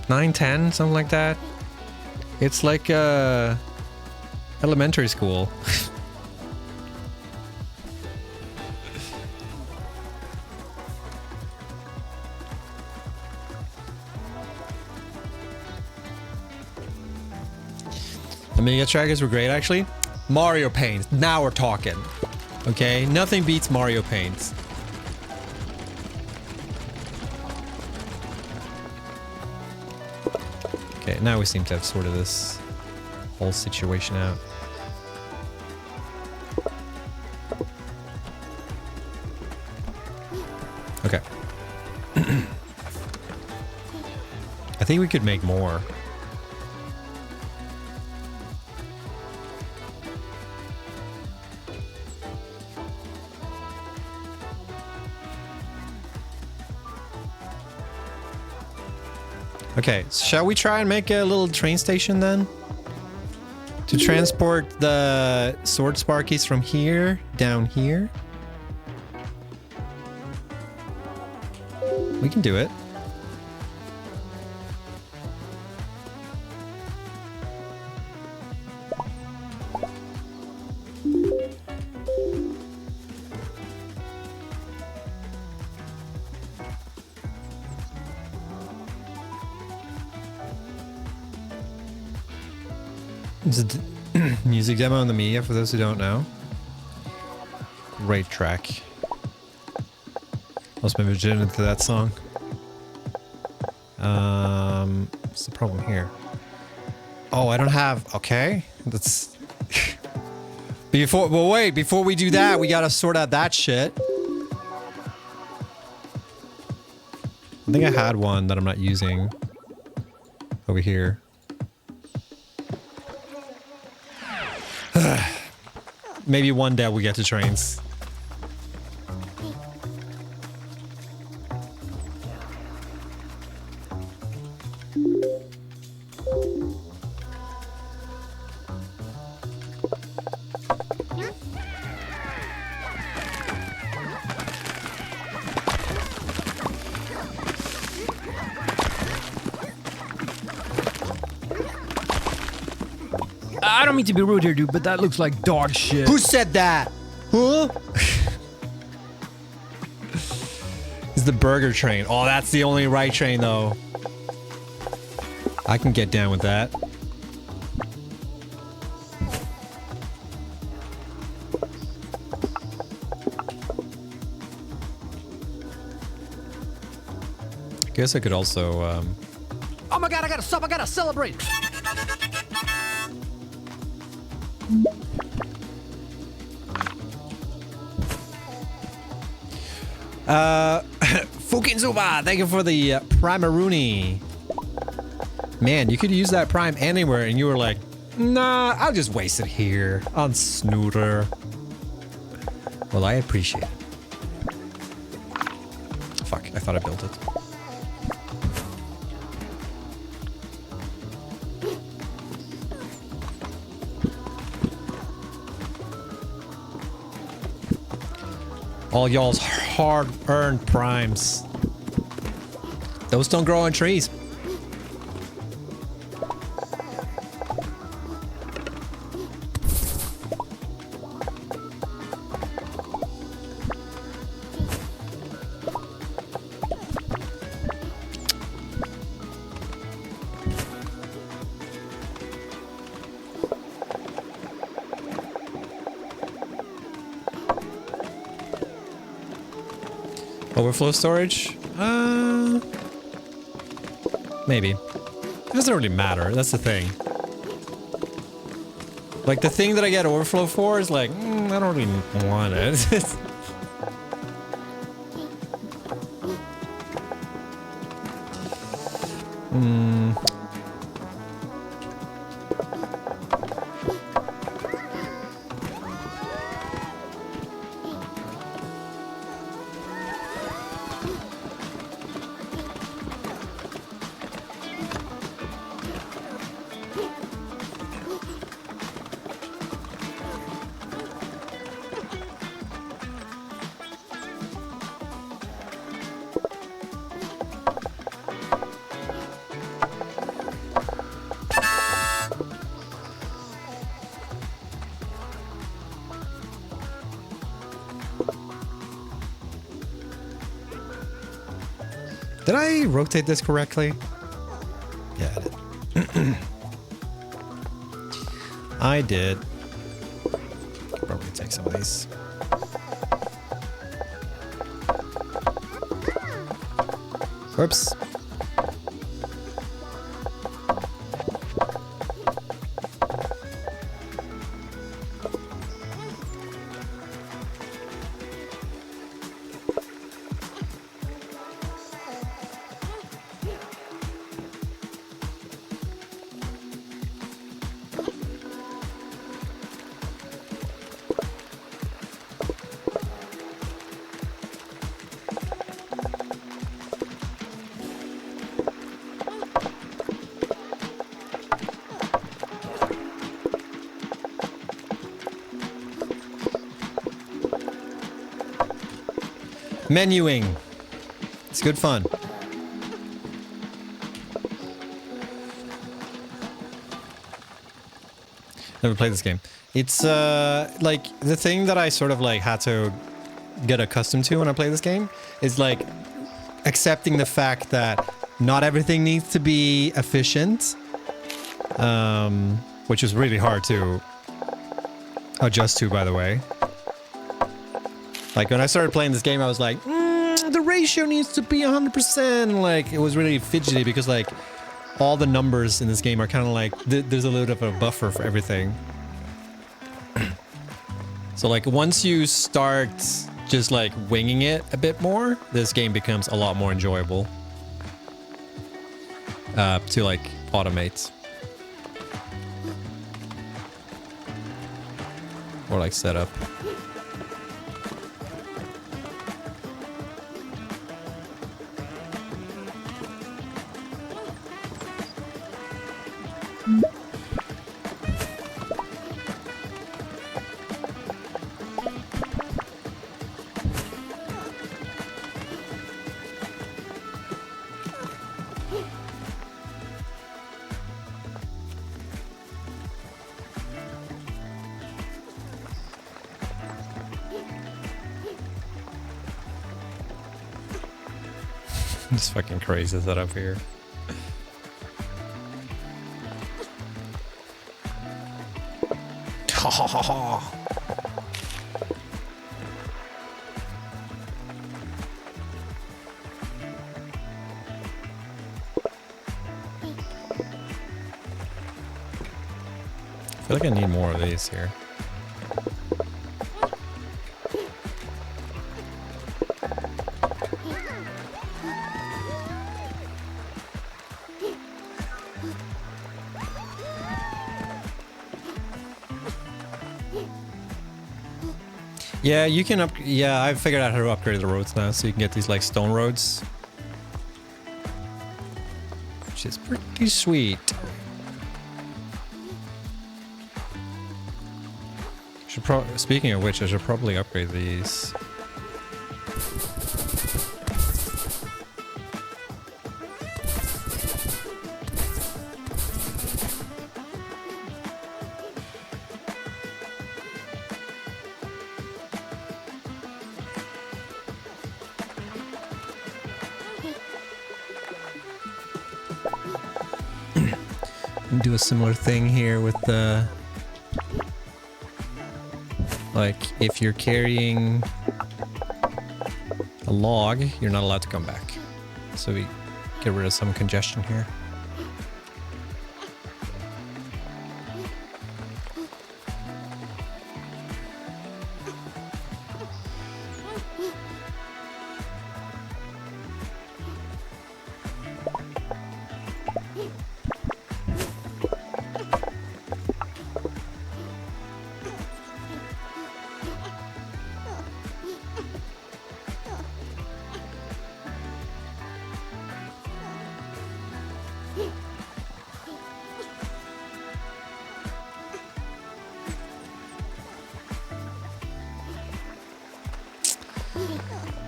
Nine, 10, something like that. It's like elementary school. The mini trackers were great, actually. Mario Paints. Now we're talking. Okay, nothing beats Mario Paints. Okay, now we seem to have sorted this whole situation out. Okay. I think we could make more. Okay, shall we try and make a little train station then? To transport the sword sparkies from here down here? We can do it. It's a music demo on the Mia, for those who don't know. Great track. Lost my virginity to that song. What's the problem here? Oh, I don't have... Okay. That's... before we do that, we gotta sort out that shit. I think I had one that I'm not using. Over here. Maybe one day we get to trains. I don't mean to be rude here, dude, but that looks like dog shit. Who said that? Huh? It's the burger train. Oh, that's the only right train, though. I can get down with that. I guess I could also, Oh my god, I gotta stop, I gotta celebrate. Fukin Zuba, thank you for the Primaroonie. Man, you could use that Prime anywhere, and you were like, nah, I'll just waste it here on Snooter. Well, I appreciate it. Fuck, I thought I built it. All y'all's hard-earned primes. Those don't grow on trees. Overflow storage? Maybe. It doesn't really matter. That's the thing. Like, the thing that I get overflow for is like, I don't really want it. Did I rotate this correctly? Yeah, I did. I did. Could probably take some of these. Whoops. Menuing. It's good fun. Never played this game. It's like the thing that I sort of like had to get accustomed to when I play this game is like accepting the fact that not everything needs to be efficient, which is really hard to adjust to, by the way. Like when I started playing this game, I was like, the ratio needs to be 100%. Like it was really fidgety because like all the numbers in this game are kind of like, there's a little bit of a buffer for everything. So like once you start just like winging it a bit more, this game becomes a lot more enjoyable to like automate. Or like set up. It's fucking crazy setup here. Ha ha ha ha. I feel like I need more of these here. Yeah, you can yeah, I've figured out how to upgrade the roads now, so you can get these like stone roads. Which is pretty sweet. Speaking of which, I should probably upgrade these. Do a similar thing here with the like if you're carrying a log, you're not allowed to come back, so we get rid of some congestion here.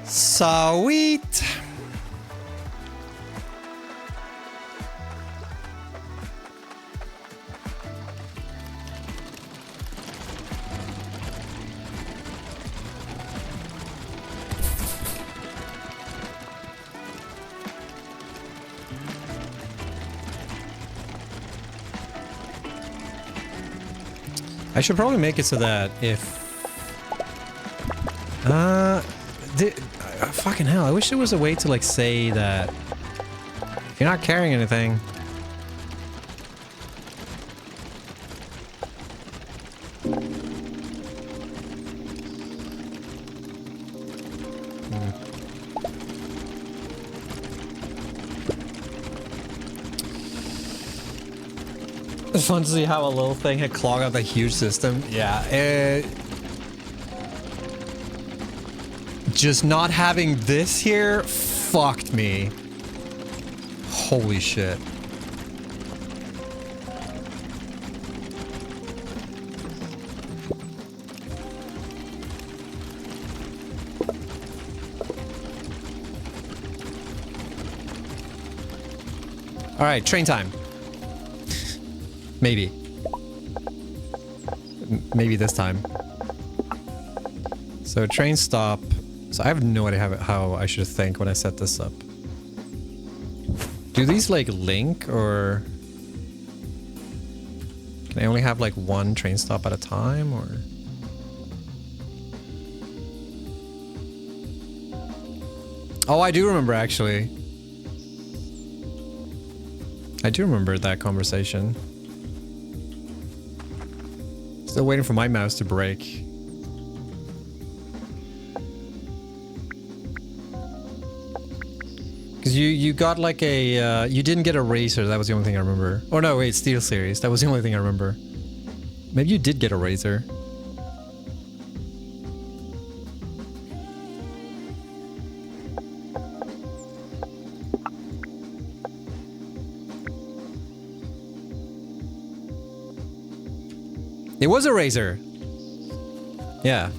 Sweet. I should probably make it so that if... fucking hell, I wish there was a way to like say that if you're not carrying anything... It's fun to see how a little thing had clogged up a huge system. Yeah, just not having this here fucked me. Holy shit. All right, train time. Maybe. Maybe this time. So train stop. So I have no idea how I should think when I set this up. Do these like link or... Can I only have like one train stop at a time or... Oh, I do remember actually. I do remember that conversation. Still waiting for my mouse to break. Because you got like a... you didn't get a razor, that was the only thing I remember. Oh no, wait, Steel Series, that was the only thing I remember. Maybe you did get a razor. It was a razor. Yeah.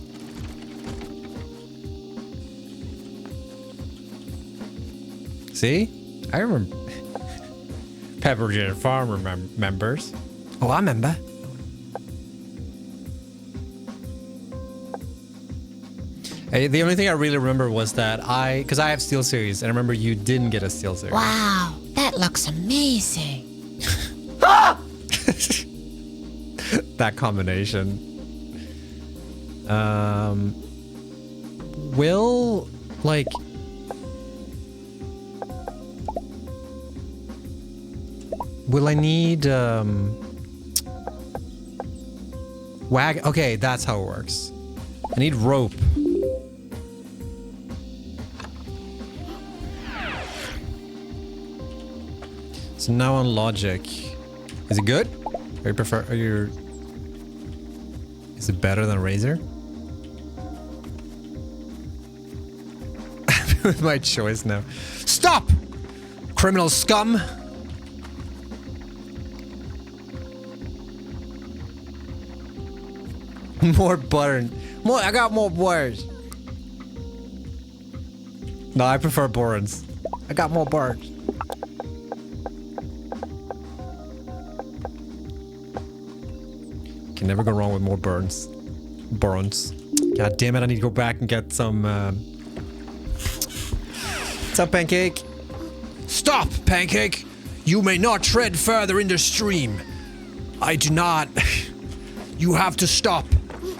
See? I remember. Peppergin Farm members. Oh, I remember. Hey, the only thing I really remember was that because I have Steel Series, and I remember you didn't get a Steel Series. Wow, that looks amazing. That combination. Will, like... Will I need, wag... Okay, that's how it works. I need rope. So now on logic. Is it good? Or you prefer... Are you... Is it better than Razor? With my choice now. Stop! Criminal scum! More butter. More, I got more butters. No, I prefer burns. I got more burns. Can never go wrong with more burns. Burns. God damn it, I need to go back and get some, What's up, Pancake? Stop, Pancake! You may not tread further in the stream. I do not. You have to stop.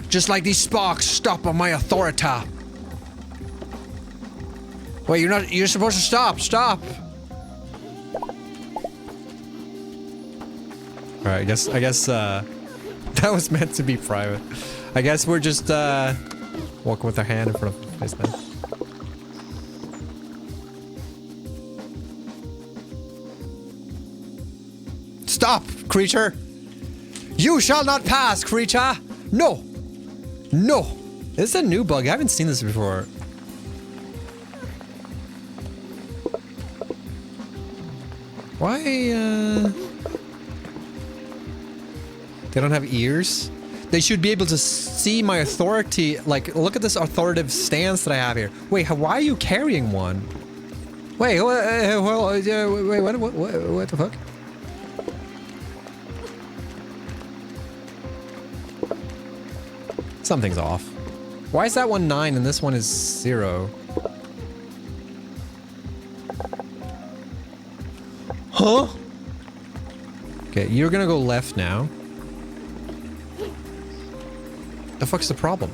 Just like these sparks stop on my authority. Wait, you're supposed to stop. Stop. Alright, I guess, that was meant to be private. I guess we're just, walking with our hand in front of the face now. Stop, creature! You shall not pass, creature! No! No! This is a new bug. I haven't seen this before. Why, They don't have ears? They should be able to see my authority. Like, look at this authoritative stance that I have here. Wait, why are you carrying one? Wait, wait, what the fuck? Something's off. Why is that one 9 and this one is 0? Huh? Okay, you're gonna go left now. The fuck's the problem?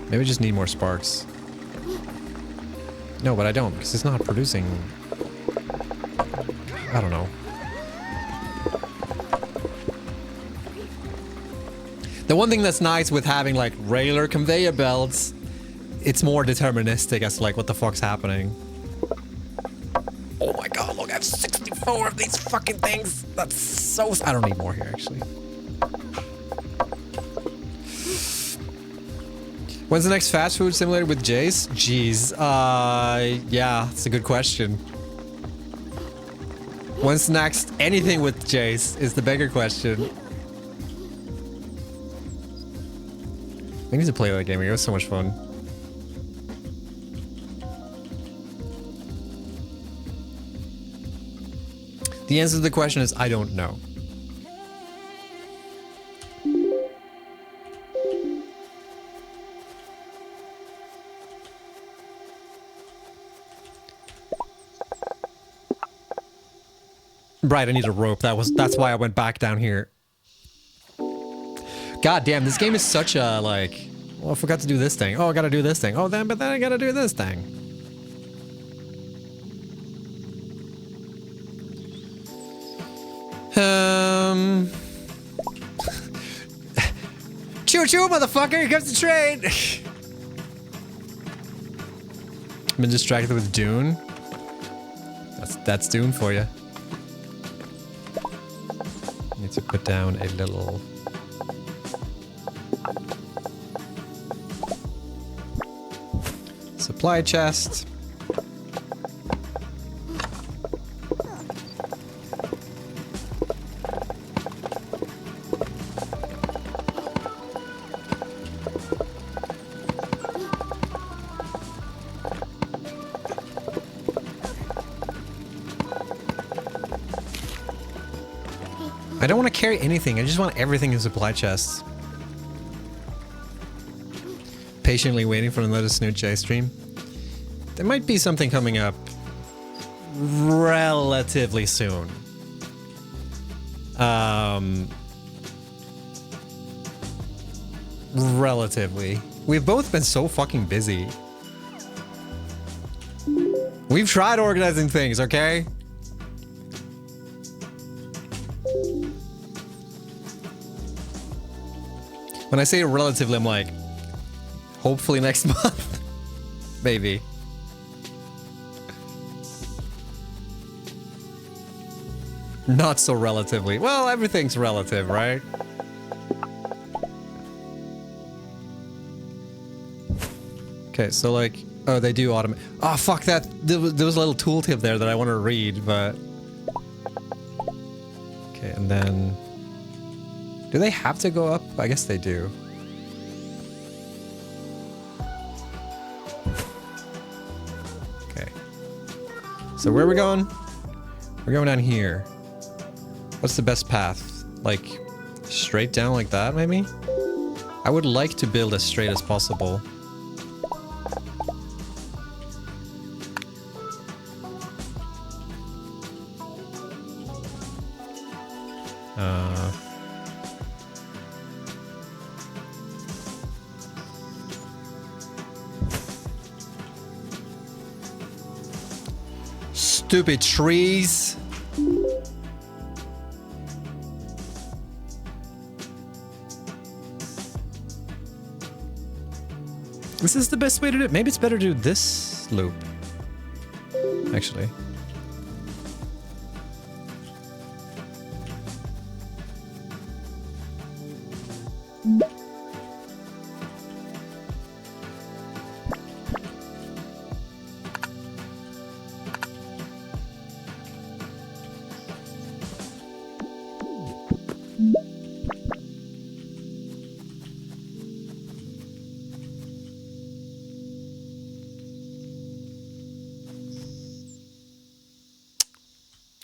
Maybe I just need more sparks. No, but I don't, because it's not producing... I don't know. The one thing that's nice with having like regular conveyor belts, it's more deterministic as to like what the fuck's happening. Oh my god, look, I have 64 of these fucking things. That's so... I don't need more here, actually. When's the next fast food simulator with Jace? Jeez, yeah, that's a good question. When's next anything with Jace is the bigger question. I need to play that game. It was so much fun. The answer to the question is I don't know. Right, I need a rope. That's why I went back down here. God damn, this game is such a, like... Well, I forgot to do this thing. Oh, I gotta do this thing. Oh, but then I gotta do this thing. Choo-choo, motherfucker! Here comes the train! I've been distracted with Dune. That's Dune for you. Need to put down a little... supply chest. I don't want to carry anything. I just want everything in supply chests. Patiently waiting for another Snoot J stream. There might be something coming up relatively soon. Relatively. We've both been so fucking busy. We've tried organizing things, okay? When I say relatively, I'm like, hopefully next month. Maybe. Not so relatively. Well, everything's relative, right? Okay, so like, oh, they do automate. Oh, fuck that. There was a little tooltip there that I want to read, but... Okay, and then... Do they have to go up? I guess they do. Okay. So where are we going? We're going down here. What's the best path? Like, straight down like that, maybe? I would like to build as straight as possible. Stupid trees. This is the best way to do it. Maybe it's better to do this loop. Actually.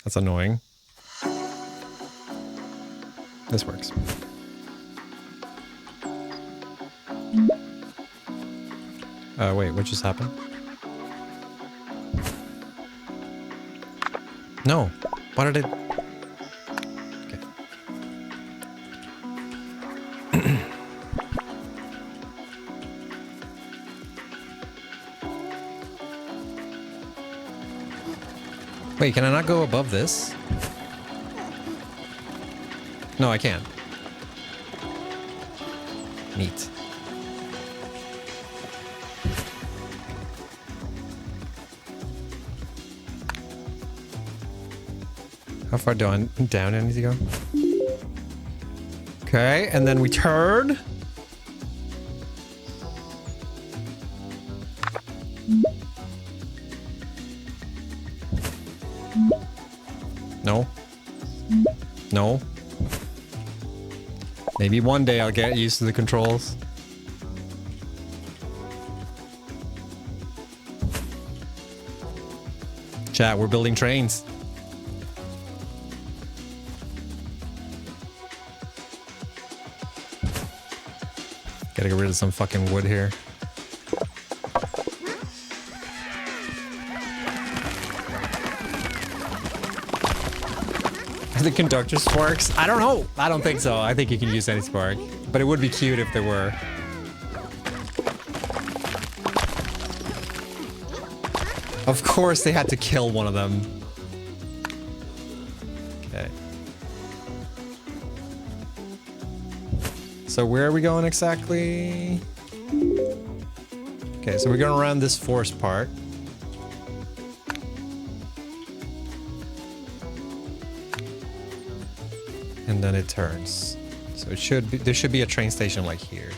That's annoying. This works. Wait, what just happened? No. Why did it... Okay. Wait, can I not go above this? No, I can't. Neat. How far down I need to go? Okay, and then we turn. No. No. Maybe one day I'll get used to the controls. Chat, we're building trains. Gotta get rid of some fucking wood here. Are the conductor sparks? I don't know. I don't think so. I think you can use any spark. But it would be cute if there were. Of course they had to kill one of them. Okay. So where are we going exactly? Okay, so we're going around this forest part. And then it turns. So it should be, there should be a train station like here.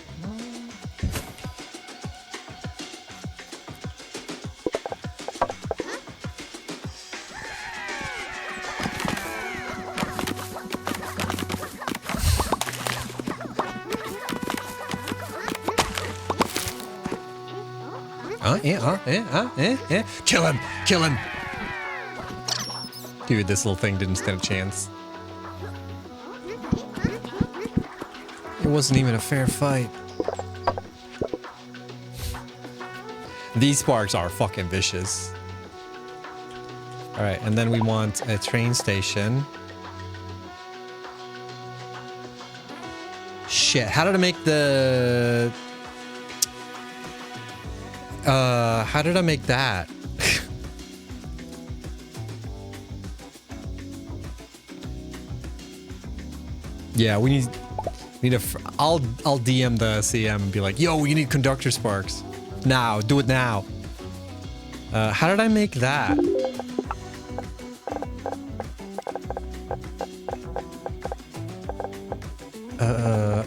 Kill him! Kill him! Dude, this little thing didn't stand a chance. It wasn't even a fair fight. These sparks are fucking vicious. Alright, and then we want a train station. Shit, how did I make the... how did I make that? Yeah, we need a... I'll DM the CM and be like, yo, you need conductor sparks. Now, do it now. How did I make that?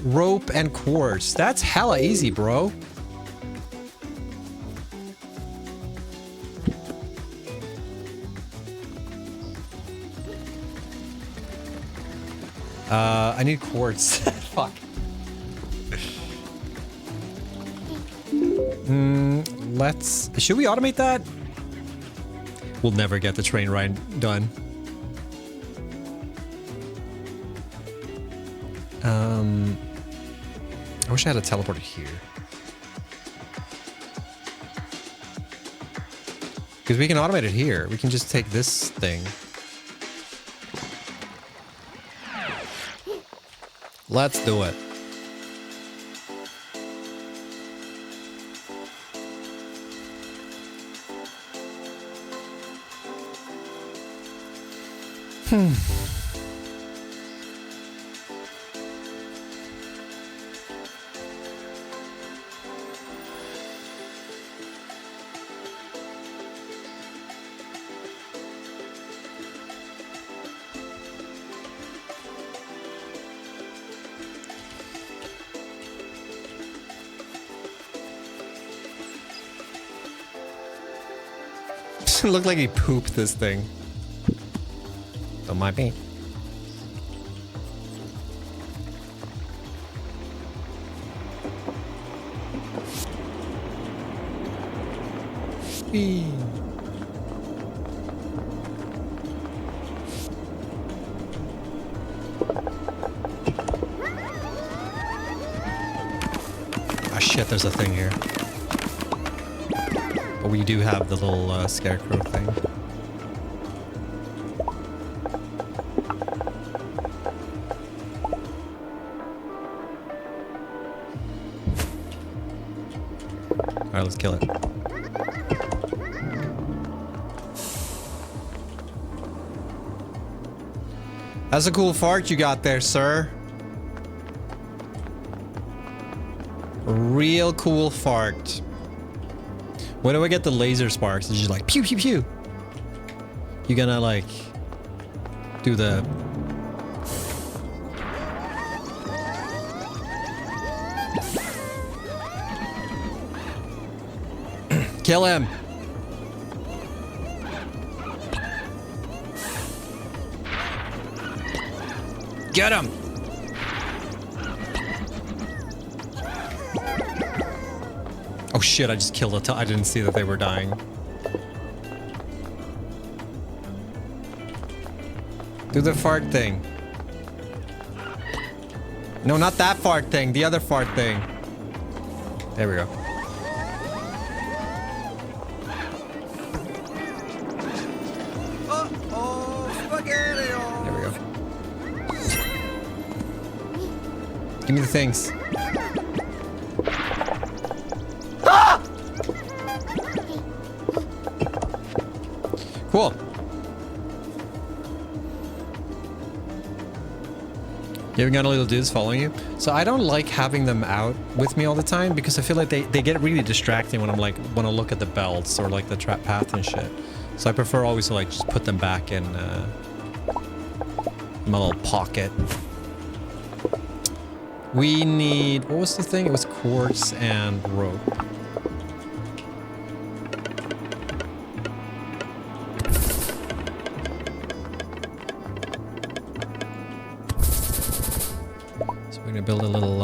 Rope and quartz. That's hella easy, bro. I need quartz. Fuck. Should we automate that? We'll never get the train ride done. I wish I had a teleporter here. Because we can automate it here. We can just take this thing. Let's do it. It looked like he pooped this thing. Don't mind me. Whee. Ah shit, there's a thing here. But we do have the little scarecrow thing. Alright, let's kill it. That's a cool fart you got there, sir. Real cool fart. When do I get the laser sparks? It's just like pew pew pew. You gonna like do the kill him. Get him. Oh shit, I just killed I didn't see that they were dying. Do the fart thing. No, not that fart thing. The other fart thing. There we go. There we go. Give me the things. Cool. You haven't got a little dudes following you? So I don't like having them out with me all the time because I feel like they get really distracting when I'm like, when I look at the belts or like the trap path and shit. So I prefer always to like just put them back in my little pocket. We need, what was the thing? It was quartz and rope. We're gonna build a little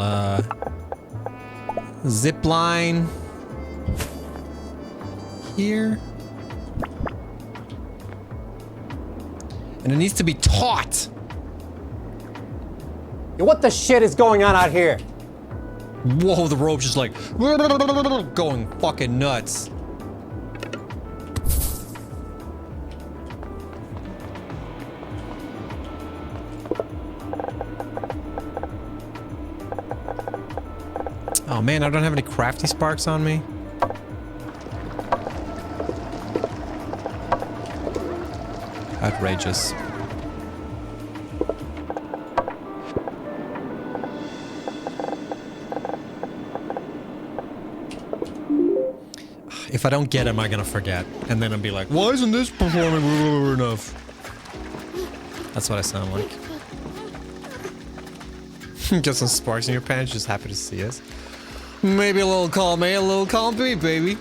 zip line here, and it needs to be taut. What the shit is going on out here? Whoa, the rope's just like going fucking nuts. Oh man, I don't have any crafty sparks on me. Outrageous. If I don't get him, I'm gonna forget. And then I'll be like, why isn't this performing enough? That's what I sound like. Get some sparks in your pants, just happy to see us. Maybe a little column A, a little column B, baby.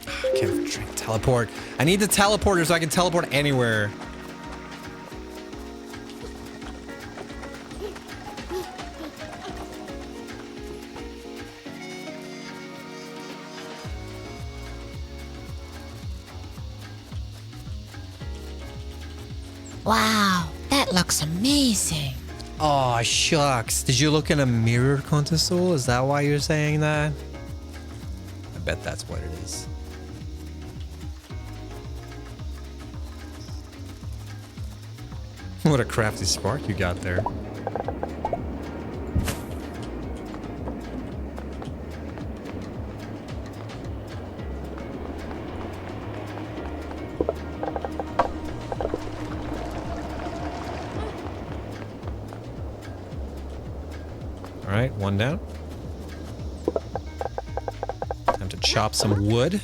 I can't teleport. I need the teleporter so I can teleport anywhere. Wow, that looks amazing. Oh, shucks. Did you look in a mirror, Contesul? Is that why you're saying that? I bet that's what it is. What a crafty spark you got there. All right, one down. Time to chop some wood.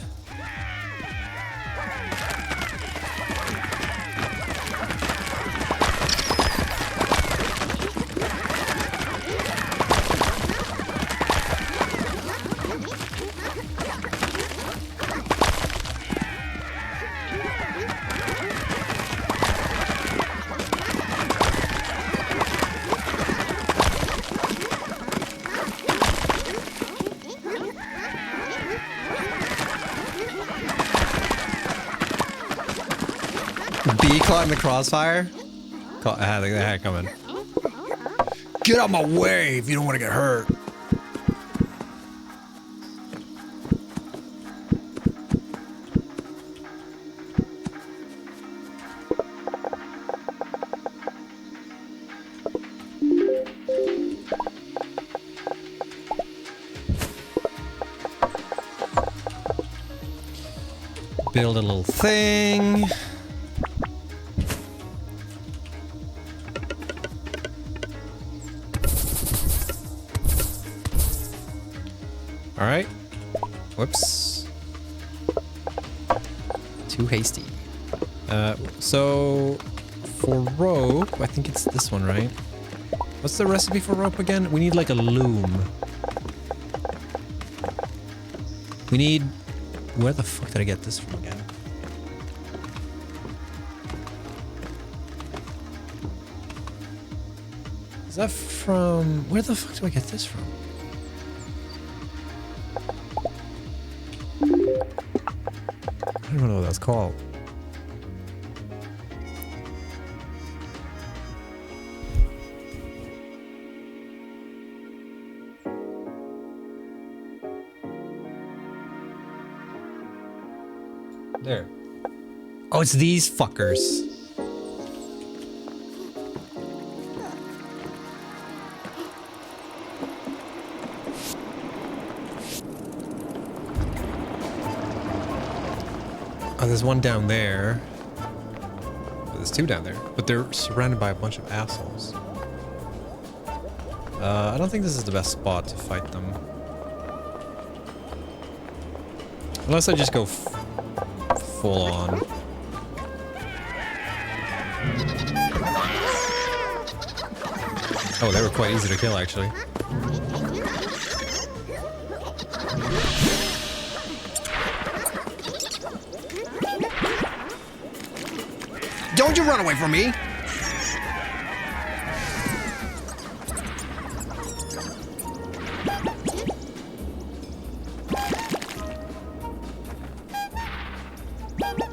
B caught in the crossfire? They had it coming. Get out my way if you don't want to get hurt. build a little thing. All right. Whoops. Too hasty. So for rope, I think it's this one, right? What's the recipe for rope again? We need like a loom. We need... Where the fuck did I get this from again? Is that from... Where the fuck do I get this from? I don't know what that's called. There. Oh, it's these fuckers. Oh, there's one down there. There's two down there, but they're surrounded by a bunch of assholes. I don't think this is the best spot to fight them. Unless I just go full on. Oh, they were quite easy to kill, actually. Don't you run away from me!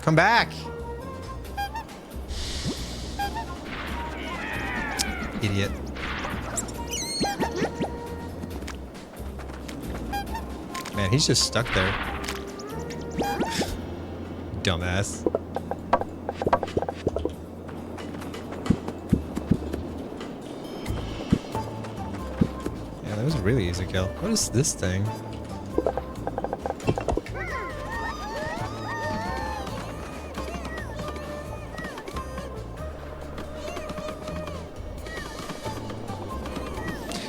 Come back! Idiot. Man, he's just stuck there. Dumbass. Yeah, that was a really easy kill. What is this thing?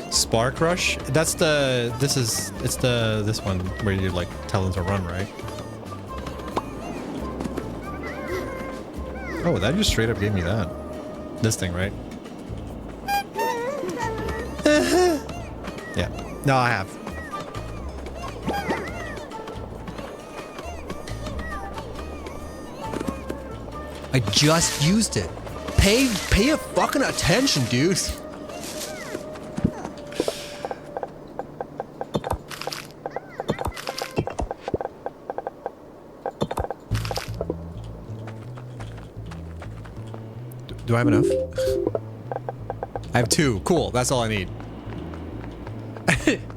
Spark Rush? That's the... This one where you like tell them to run, right? Oh, that just straight up gave me that. This thing, right? Yeah. No, I have. I just used it. Pay a fucking attention, dude. Do I have enough? I have 2. Cool. That's all I need.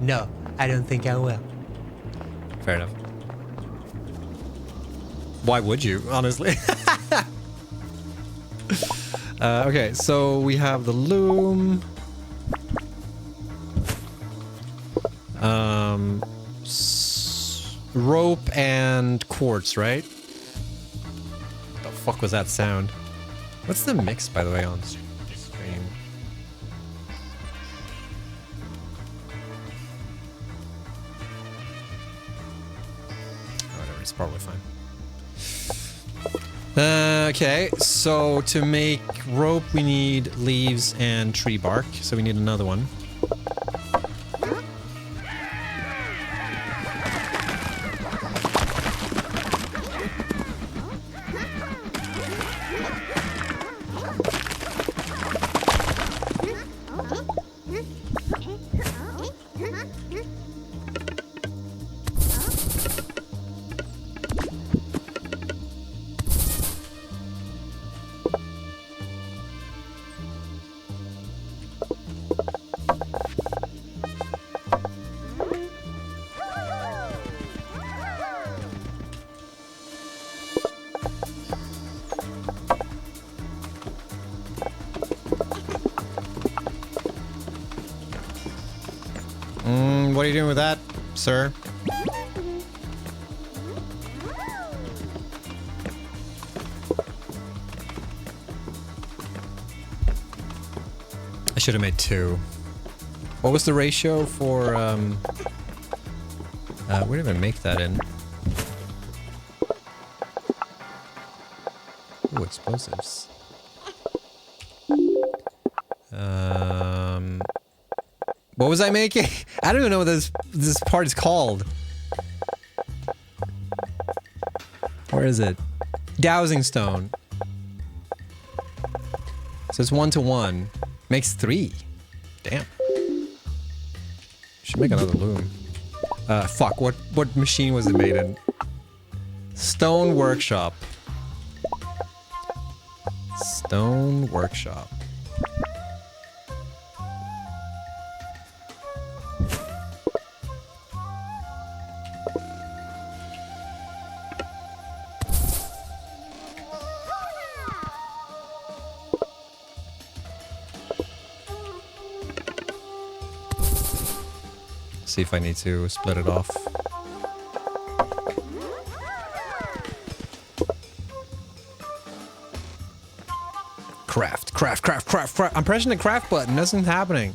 No, I don't think I will. Fair enough. Why would you, honestly? Okay, so we have the loom. Rope and quartz, right? What the fuck was that sound? What's the mix, by the way, on stream? Whatever, it's probably fine. Okay, so to make rope, we need leaves and tree bark. So we need another one. What are you doing with that, sir? should have made 2. What was the ratio for, where did I make that in? Ooh, explosives. What was I making? I don't even know what this part is called. Where is it? Dowsing stone. So it's 1 to 1. Makes 3. Damn. Should make another loom. Fuck. What machine was it made in? Stone workshop. Stone workshop. See if I need to split it off. Craft, craft, craft, craft, craft. I'm pressing the craft button. Nothing's happening.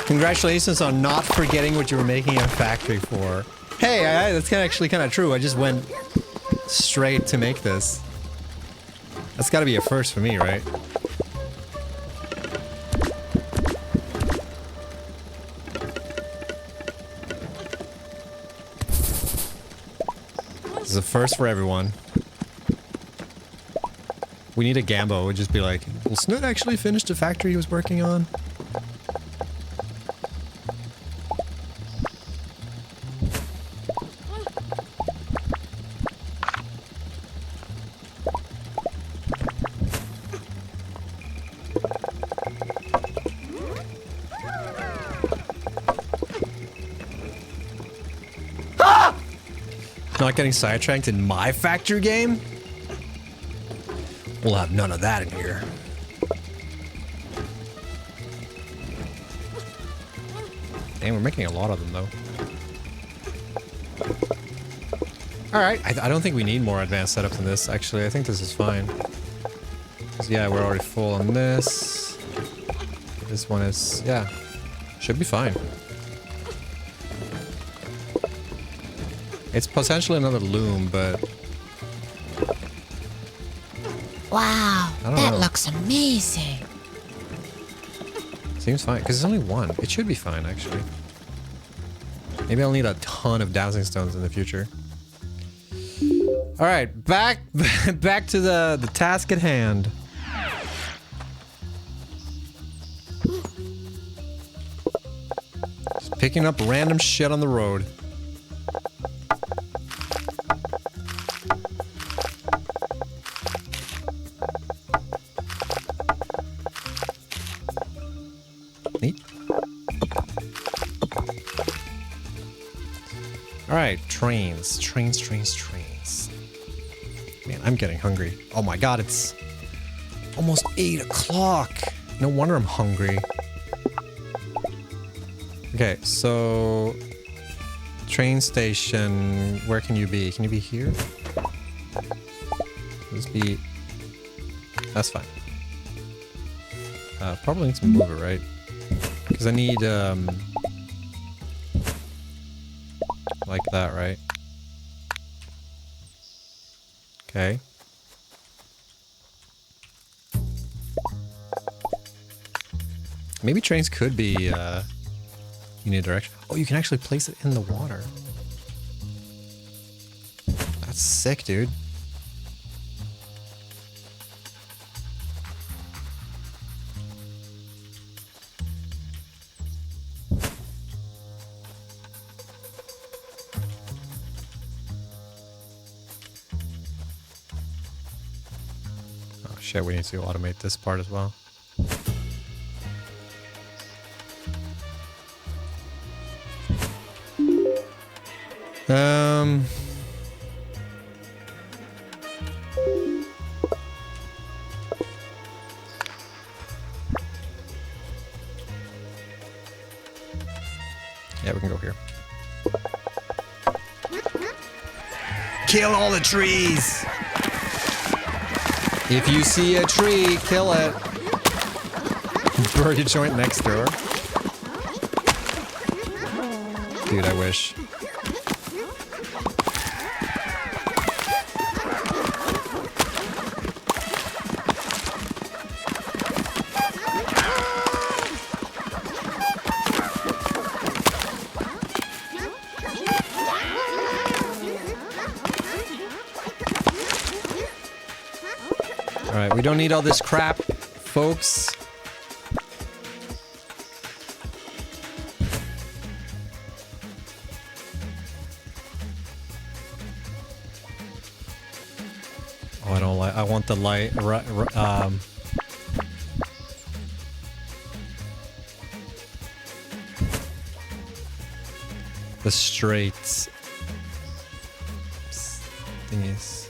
Congratulations on not forgetting what you were making a factory for. Hey, that's actually kind of true. I just went straight to make this. That's got to be a first for me, right? This is a first for everyone. We need a Gambo. It would just be like, will Snoot actually finish the factory he was working on? Not getting sidetracked in my factory game? We'll have none of that in here. Dang, we're making a lot of them, though. Alright, I don't think we need more advanced setup than this, actually. I think this is fine. 'Cause, yeah, we're already full on this. This one is... yeah. Should be fine. It's potentially another loom, but... Wow, I don't that know. looks amazing. Seems fine, because there's only one. It should be fine, actually. Maybe I'll need a ton of dowsing stones in the future. Alright, back to the task at hand. Just picking up random shit on the road. Neat. Alright, trains. Trains. Man, I'm getting hungry. Oh my god, it's almost 8 o'clock. No wonder I'm hungry. Okay, so... train station... where can you be? Can you be here? Let's be... that's fine. Probably need to move it, right? Because I need, like that, right? Okay. Maybe trains could be, unidirectional. Oh, you can actually place it in the water. That's sick, dude. Shit, we need to automate this part as well. Yeah, we can go here. Kill all the trees. If you see a tree, kill it. Burger joint next door. Dude, I wish. Alright, we don't need all this crap, folks. Oh, I don't like. I want the light. The straight thingies.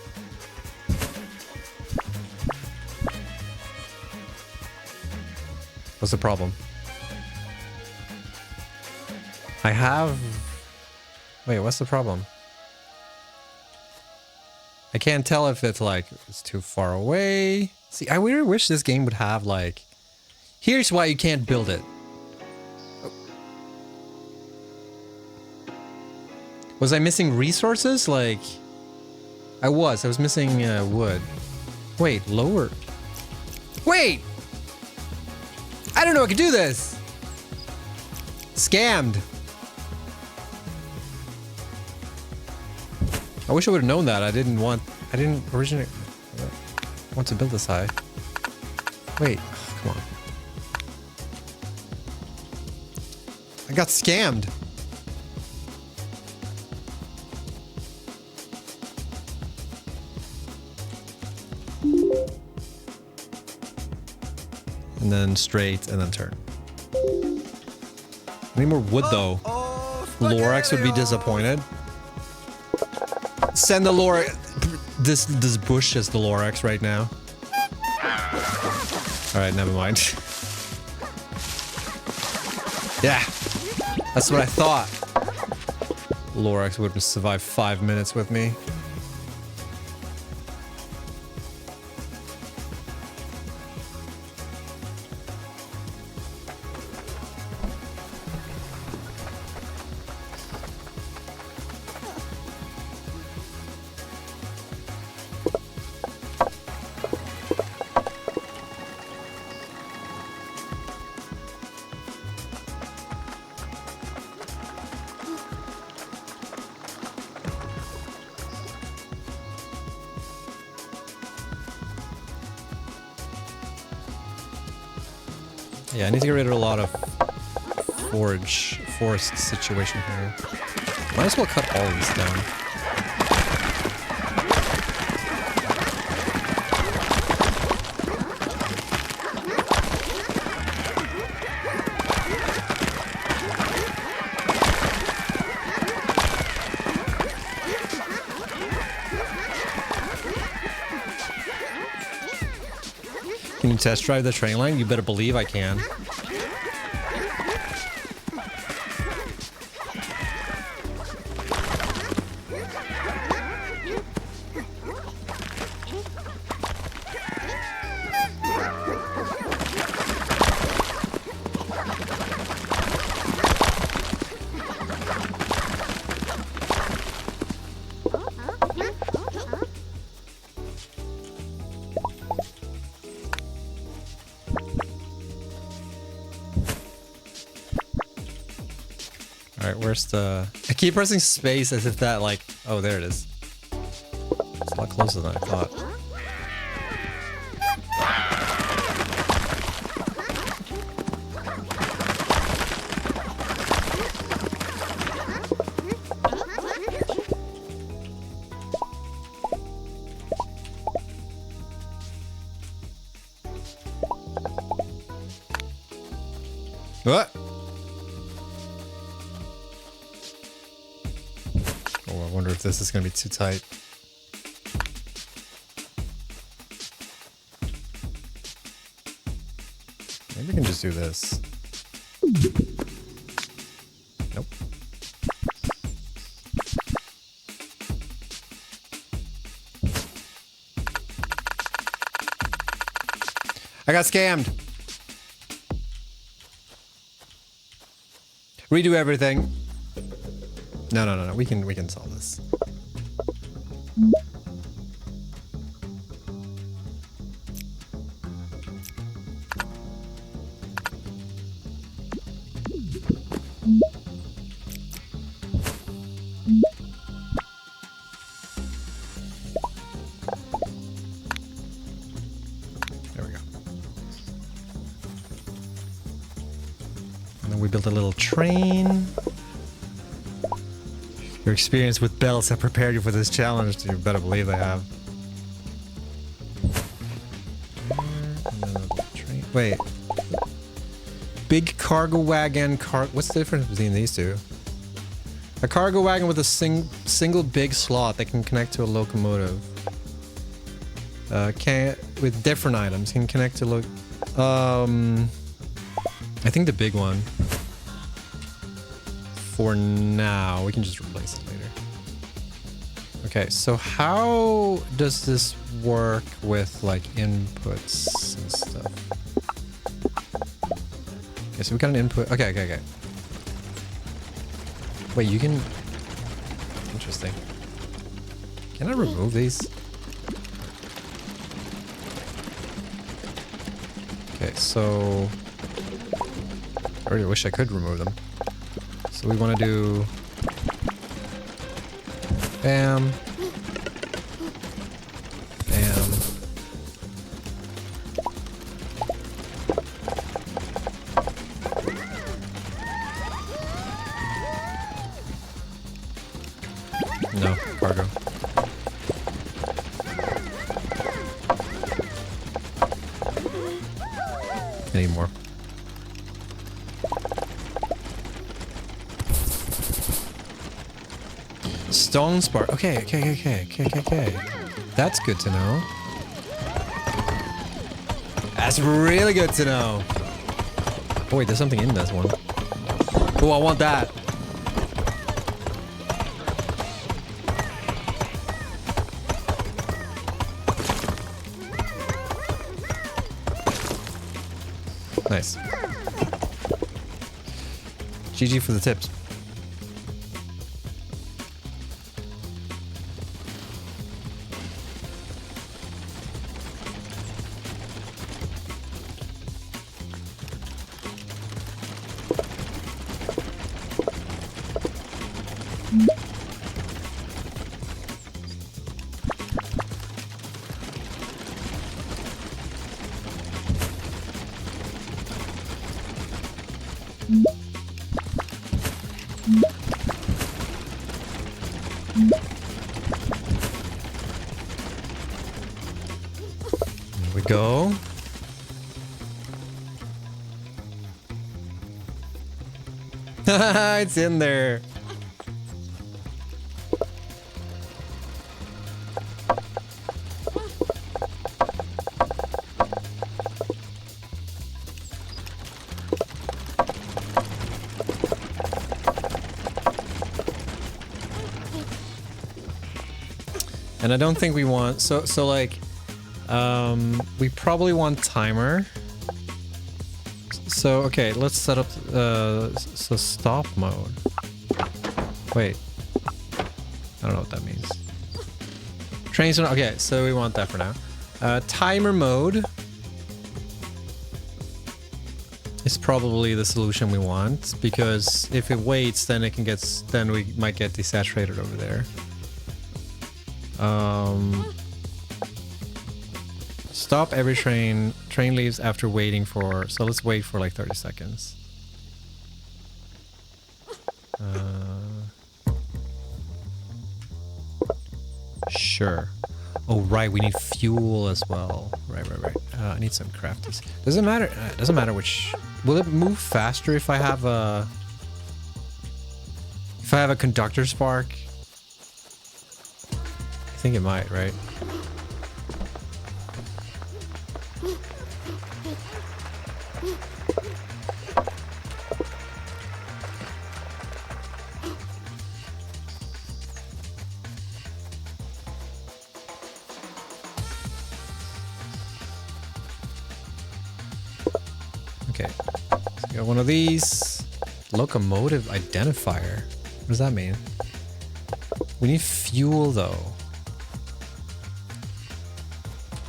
What's the problem? I have... Wait, what's the problem? I can't tell if it's like, it's too far away. See, I really wish this game would have like... Here's why you can't build it. Was I missing resources? Like... I was missing wood. Wait, lower... Wait! I don't know I could do this! Scammed. I wish I would have known that. I didn't originally want to build this high. Wait, oh, come on. I got scammed. And then straight, and then turn. I need more wood, though. Lorax would be disappointed. Send the Lorax... This bush is the Lorax right now. Alright, never mind. Yeah. That's what I thought. Lorax wouldn't survive 5 minutes with me. Yeah, I need to get rid of a lot of forest situation here. Might as well cut all these down. Can you test drive the train line? You better believe I can. Alright, where's the... I keep pressing space as if that, like... Oh, there it is. It's a lot closer than I thought. What? Oh, I wonder if this is gonna be too tight. Maybe we can just do this. Nope. I got scammed. Redo everything. No. We can solve this. There we go. And then we built a little train. Your experience with belts have prepared you for this challenge. You better believe they have. And then a train. Wait. Big cargo wagon. What's the difference between these two? A cargo wagon with a single big slot that can connect to a locomotive. With different items can connect to I think the big one. For now, we can just replace it later. Okay, so how does this work with like inputs and stuff? Okay, so we got an input. Okay. Wait, you can... Interesting. Can I remove these? Okay, so... I really wish I could remove them. So we want to do... Bam. Bam. No, cargo. I need more. Stone spark. Okay. That's good to know. That's really good to know. Oh, wait, there's something in this one. Oh, I want that. Nice. GG for the tips. Go. It's in there. And I don't think we want so like we probably want timer. So okay, let's set up so stop mode. Wait, I don't know what that means. Trains. Okay, so we want that for now. Timer mode is probably the solution we want, because if it waits, then it can get then we might get desaturated over there. Stop every train. Train leaves after waiting for... So let's wait for like 30 seconds. Sure. Oh, right, we need fuel as well. Right. I need some crafties. Doesn't matter. Doesn't matter which. Will it move faster if I have a? If I have a conductor spark? I think it might, right? Okay, so got one of these. Locomotive identifier. What does that mean? We need fuel though.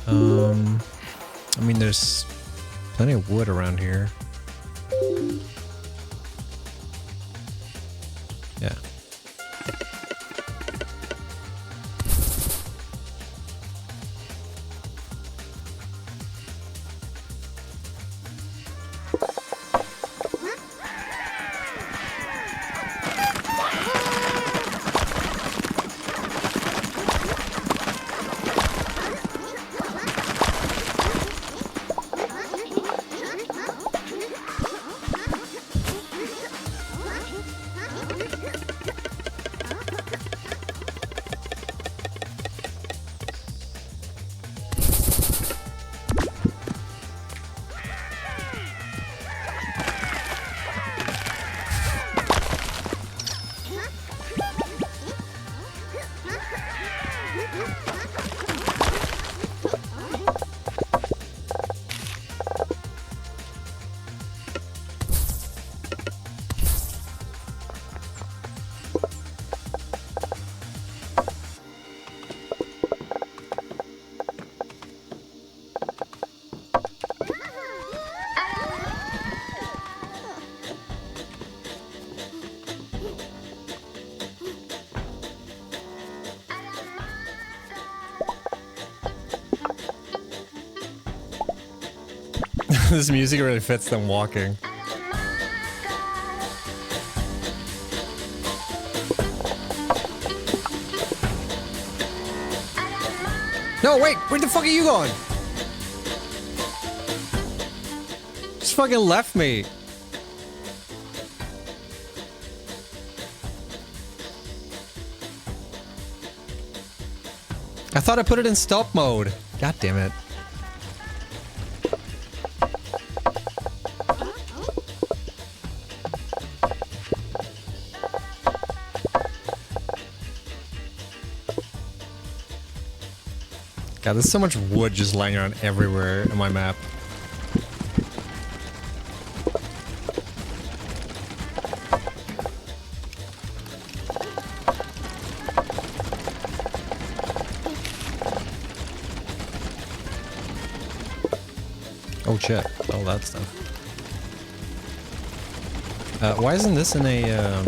I mean, there's plenty of wood around here. Yeah. This music really fits them walking. No, wait! Where the fuck are you going? Just fucking left me. I thought I put it in stealth mode. God damn it. God, there's so much wood just lying around everywhere in my map. Oh shit, all that stuff. Why isn't this in a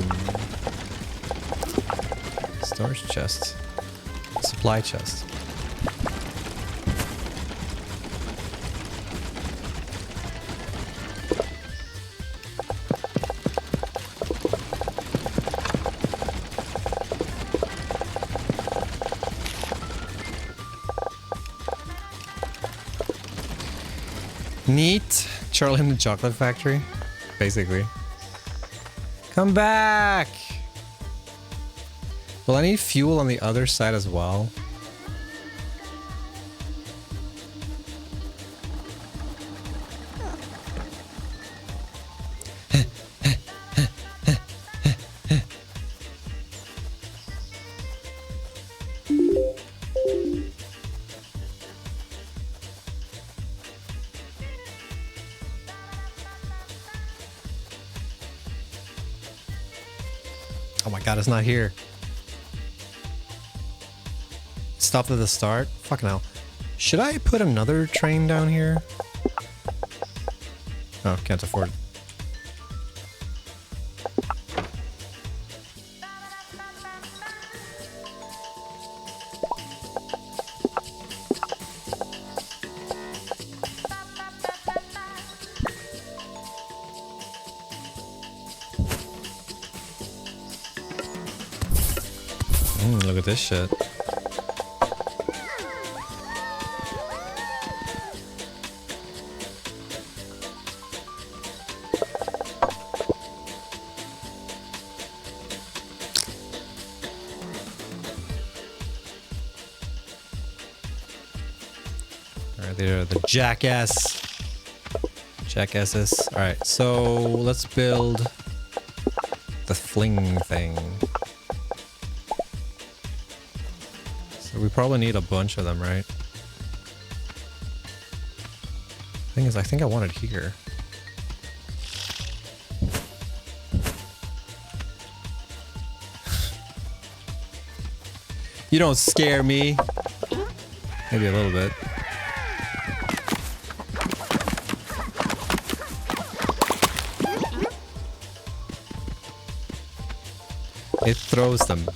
storage chest? Supply chest. Neat. Charlie in the Chocolate Factory. Basically. Come back! Well, I need fuel on the other side as well. Oh my god, it's not here. Stopped at the start? Fucking hell. Should I put another train down here? Oh, can't afford it. Look at this shit. They're the jackasses. All right, so let's build the fling thing. So we probably need a bunch of them, right? Thing is, I think I want it here. You don't scare me. Maybe a little bit. It throws them.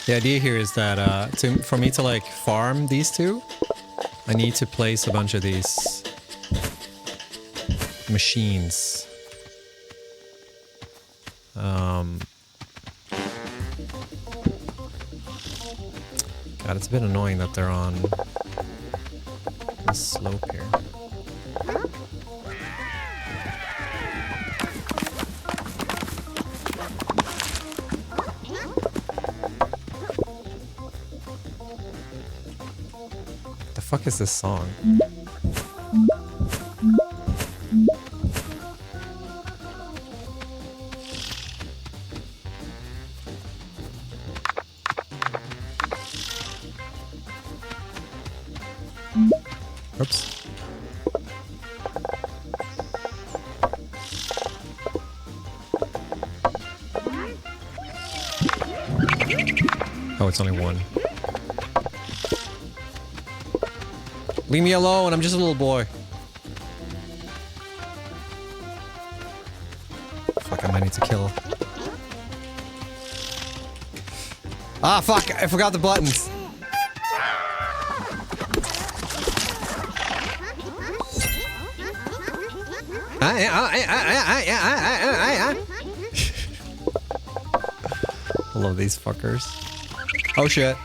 The idea here is that for me to like farm these two, I need to place a bunch of these machines. God, it's a bit annoying that they're on this slope here. The fuck is this song? Oops. Oh, it's only one. Leave me alone, I'm just a little boy. Fuck, I might need to kill. Ah, fuck, I forgot the buttons. I love these fuckers. Oh shit.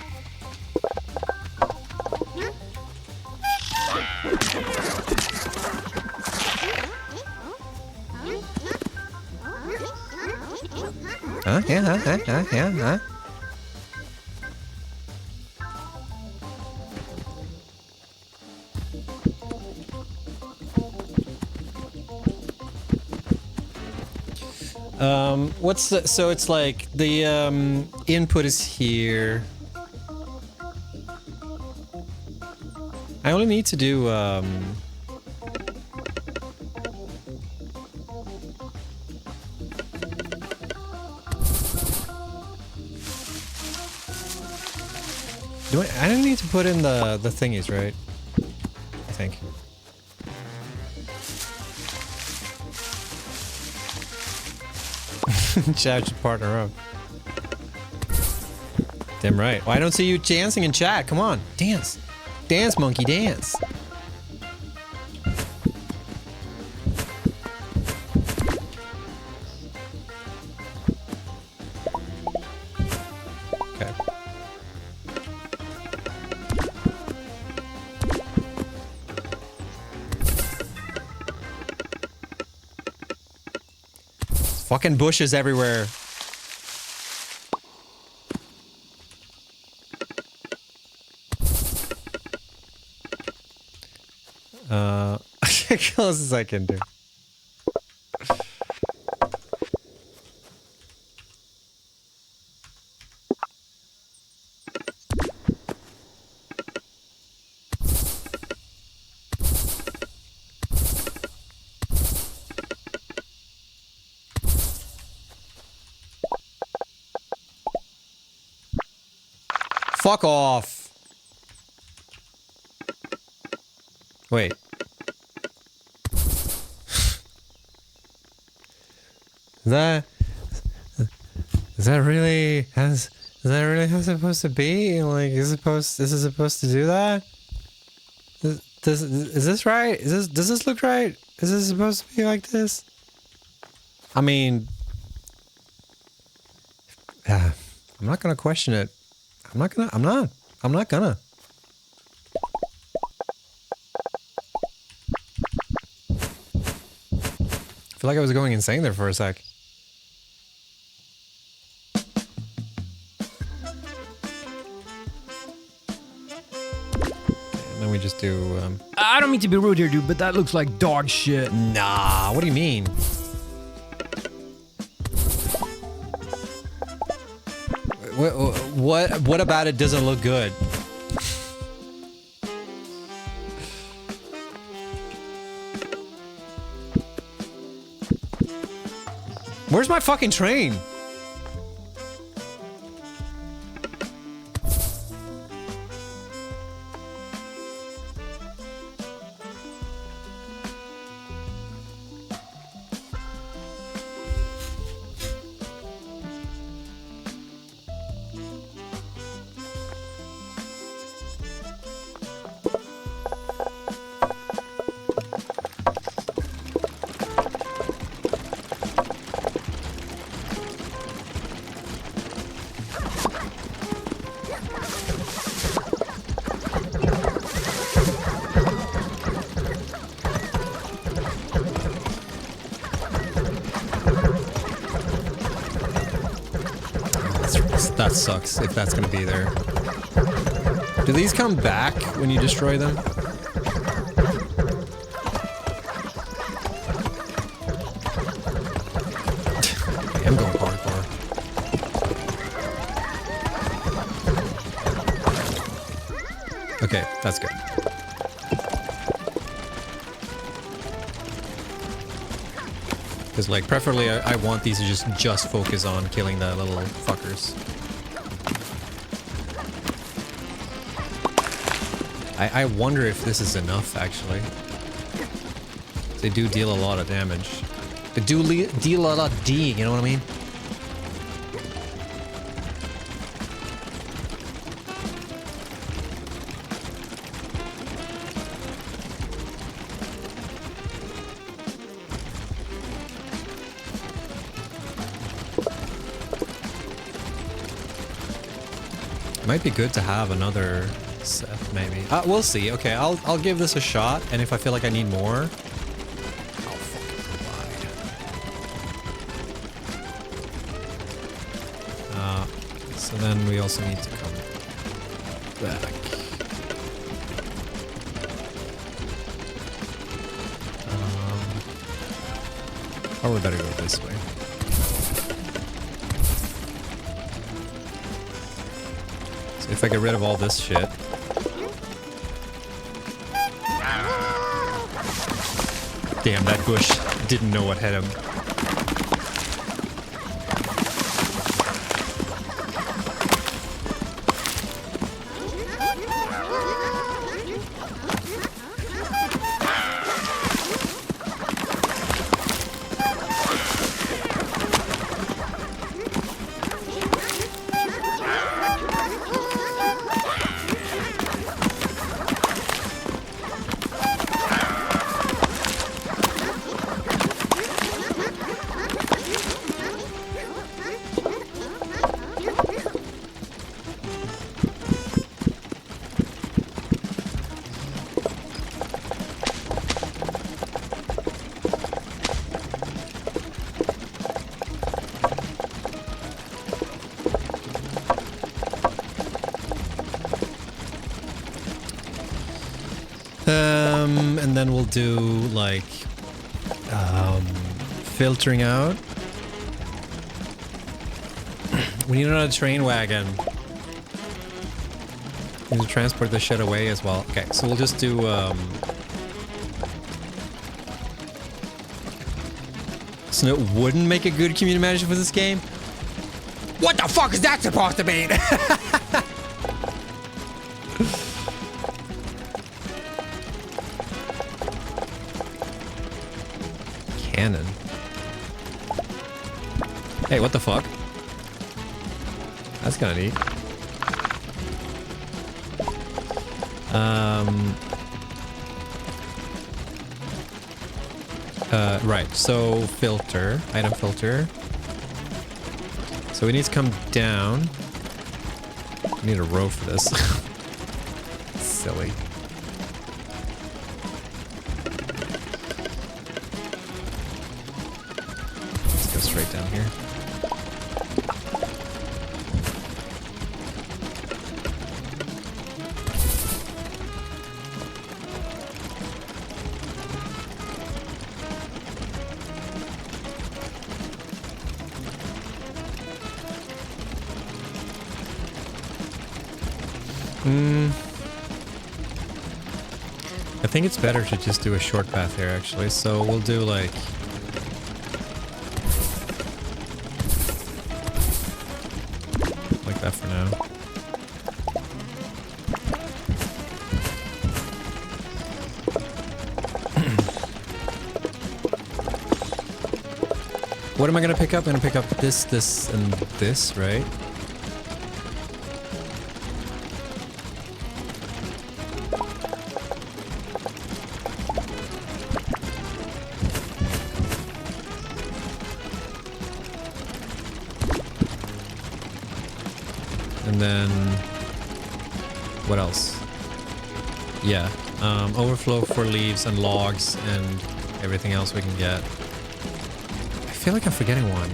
Yeah. What's the, so it's like the input is here. I only need to do I don't need to put in the thingies, right? I think. Chat should partner up. Damn right. Well, I don't see you dancing in chat. Come on, dance. Dance, monkey, dance. Okay. Fucking bushes everywhere. Close as I can do. Fuck off. Wait. Is that really is that really how it's supposed to be? Like, this is supposed to do that? Is this right? Does this look right? Is this supposed to be like this? I mean, I'm not gonna question it. I'm not gonna. I feel like I was going insane there for a sec. do... I don't mean to be rude here, dude, but that looks like dog shit. Nah, what do you mean? What about it doesn't look good? Where's my fucking train? That sucks if that's gonna be there. Do these come back when you destroy them? I am going hardcore. Okay, that's good. Because, like, preferably I want these to just focus on killing the little fuckers. I wonder if this is enough, actually. They do deal a lot of damage. They do deal a lot of D, you know what I mean? Might be good to have another set, maybe. We'll see. Okay, I'll give this a shot, and if I feel like I need more, I'll fucking provide. So then we also need to come back. Or we better go this way. If I get rid of all this shit. Damn, that bush didn't know what hit him. And then we'll do like filtering out. We need another train wagon. We need to transport this shit away as well. Okay, so we'll just do so it wouldn't make a good community manager for this game. What the fuck is that supposed to mean? Cannon. Hey, what the fuck? That's kind of neat. Right, so filter, item filter. So we need to come down. We need a row for this. Silly. Let's go straight down here. I think it's better to just do a short path here, actually. So we'll do like... like that for now. What am I gonna pick up? I'm gonna pick up this, this, and this, right? And then... what else? Yeah, overflow for leaves and logs and everything else we can get. I feel like I'm forgetting one.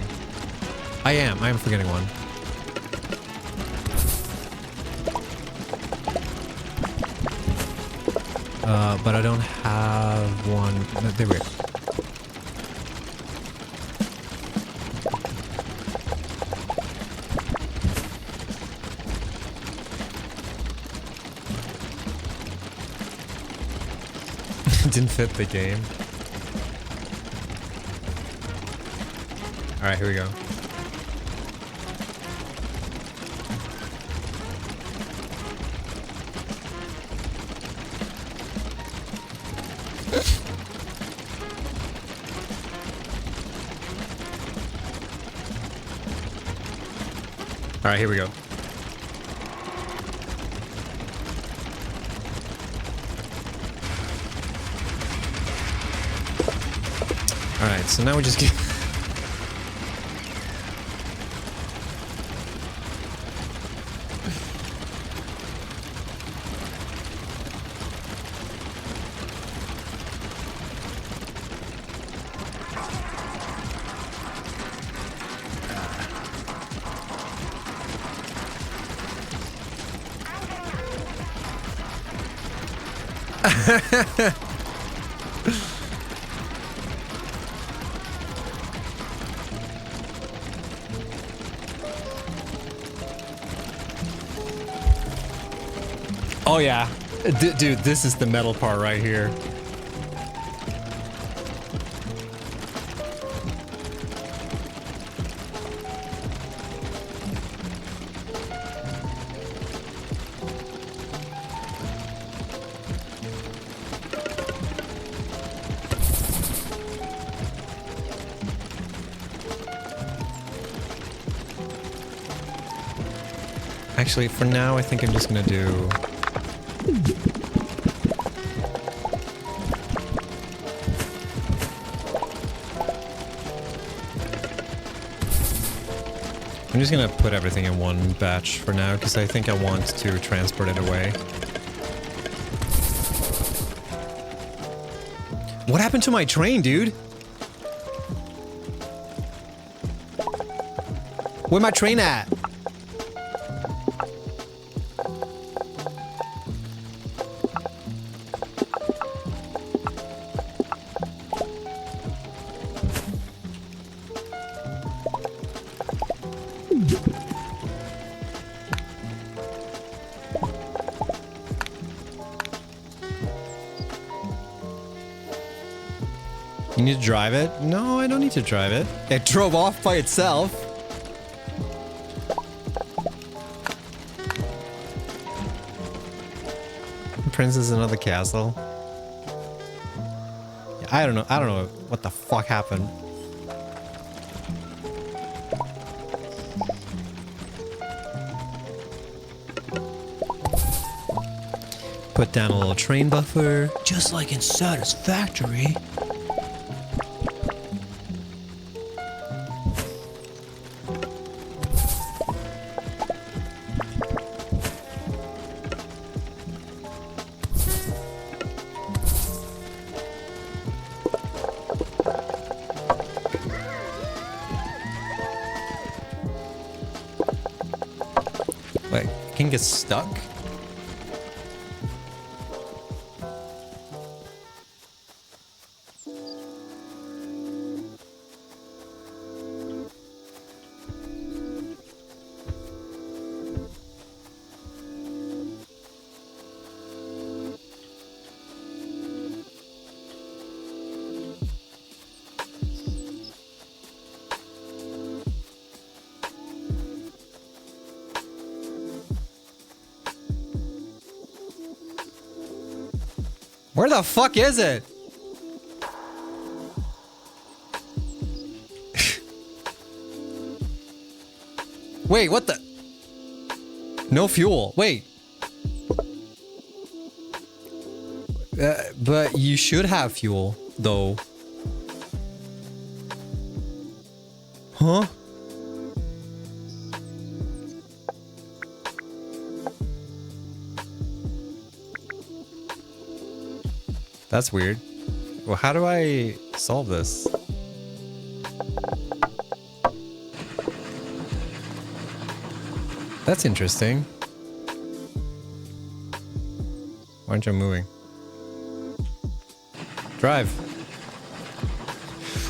I am forgetting one. But I don't have one. No, there we go. Didn't fit the game. Alright, here we go. Alright, here we go. Alright, so now we just get... Oh yeah. Dude, this is the metal part right here. Actually, for now, I think I'm just gonna do... I'm just gonna put everything in one batch for now, because I think I want to transport it away. What happened to my train, dude? Where my train at? You need to drive it? No, I don't need to drive it. It drove off by itself. Princess another castle. Yeah, I don't know what the fuck happened. Put down a little train buffer. Just like in Satisfactory. Wait, can you get stuck? Where the fuck is it? Wait, what the? No fuel. Wait. But you should have fuel, though. Huh? That's weird. Well, how do I solve this? That's interesting. Why aren't you moving? Drive.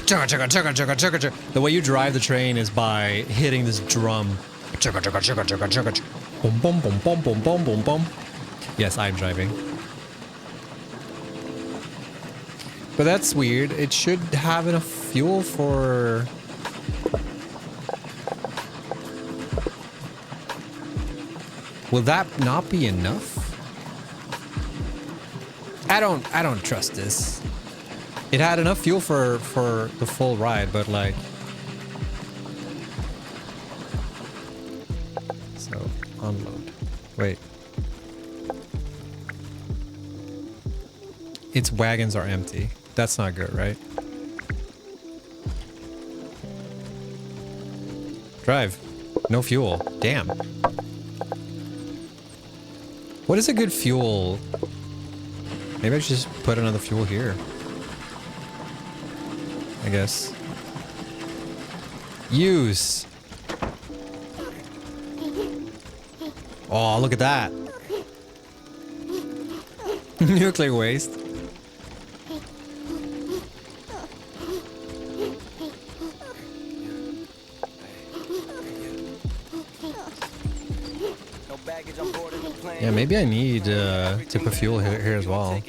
Chugga, chugga, chugga, chugga, chugga, chugga. The way you drive the train is by hitting this drum. Chugga, chugga, chugga, chugga, chugga, chugga. Boom, boom, boom, boom, boom, boom, boom, boom. Yes, I'm driving. But that's weird. It should have enough fuel for... Will that not be enough? I don't trust this. It had enough fuel for the full ride, but like... So, unload. Wait. Its wagons are empty. That's not good, right? Drive. No fuel. Damn. What is a good fuel? Maybe I should just put another fuel here. I guess. Use. Oh, look at that. Nuclear waste. Yeah, maybe I need to put fuel here as well.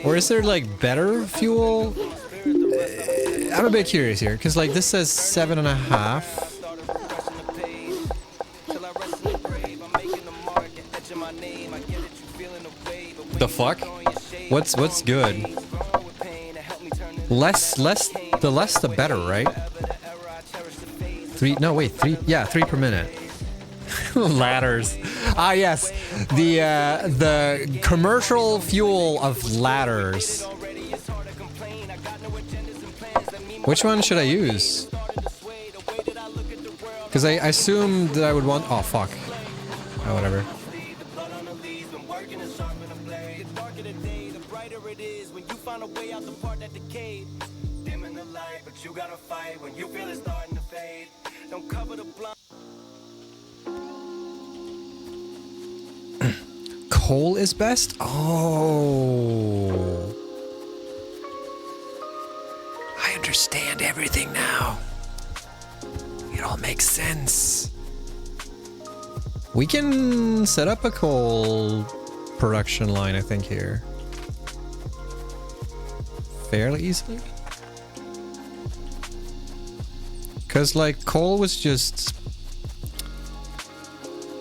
Or is there like better fuel? I'm a bit curious here, because like this says 7.5. The fuck? What's good? The less the better, right? 3, no wait, 3, yeah, 3 per minute. Ladders. Ah yes, the commercial fuel of ladders. Which one should I use? Because I assumed that I would want... Oh, fuck. Oh, whatever. Coal is best? Oh. I understand everything now. It all makes sense. We can set up a coal production line, I think, here. Fairly easily. Because, like, coal was just...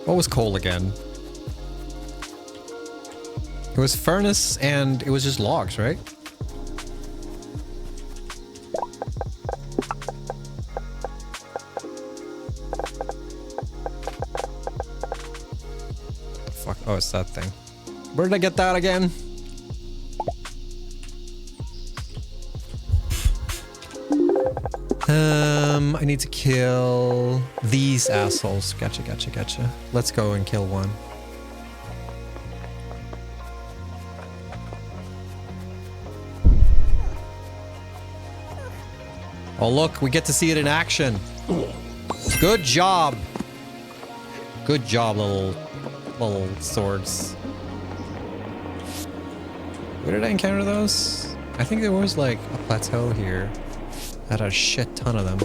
What was coal again? It was furnace and it was just logs, right? Fuck. Oh, it's that thing. Where did I get that again? I need to kill these assholes. Gotcha, gotcha, gotcha. Let's go and kill one. Oh look, we get to see it in action. Good job. Good job, little swords. Where did I encounter those? I think there was like a plateau here. I had a shit ton of them.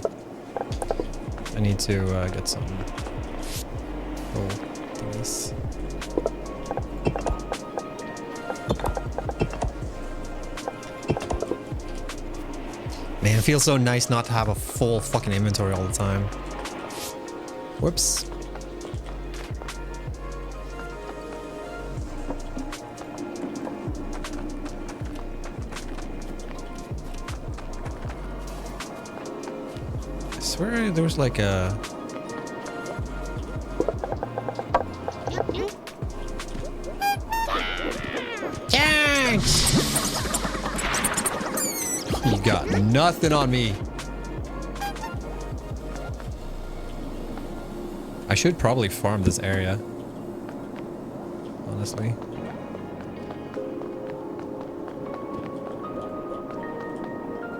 I need to get some. Oh, these. Man, it feels so nice not to have a full fucking inventory all the time. Whoops. swear there was like a... You got nothing on me. I should probably farm this area. Honestly.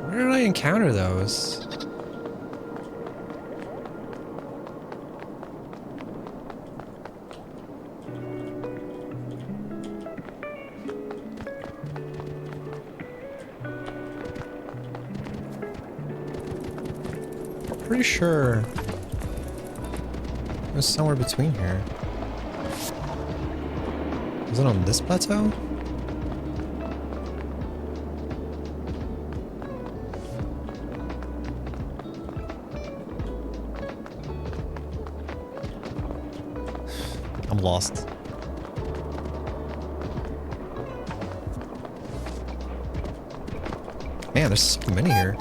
Where did I encounter those? Pretty sure it was somewhere between here. Is it on this plateau? I'm lost. Man, there's so many here.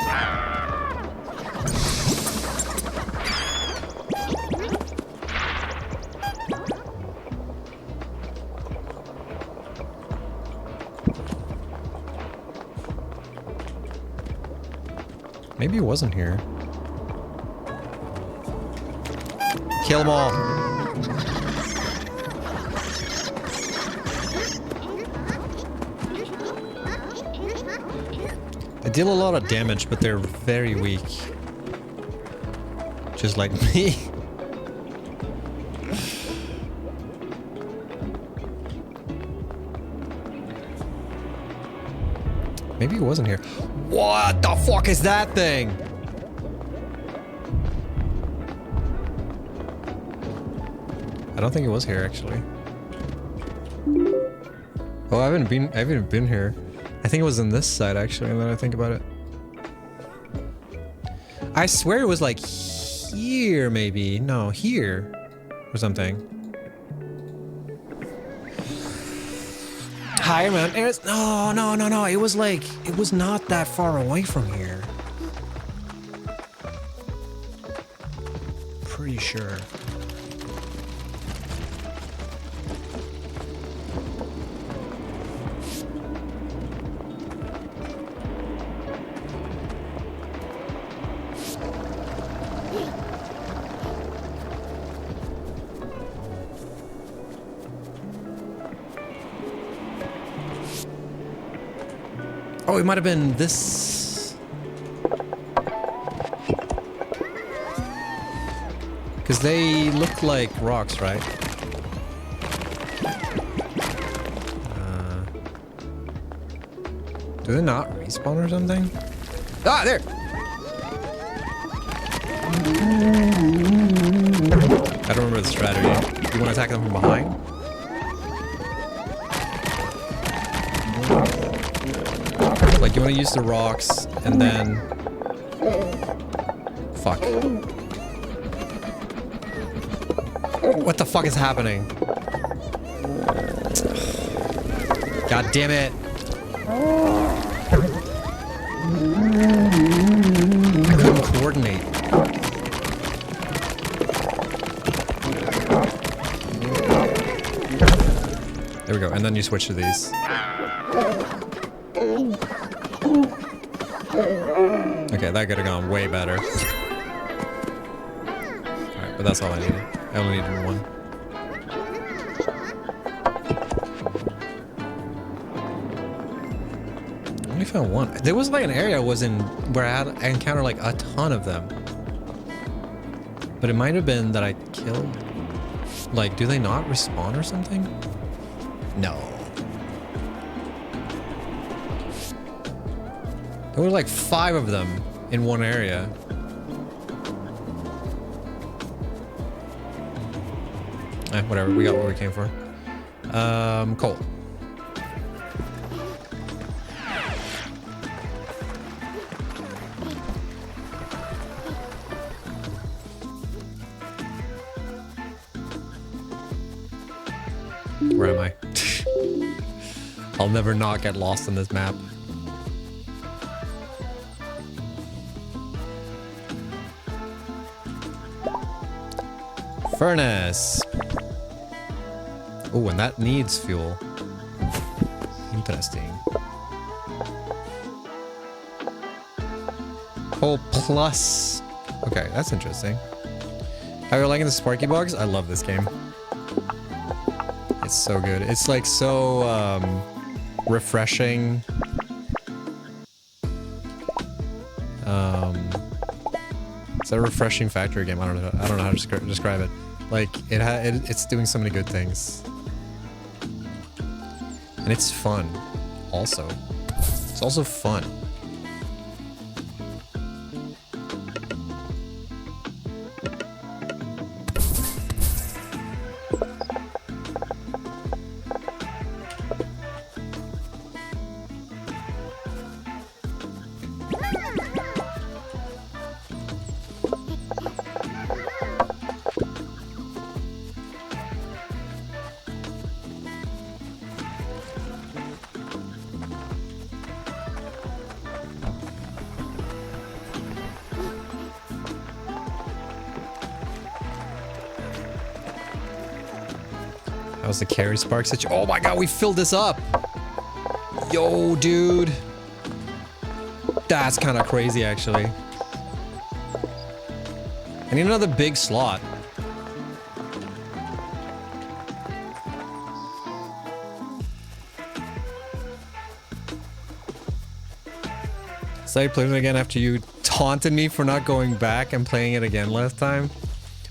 Maybe it wasn't here. Kill them all. They deal a lot of damage, but they're very weak. Just like me. Maybe it wasn't here. What the fuck is that thing? I don't think it was here actually. Oh, I haven't been here. I think it was in this side actually, now that I think about it. I swear it was like here maybe. No, here or something. Hi, man. No. It was like, it was not that far away from here. Pretty sure. Oh, it might have been this. Because they look like rocks, right? Do they not respawn or something? Ah, there! I don't remember the strategy. Do you want to attack them from behind? Like, you want to use the rocks, and then... Fuck. What the fuck is happening? God damn it. I couldn't coordinate. There we go, and then you switch to these. Okay, that could have gone way better. Alright, but that's all I needed. I only needed one. I only found one. There was like an area I was in where I encountered like a ton of them. But it might have been that I killed. Like, do they not respawn or something? No. There were like 5 of them in one area. Whatever, we got what we came for. Coal. Where am I? I'll never not get lost on this map. Furnace. Oh, and that needs fuel. Interesting. Coal plus. Okay, that's interesting. How are you liking the Sparky Bugs? I love this game. It's so good. It's like so refreshing. It's a refreshing factory game. I don't know how to describe it. Like it's doing so many good things. And it's fun also. It's also fun. How's the carry spark situation? Oh my god, we filled this up! Yo, dude! That's kind of crazy, actually. I need another big slot. So I played it again after you taunted me for not going back and playing it again last time.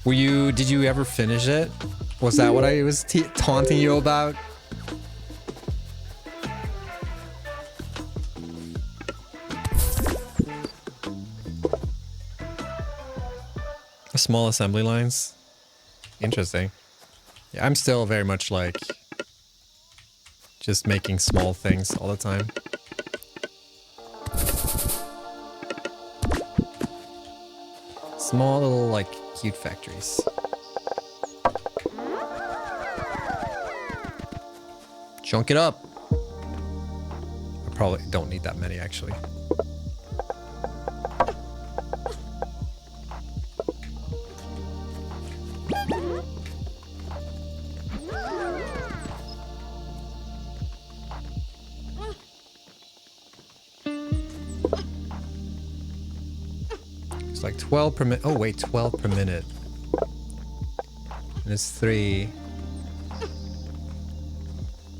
Did you ever finish it? Was that what I was taunting you about? Small assembly lines. Interesting. Yeah, I'm still very much like just making small things all the time. Small little like cute factories. Chunk it up. I probably don't need that many, actually. It's like 12 per minute. Oh, wait, 12 per minute. And it's 3.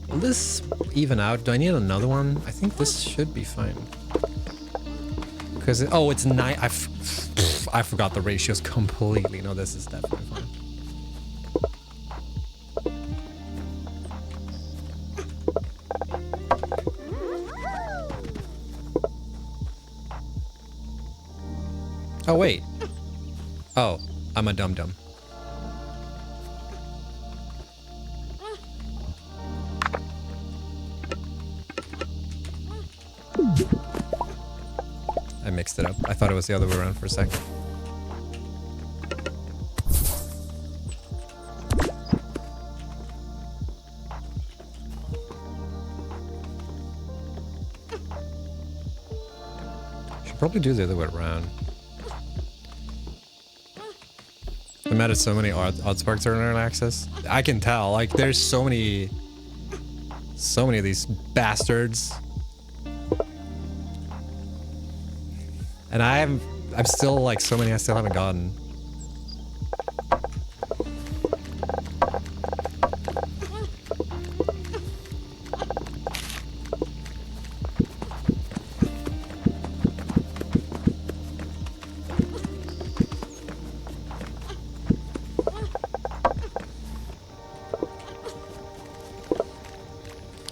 Will this even out? Do I need another one? I think this should be fine. Because oh, it's 9. I forgot the ratios completely. No, this is definitely fine. Oh wait. Oh, I'm a dum-dum. I mixed it up. I thought it was the other way around for a second. Should probably do the other way around. I'm added so many Oddsparks are in early access. I can tell. Like, there's so many of these bastards. And I'm still like so many I still haven't gotten.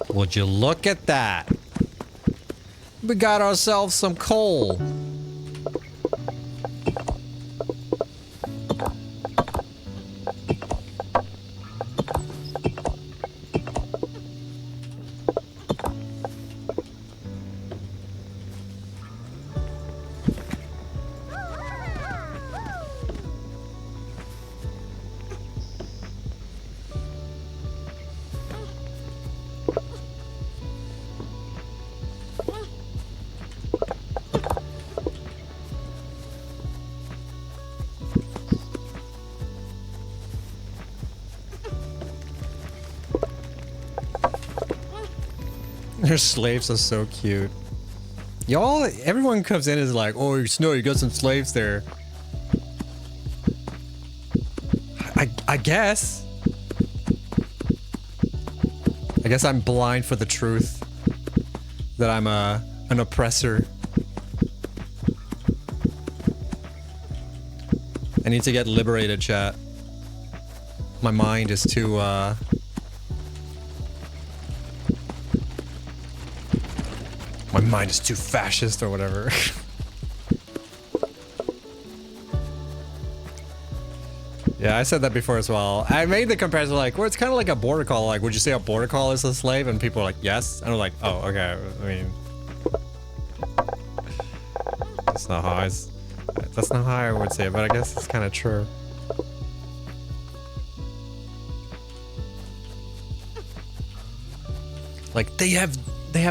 Would you look at that? We got ourselves some coal. Their slaves are so cute. Y'all, everyone comes in and is like, oh, Snow, you got some slaves there. I guess. I guess I'm blind for the truth. That I'm an oppressor. I need to get liberated, chat. My mind is too, my mind is too fascist or whatever. Yeah, I said that before as well. I made the comparison like, well, it's kind of like a border collie. Like, would you say a border collie is a slave? And people are like, yes. And I'm like, oh, okay. I mean, that's not how that's not how I would say it, but I guess it's kind of true. Like, they have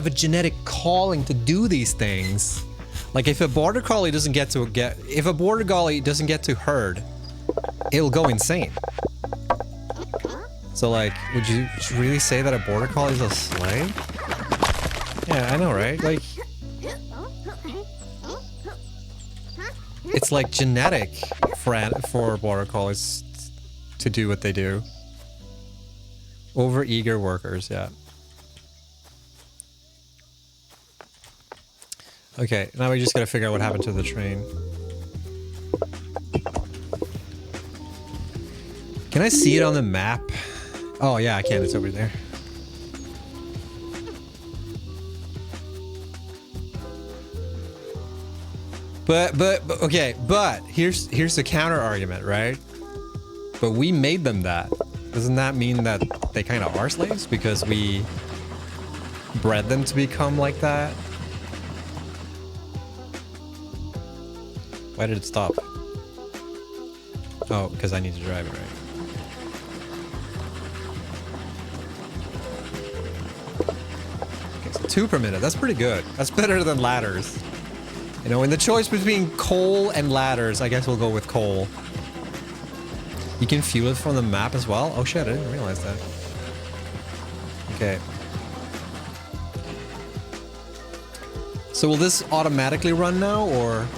a genetic calling to do these things. Like, if a border collie doesn't get to herd, it'll go insane. So, like, would you really say that a border collie is a slave? Yeah, I know, right? Like, it's like genetic for border collies to do what they do. Over-eager workers, yeah. Okay, now we just gotta figure out what happened to the train. Can I see it on the map? Oh yeah, I can. It's over there. But okay, but here's the counter argument, right? But we made them that. Doesn't that mean that they kind of are slaves because we bred them to become like that? Why did it stop? Oh, because I need to drive it, right? Okay, so 2 per minute. That's pretty good. That's better than ladders. You know, in the choice between coal and ladders, I guess we'll go with coal. You can fuel it from the map as well? Oh shit, I didn't realize that. Okay. So will this automatically run now, or...?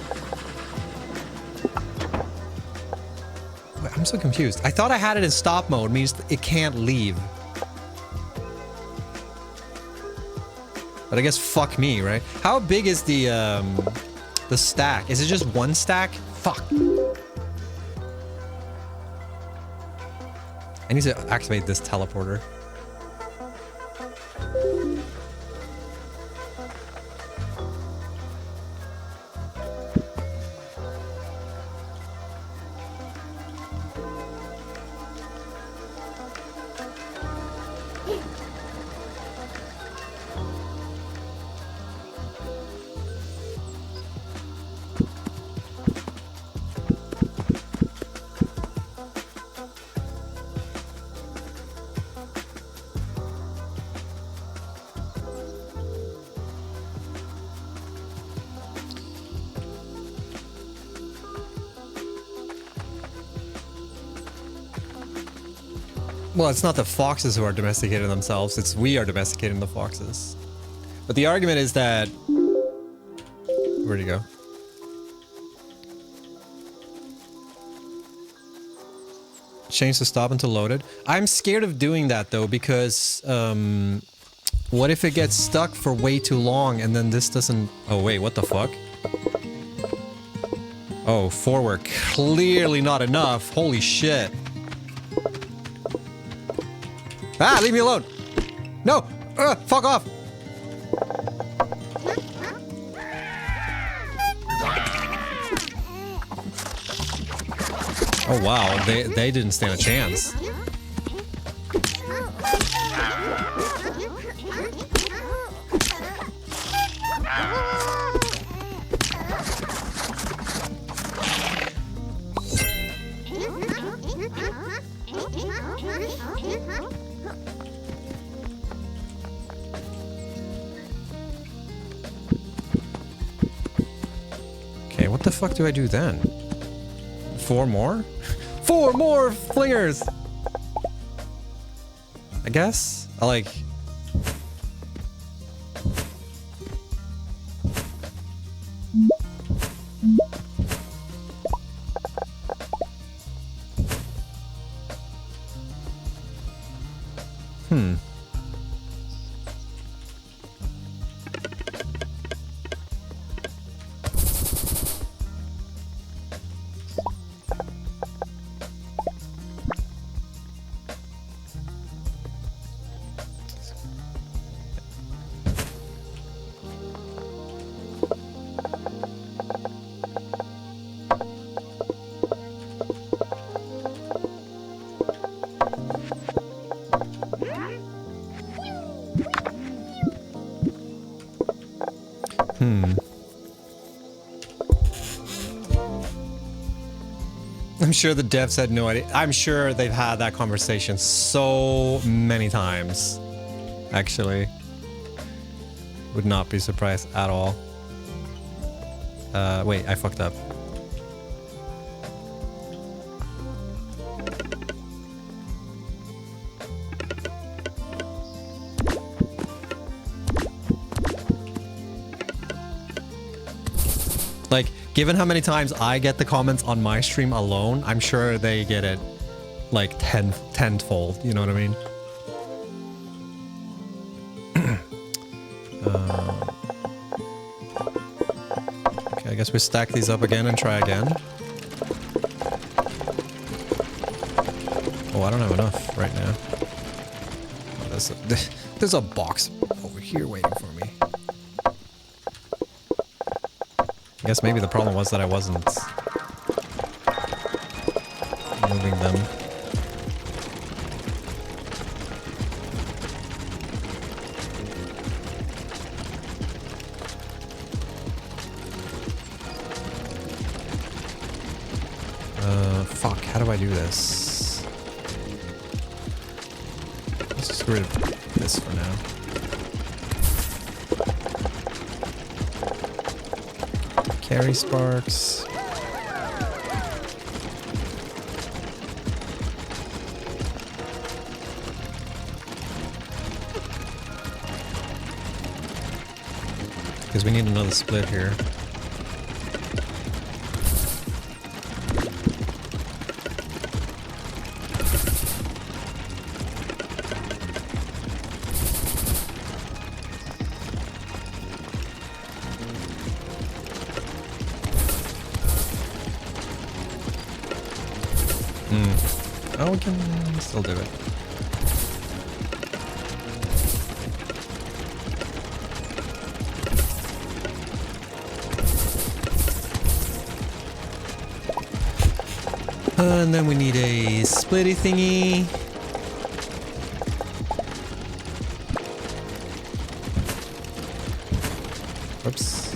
I'm so confused. I thought I had it in stop mode, means it can't leave. But I guess fuck me, right? How big is the stack? Is it just 1 stack? Fuck. I need to activate this teleporter. Well, it's not the foxes who are domesticating themselves, it's we are domesticating the foxes. But the argument is that... Where'd he go? Change the stop until loaded. I'm scared of doing that though, because what if it gets stuck for way too long and then this doesn't... Oh wait, what the fuck? Oh, 4 were clearly not enough. Holy shit. Ah, leave me alone! No! Fuck off! Oh wow, they didn't stand a chance. Okay, what the fuck do I do then? 4 more? 4 more flingers! I guess? I like... I'm sure the devs had no idea. I'm sure they've had that conversation so many times. Actually. Would not be surprised at all. Wait, I fucked up. Like, given how many times I get the comments on my stream alone, I'm sure they get it like tenfold, you know what I mean? Okay, I guess we stack these up again and try again. Oh, I don't have enough right now. Oh, there's a box over here waiting for me. I guess maybe the problem was that I wasn't moving them. Fuck, how do I do this? Let's just get rid of this for now. Carry sparks. Because we need another split here. Oh, we can still do it. And then we need a splitty thingy. Oops.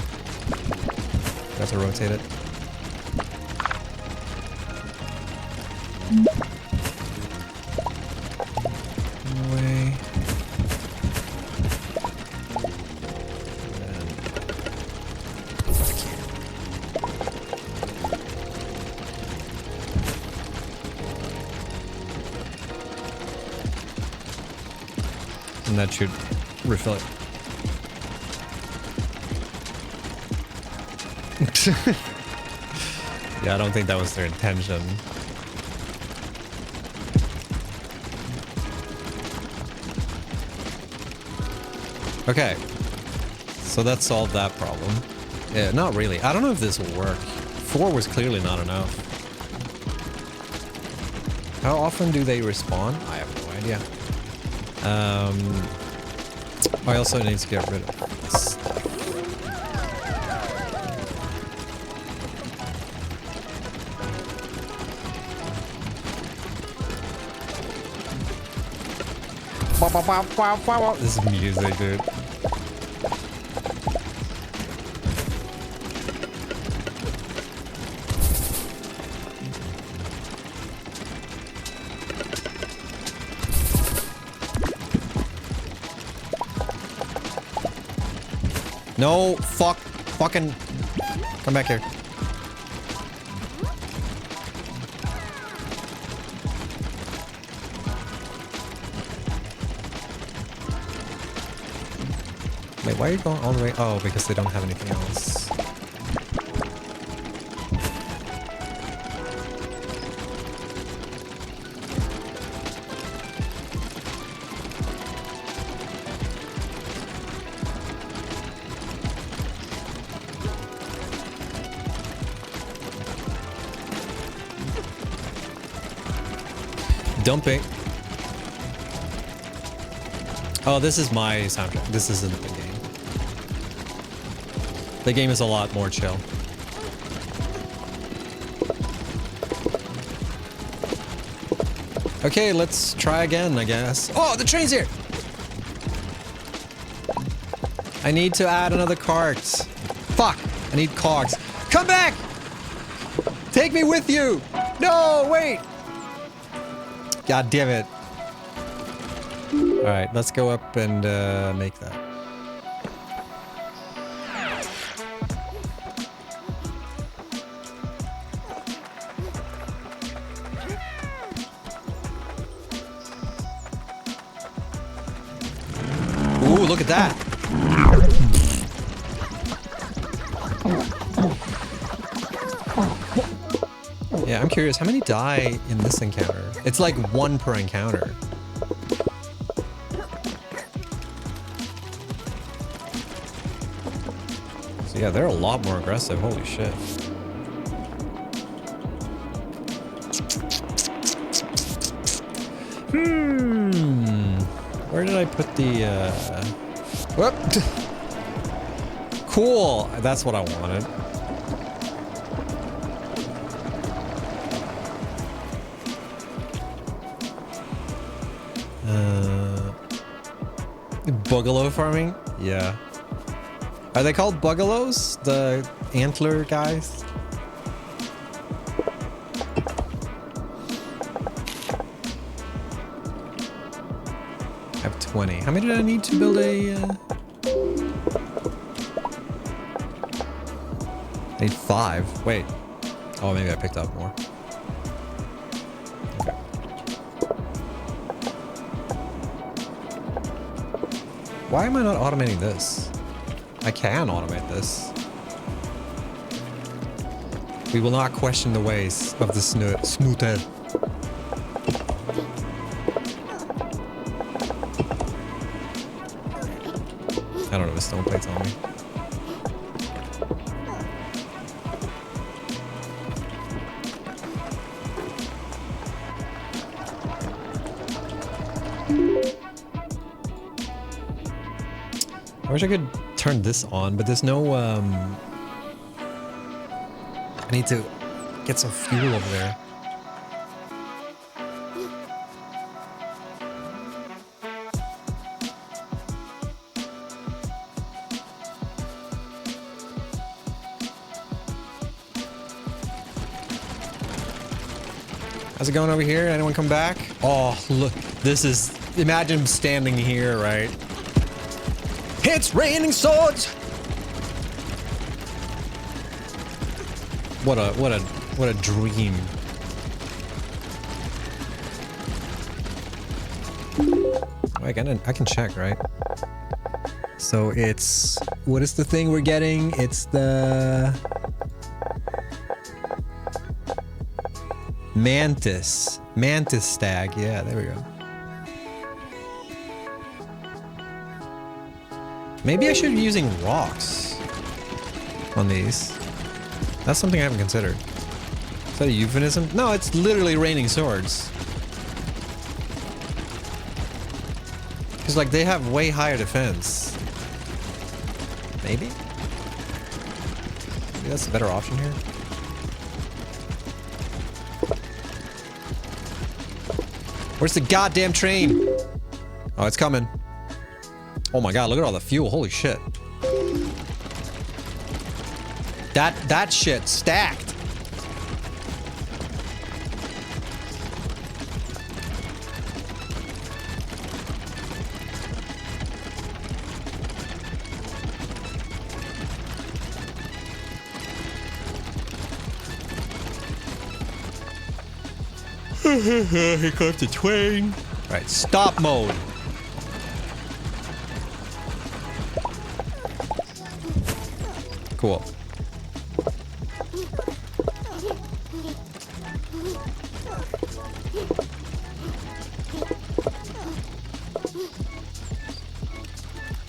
Got to rotate it. Way. And that should refill it. Yeah, I don't think that was their intention. Okay, so that solved that problem. Yeah, not really. I don't know if this will work. 4 was clearly not enough. How often do they respawn? I have no idea. I also need to get rid of this stuff. This is music, dude. No, fucking, come back here. Wait, why are you going all the way? Oh, because they don't have anything else. Dumping. Oh, this is my soundtrack. This isn't the game. The game is a lot more chill. Okay, let's try again, I guess. Oh, the train's here! I need to add another cart. Fuck! I need cogs. Come back! Take me with you! No, wait! God damn it. Alright, let's go up and make that. Ooh, look at that. Yeah, I'm curious, how many die in this encounter? It's like 1 per encounter. So yeah, they're a lot more aggressive, holy shit. Where did I put the, whoop! Cool, that's what I wanted. Bugalo farming? Yeah. Are they called bugalows? The antler guys? I have 20. How many did I need to build a... I need 5. Wait. Oh, maybe I picked up more. Okay. Why am I not automating this? I can automate this. We will not question the ways of the snooter. I don't know, the stone plate's on me. I wish I could turn this on, but there's no, I need to get some fuel over there. How's it going over here? Anyone come back? Oh, look, this is, imagine standing here, right? It's raining swords! What a dream. I can check, right? So it's, what is the thing we're getting? It's the Mantis stag. Yeah, there we go. Maybe I should be using rocks on these. That's something I haven't considered. Is that a euphemism? No, it's literally raining swords. Because like they have way higher defense. Maybe? Maybe that's a better option here. Where's the goddamn train? Oh, it's coming. Oh my god, look at all the fuel. Holy shit. That shit stacked. Here comes the train. All right, stop mode. Cool.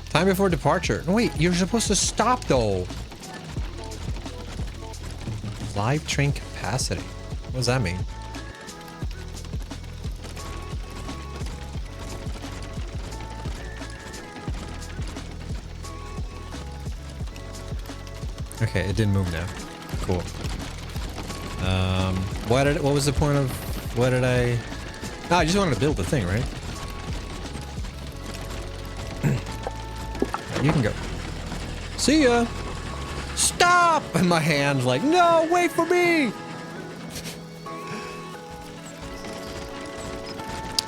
Time before departure. No, wait, you're supposed to stop though. Live train capacity. What does that mean? Okay, it didn't move now. Cool. What was the point of, what did I... No, I just wanted to build the thing, right? You can go. See ya! Stop! And my hand's like, no, wait for me!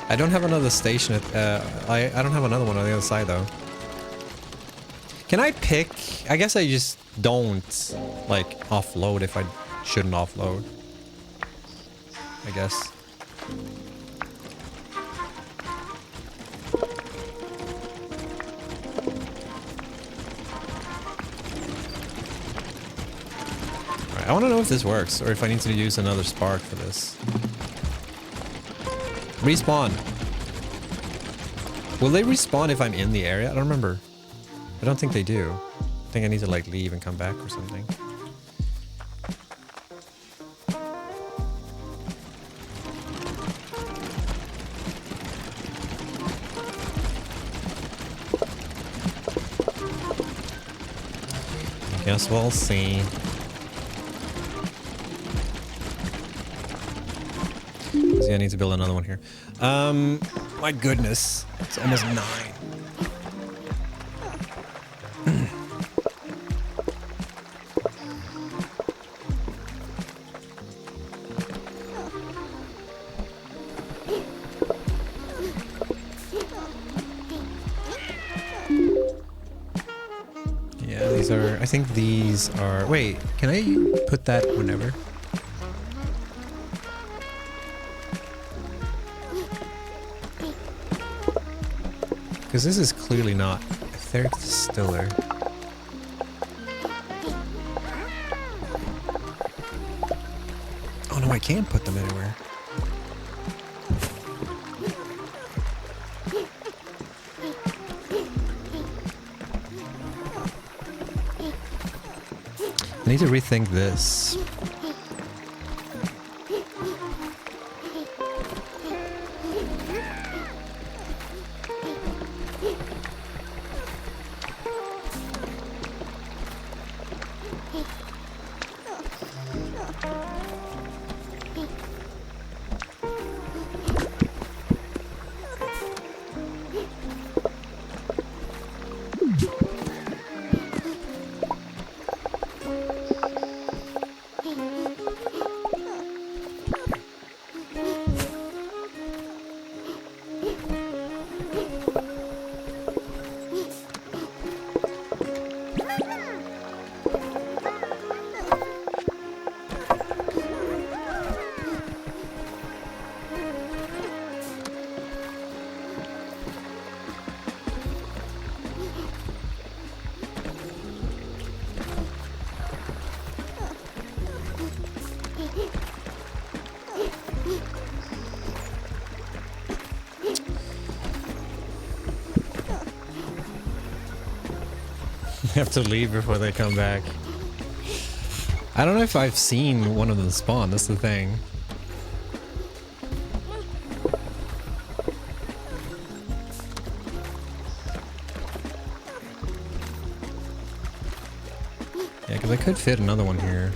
I don't have another station at, I don't have another one on the other side though. Can I pick? I guess I just don't like offload if I shouldn't offload. I guess. Alright, I want to know if this works or if I need to use another spark for this. Respawn. Will they respawn if I'm in the area? I don't remember. I don't think they do. I think I need to like leave and come back or something. Guess we'll see. See, I need to build another one here. My goodness. It's almost 9. Yeah, these are... I think these are... Wait, can I put that whenever? Because this is clearly not a third distiller. Oh no, I can't put them anywhere. I need to rethink this. Have to leave before they come back. I don't know if I've seen one of them spawn, that's the thing. Yeah, because I could fit another one here.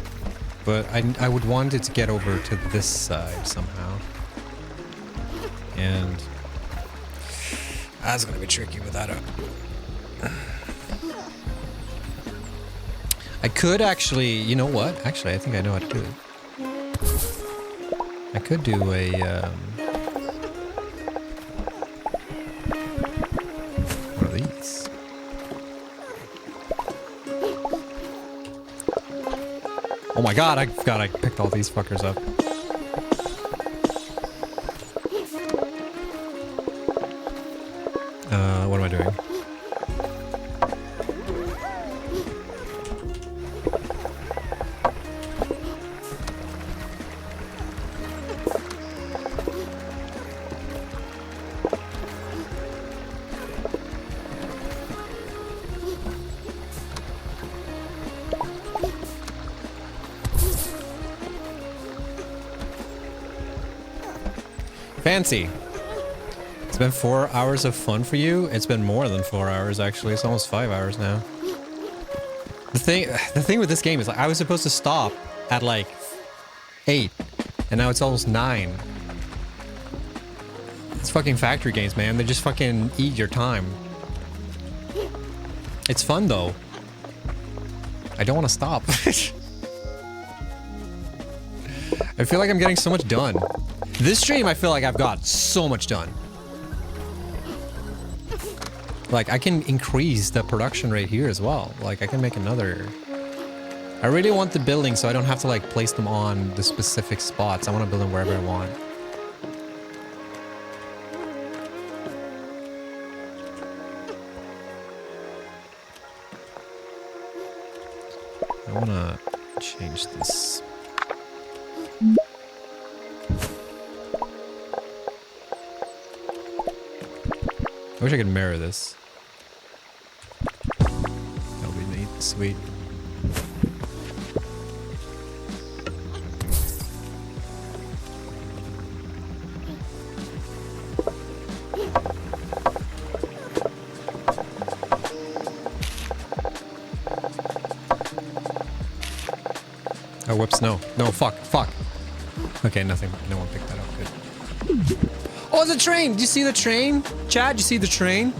But I would want it to get over to this side somehow. And... that's gonna be tricky without a... I could actually, you know what? Actually, I think I know how to do it. I could do a, one of these. Oh my god, I forgot I picked all these fuckers up. What am I doing? Fancy. It's been 4 hours of fun for you. It's been more than 4 hours, actually. It's almost 5 hours now. The thing with this game is like I was supposed to stop at like 8, and now it's almost 9. It's fucking factory games, man. They just fucking eat your time. It's fun though. I don't want to stop. I feel like I'm getting so much done. This stream, I feel like I've got so much done. Like, I can increase the production rate here as well. Like, I can make another... I really want the building so I don't have to, like, place them on the specific spots. I want to build them wherever I want. I want to change this. I wish I could mirror this. That would be neat. Sweet. Oh, whoops, no. No, fuck. Okay, nothing. No one picked that up. Good. Oh, the train! Did you see the train? Chad, did you see the train?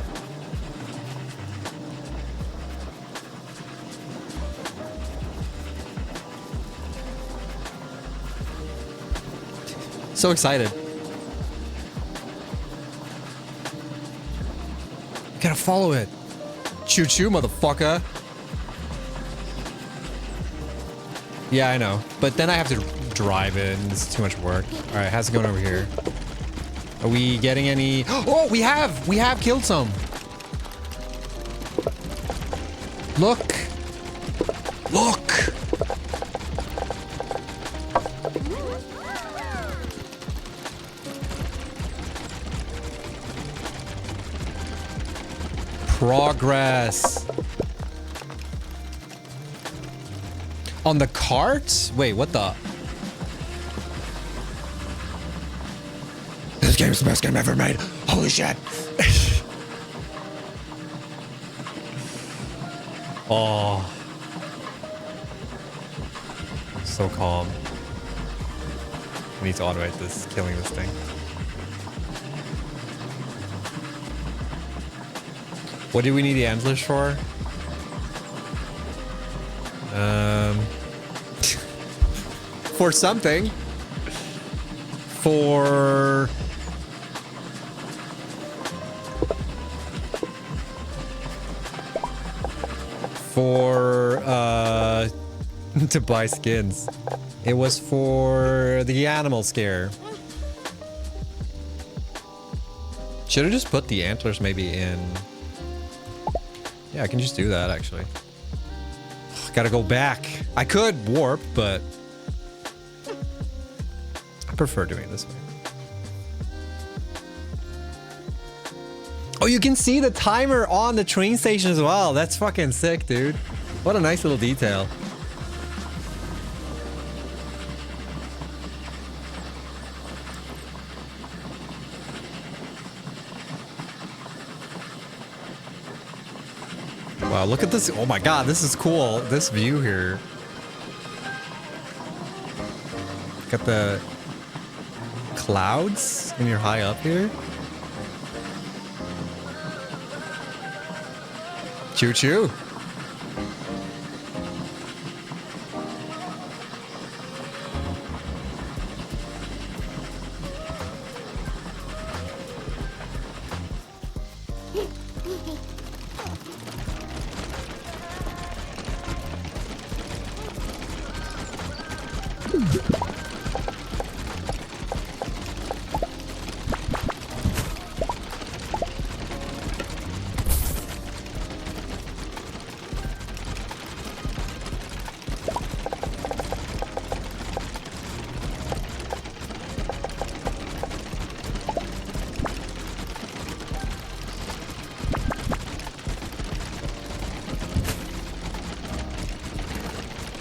So excited. You gotta follow it. Choo-choo, motherfucker. Yeah, I know. But then I have to drive it, and it's too much work. Alright, how's it going over here? Are we getting any... Oh, we have! We have killed some! Look! Look! Progress! On the cart? Wait, what the... This game is the best game ever made. Holy shit. Oh. So calm. I need to automate this, killing this thing. What do we need the antlers for? For something. For... to buy skins. It was for the animal scare. Should have just put the antlers maybe in... Yeah, I can just do that actually. Gotta go back. I could warp, but... I prefer doing it this way. Oh, you can see the timer on the train station as well. That's fucking sick, dude. What a nice little detail. Wow, look at this. Oh my god, this is cool. This view here. Got the clouds when you're high up here. Choo choo.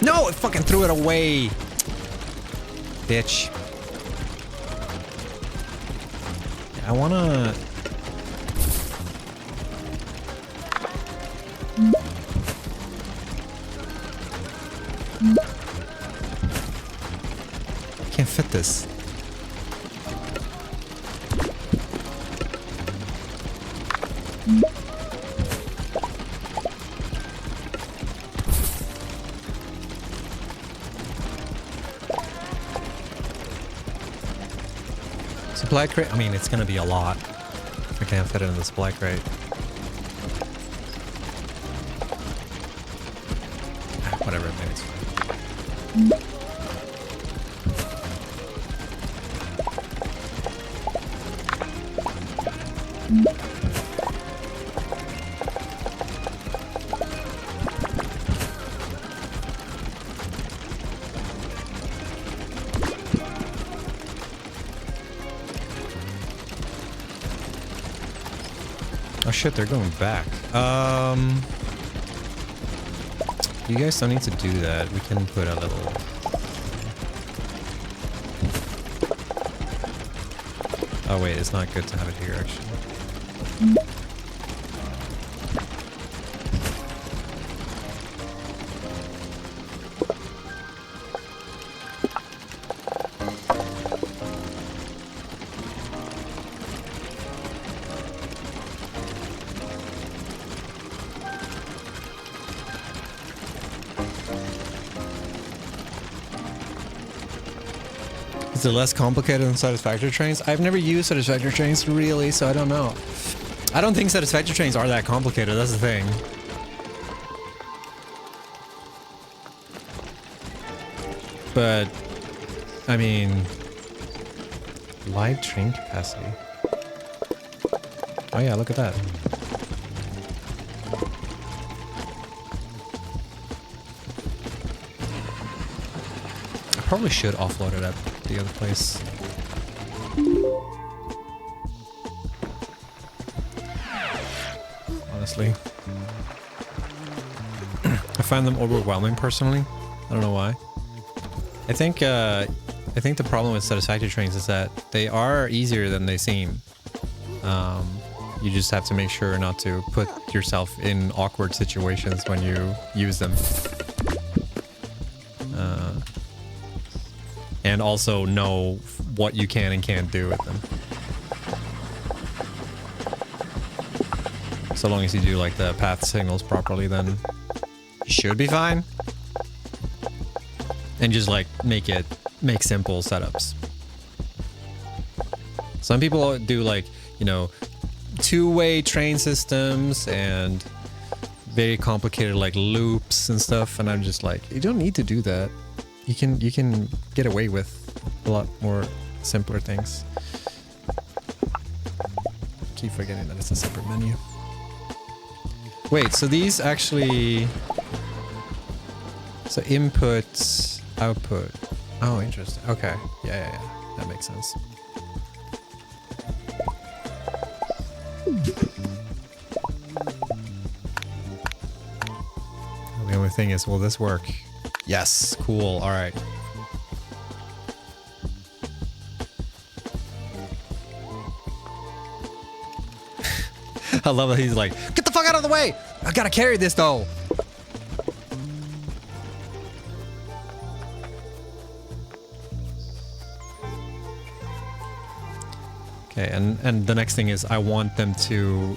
No, it fucking threw it away. Bitch. I wanna... Can't fit this. Supply crate? I mean, it's gonna be a lot. I can't fit it in the supply crate. Whatever, maybe it's fine. Oh shit, they're going back. You guys don't need to do that. We can put a little... Oh wait, it's not good to have it here actually. Is it less complicated than satisfactory trains? I've never used satisfactory trains really, so I don't know. I don't think satisfactory trains are that complicated, that's the thing. But, I mean... Live train capacity. Oh yeah, look at that. I probably should offload it at the other place. Honestly. I find them overwhelming personally. I don't know why. I think the problem with satisfactory trains is that they are easier than they seem. You just have to make sure not to put yourself in awkward situations when you use them. And also know what you can and can't do with them. So long as you do like the path signals properly, then you should be fine. And just like make simple setups. Some people do like, you know, two-way train systems and very complicated like loops and stuff, and I'm just like, you don't need to do that. You can get away with a lot more simpler things. Keep forgetting that it's a separate menu. Wait, so these actually... So input, output. Oh, interesting. Okay. Yeah. That makes sense. The only thing is, will this work? Yes, cool, alright. I love that he's like, get the fuck out of the way! I gotta carry this though! Okay, and the next thing is I want them to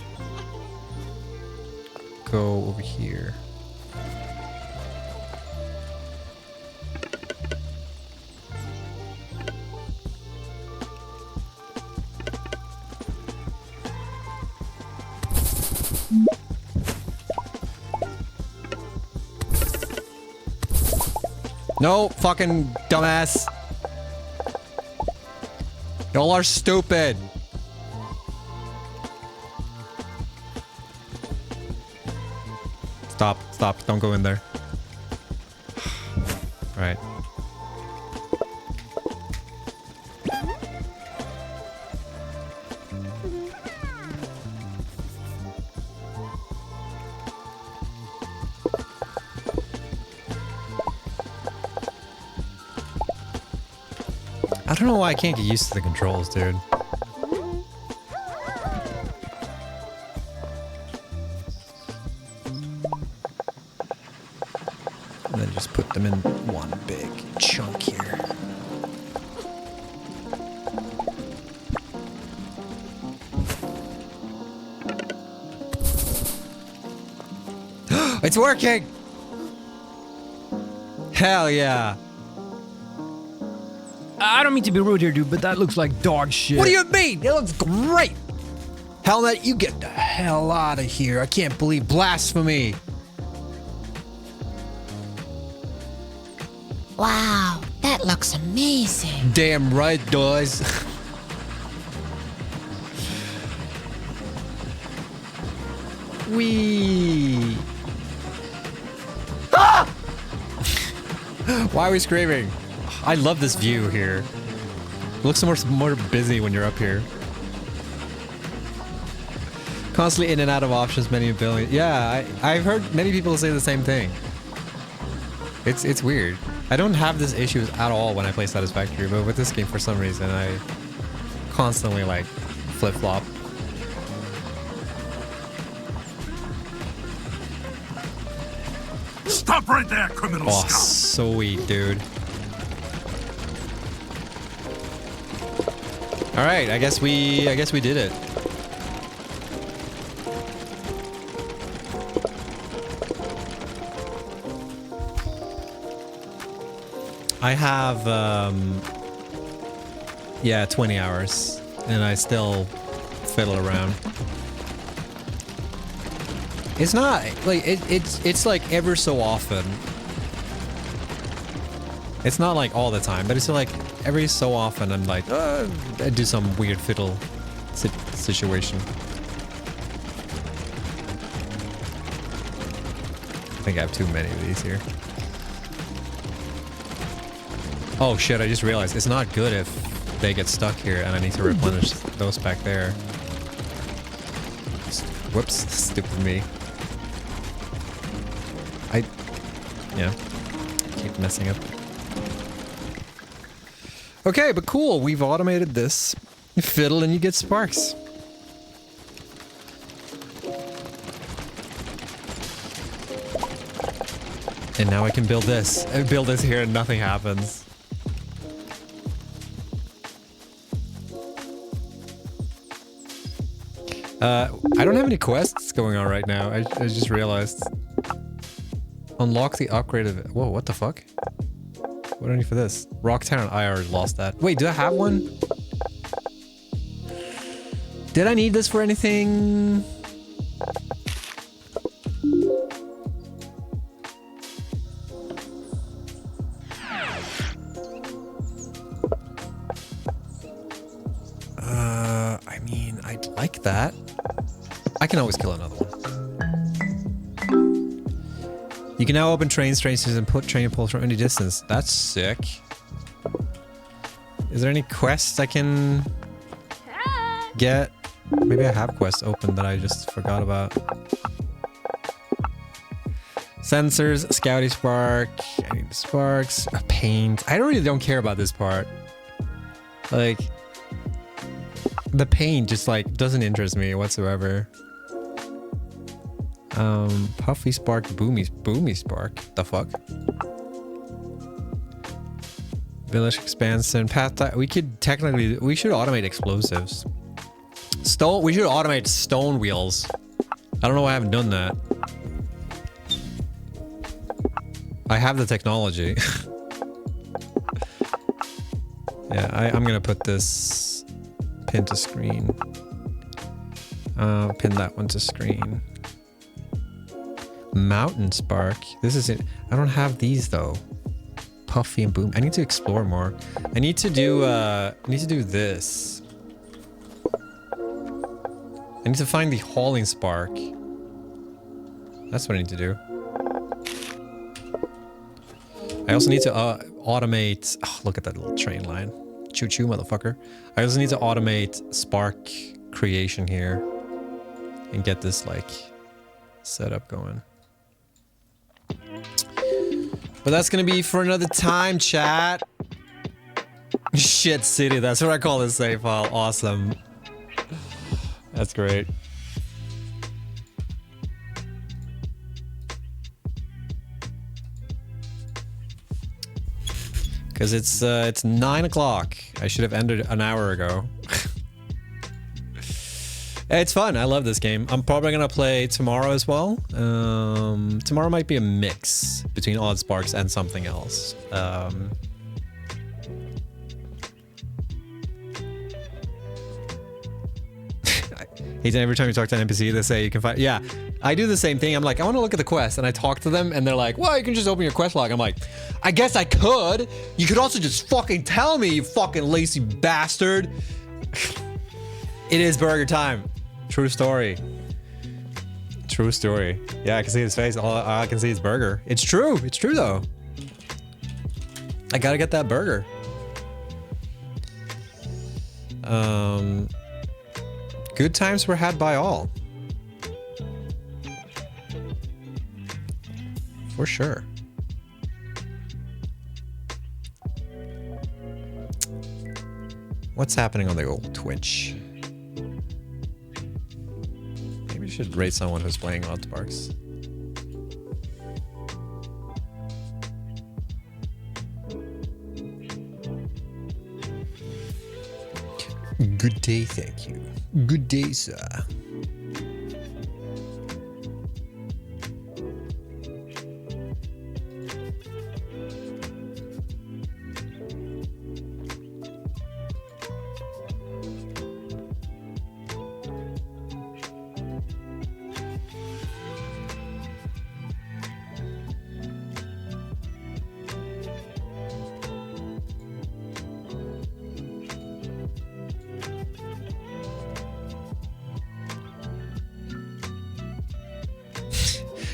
go over here. No, fucking dumbass. Y'all are stupid. Stop, don't go in there. Alright. I don't know why I can't get used to the controls, dude. And then just put them in one big chunk here. It's working! Hell yeah! I don't mean to be rude here, dude, but that looks like dog shit. What do you mean? It looks great. Helmet, you get the hell out of here. I can't believe blasphemy. Wow, that looks amazing. Damn right, does. Wee. Ah! Why are we screaming? I love this view here. It looks more busy when you're up here. Constantly in and out of options, menu ability. Yeah, I've heard many people say the same thing. It's weird. I don't have this issues at all when I play Satisfactory, but with this game, for some reason, I constantly like flip-flop. Stop right there, criminal Oh, scum! sweet, dude. All right, I guess we did it. I have yeah, 20 hours, and I still fiddle around. It's not like it's like ever so often. It's not like all the time, but it's like every so often I'm like, I do some weird fiddle situation. I think I have too many of these here. Oh shit, I just realized it's not good if they get stuck here and I need to replenish those back there. Whoops, stupid me. Yeah, keep messing up. Okay, but cool, we've automated this. You fiddle and you get sparks. And now I can build this. I build this here and nothing happens. I don't have any quests going on right now. I just realized. Unlock the upgrade of it. Whoa, what the fuck? What do I need for this? Rocktown, I already lost that. Wait, do I have one? Did I need this for anything? I mean, I'd like that. I can always kill another one. You can now open train stations and put train poles from any distance. That's sick. Is there any quests I can get? Maybe I have quests open that I just forgot about. Sensors, Scouty Spark, I need sparks, a paint. I really don't care about this part. Like, the paint just like doesn't interest me whatsoever. Puffy Spark, Boomy Spark. The fuck? Village expansion, path. We should automate explosives. We should automate stone wheels. I don't know why I haven't done that. I have the technology. Yeah, I'm gonna put this pin to screen. Pin that one to screen. Mountain Spark. This is it. I don't have these though. Puffy and Boom. I need to explore more. I need to do this. I need to find the hauling spark. That's what I need to do. I also need to automate. Oh, look at that little train line. Choo choo, motherfucker. I also need to automate spark creation here and get this like setup going. But that's gonna be for another time, chat. Shit City, that's what I call this save file. Awesome. That's great. Because it's 9 o'clock. I should have ended an hour ago. It's fun. I love this game. I'm probably gonna play tomorrow as well. Tomorrow might be a mix between Oddsparks and something else. Every time you talk to an NPC, they say you can find. Yeah, I do the same thing. I'm like, I want to look at the quest, and I talk to them, and they're like, well, you can just open your quest log. I'm like, I guess I could. You could also just fucking tell me, you fucking lazy bastard. It is burger time. True story. True story. Yeah, I can see his face. All I can see is burger. It's true. It's true though. I gotta get that burger. Good times were had by all. For sure. What's happening on the old Twitch? Maybe you should rate someone who's playing Oddsparks. Good day, thank you. Good day, sir.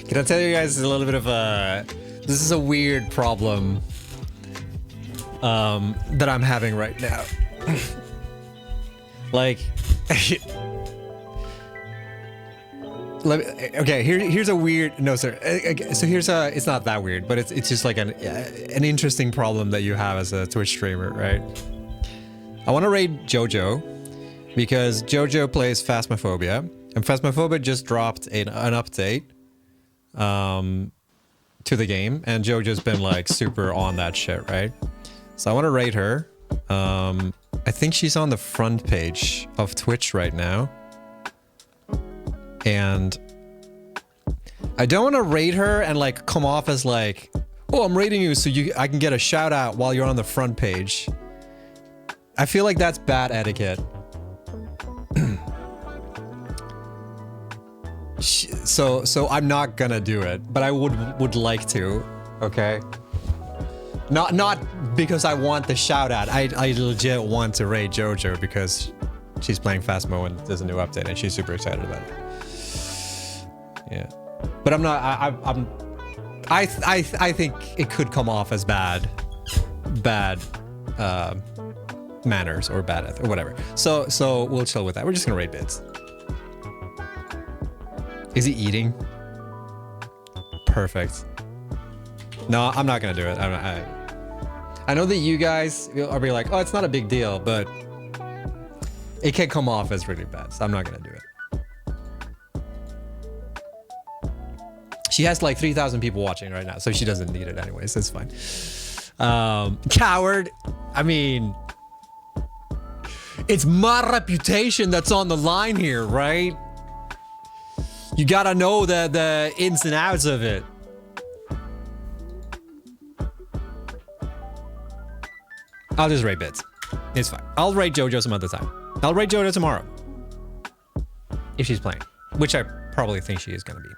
Can I tell you guys a little bit of a... This is a weird problem that I'm having right now. Like... okay, here's a weird... No, sir. So here's a... It's not that weird, but it's just like an interesting problem that you have as a Twitch streamer, right? I want to raid JoJo because JoJo plays Phasmophobia, and Phasmophobia just dropped an update to the game, and JoJo's been like super on that shit, right? So I want to rate her. I think she's on the front page of Twitch right now, and I don't want to rate her and like come off as like, oh, I'm rating you so I can get a shout out while you're on the front page. I feel like that's bad etiquette. So I'm not gonna do it, but I would like to, okay? Not because I want the shout out. I legit want to raid JoJo because she's playing Phasmo and there's a new update and she's super excited about it. Yeah, but I'm not. I think it could come off as bad manners or bad or whatever. So we'll chill with that. We're just gonna raid bits. Is he eating? Perfect. No, I'm not gonna do it. I know that you guys are be like, oh, it's not a big deal, but it can come off as really bad, so I'm not gonna do it. She has like 3,000 people watching right now, so she doesn't need it anyways. It's fine. Coward. I mean, it's my reputation that's on the line here, right? You gotta know the ins and outs of it. I'll just rate bits. It's fine. I'll rate JoJo some other time. I'll rate JoJo tomorrow. If she's playing. Which I probably think she is gonna be.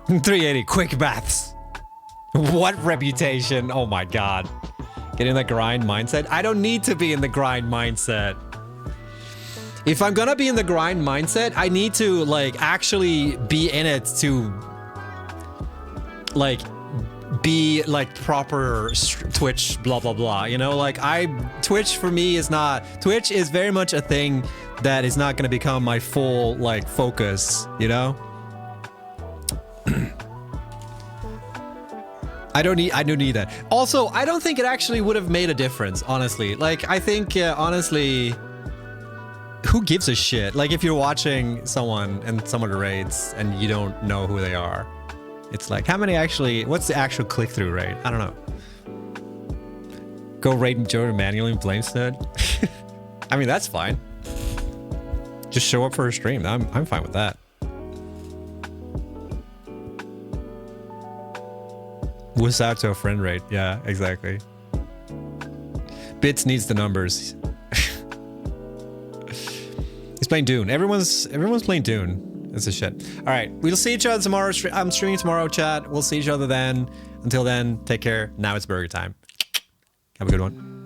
380 quick baths. What reputation? Oh my god. Get in the grind mindset? I don't need to be in the grind mindset. If I'm gonna be in the grind mindset, I need to like actually be in it to like be like proper Twitch blah blah blah, you know? Like Twitch for me is not, Twitch is very much a thing that is not gonna become my full like focus, you know? I don't need that. Also, I don't think it actually would have made a difference, honestly. Like I think honestly, who gives a shit? Like if you're watching someone and someone raids and you don't know who they are, it's like, how many actually, what's the actual click-through rate? I don't know. Go raid JoJo manually and blame stud? I mean, that's fine. Just show up for a stream. I'm fine with that. Wuss out to a friend rate. Yeah, exactly. Bits needs the numbers. He's playing Dune. Everyone's playing Dune. That's a shit. All right, we'll see each other tomorrow. I'm streaming tomorrow, chat. We'll see each other then. Until then, take care. Now it's burger time. Have a good one.